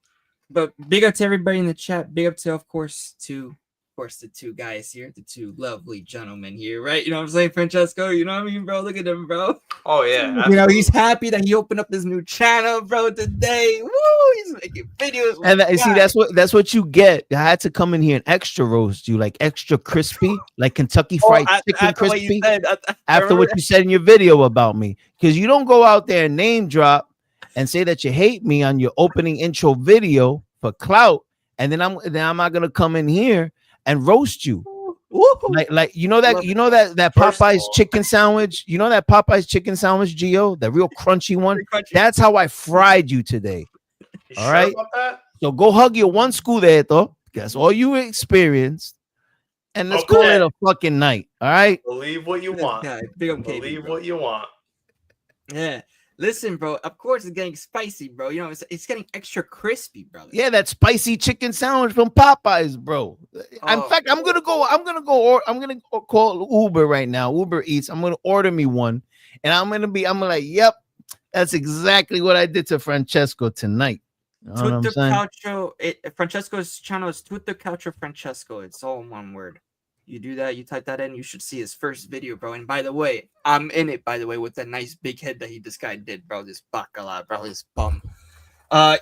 But big up to everybody in the chat. Big up to, of course, the two guys here, the two lovely gentlemen here, right? You know what I'm saying, Francesco? You know what I mean, bro? Look at him, bro. Oh yeah, absolutely. You know, he's happy that he opened up his new channel, bro, today. Woo! He's making videos. And see, that's what you get. I had to come in here and extra roast you, like extra crispy, like Kentucky Fried Chicken crispy. After what you said in your video about me, because you don't go out there and name drop and say that you hate me on your opening intro video for clout, and then I'm not gonna come in here and roast you. Like you know that Popeye's chicken sandwich, Gio, the real crunchy one. That's how I fried you today. All right. So go hug your one scudetto. That's all you experienced. And let's call it a fucking night. All right. Believe what you want. Believe what you want. Yeah. Listen, bro. Of course, it's getting spicy, bro. You know, it's getting extra crispy, brother. Yeah, that spicy chicken sandwich from Popeyes, bro. In fact, I'm gonna call Uber right now. Uber Eats. I'm gonna order me one, and I'm like, yep, that's exactly what I did to Francesco tonight. Tutto Calcio. Francesco's channel is Tutto Calcio Francesco. It's all in one word. You do that, you type that in, you should see his first video, bro. And by the way, I'm in it, by the way, with that nice big head that this guy did, bro. This bacala, bro, this bum.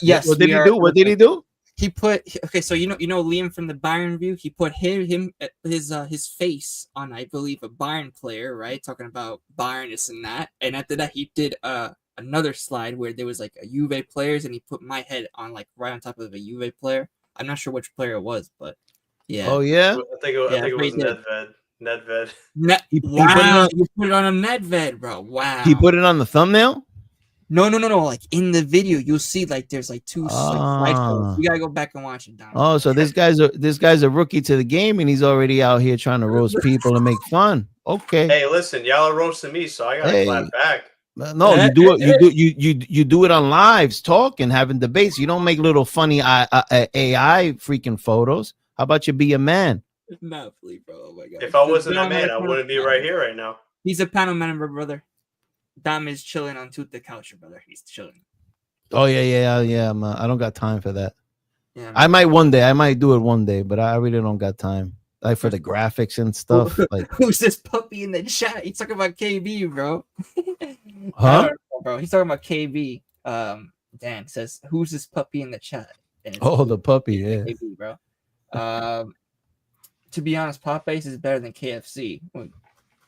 Yes. What did he do? What did he do? He put so you know Liam from the Bayern view. He put his face on, I believe, a Bayern player, right? Talking about Bayern, this and that. And after that, he did another slide where there was like a Juve players, and he put my head on like right on top of a Juve player. I'm not sure which player it was, but. Yeah. Oh yeah. I think it was Nedved. You put it on a Nedved, bro. Wow. He put it on the thumbnail. No. Like in the video, you'll see like there's like two. Like, you gotta go back and watch it. Down. Oh, so this guy's a rookie to the game, and he's already out here trying to roast people and make fun. Okay. Hey, listen, y'all are roasting me, so I gotta clap back. No, you do it. You do it on lives, talking, having debates. You don't make little funny AI freaking photos. How about you be a man? Not bro. Oh my god. If I wasn't a man, I wouldn't be right here right now. He's a panel member, brother. Dam is chilling on Tutto Calcio, brother. He's chilling. Oh yeah. I don't got time for that. Yeah, I might one day. I might do it one day, but I really don't got time. Like for the graphics and stuff. Like who's this puppy in the chat? He's talking about KB, bro. Huh? Bro, he's talking about KB. Dan says, "Who's this puppy in the chat?" The puppy, yeah. KB, bro. To be honest, Popeyes is better than KFC.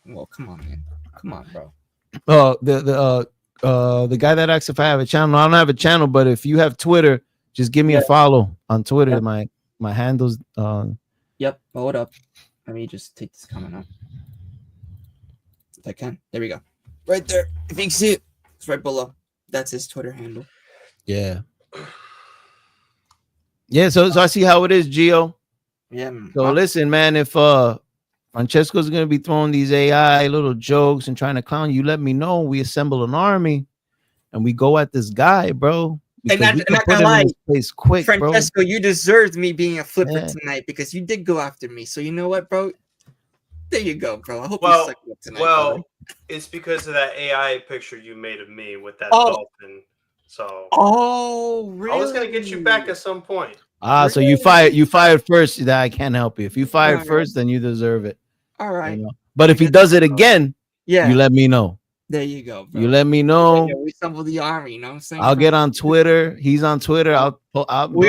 Well, come on, man. Come on, bro. The guy that asked if I have a channel. I don't have a channel, but if you have Twitter, just give me a follow on Twitter. Yep. My handles. Yep. Hold up. Let me just take this comment out. If I can. There we go. Right there. If you can see it, it's right below. That's his Twitter handle. Yeah. Yeah, so I see how it is, Gio. Yeah. So listen, man, if Francesco's gonna be throwing these AI little jokes and trying to clown you, let me know. We assemble an army and we go at this guy, bro. And not gonna lie, place quick, Francesco, bro. You deserved me being a flipper tonight because you did go after me. So you know what, bro? There you go, bro. I hope you suck up tonight. Well, brother. It's because of that AI picture you made of me with that dolphin. So really? I was gonna get you back at some point. Really? So you fired first. That I can't help you. If you fired first, then you deserve it. All right. You know? But if he does it again, you let me know. There you go, bro. You let me know. We assemble the army, you know what I'm saying? I'll get on Twitter. He's on Twitter. Listen,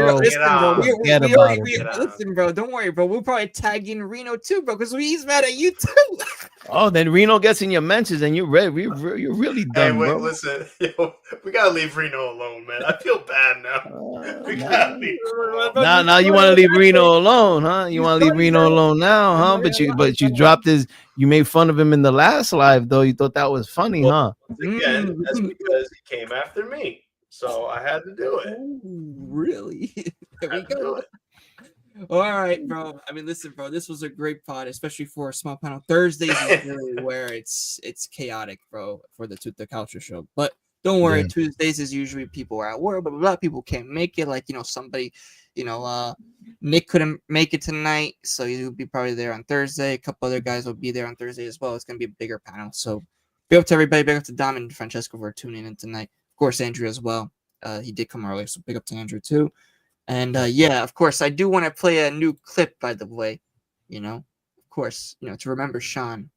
bro. Don't worry, bro. We'll probably tag in Reno too, bro, because he's mad at you too. Oh, then Reno gets in your mentions, and you're you're really Hey, done, wait, bro. listen, yo, we gotta leave Reno alone, man. I feel bad now. We gotta leave him alone. Now you want to leave Reno alone, huh? You want to leave Reno alone now, huh? But you dropped his. You made fun of him in the last live, though. You thought that was funny, huh? Once again, that's because he came after me, so I had to do it. Really? There we go. All right, bro. I mean, listen, bro. This was a great pod, especially for a small panel. Thursdays is really where it's chaotic, bro, for the Tutto Calcio show. But don't worry, Yeah. Tuesdays is usually people are at work, blah, blah, blah. People can't make it. Like, somebody, Nick couldn't make it tonight, so he'll be probably there on Thursday. A couple other guys will be there on Thursday as well. It's gonna be a bigger panel. So big up to everybody. Big up to Dom and Francesco for tuning in tonight. Of course, Andrew as well. He did come earlier, so big up to Andrew too. And yeah, of course, I do want to play a new clip, by the way, of course, to remember Sean,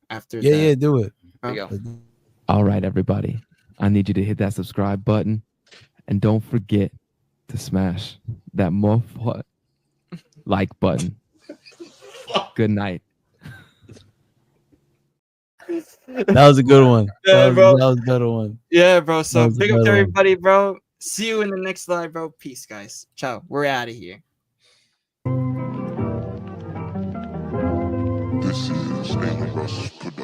after Yeah, do it. There you go. All right, everybody. I need you to hit that subscribe button. And don't forget to smash that motherfucker like button. Good night. That was a good one. Yeah, bro. That was a good one. Yeah, bro. So That was a big up good to one. everybody, bro. See you in the next live, bro. Peace, guys. Ciao. We're out of here. This is a Russ production.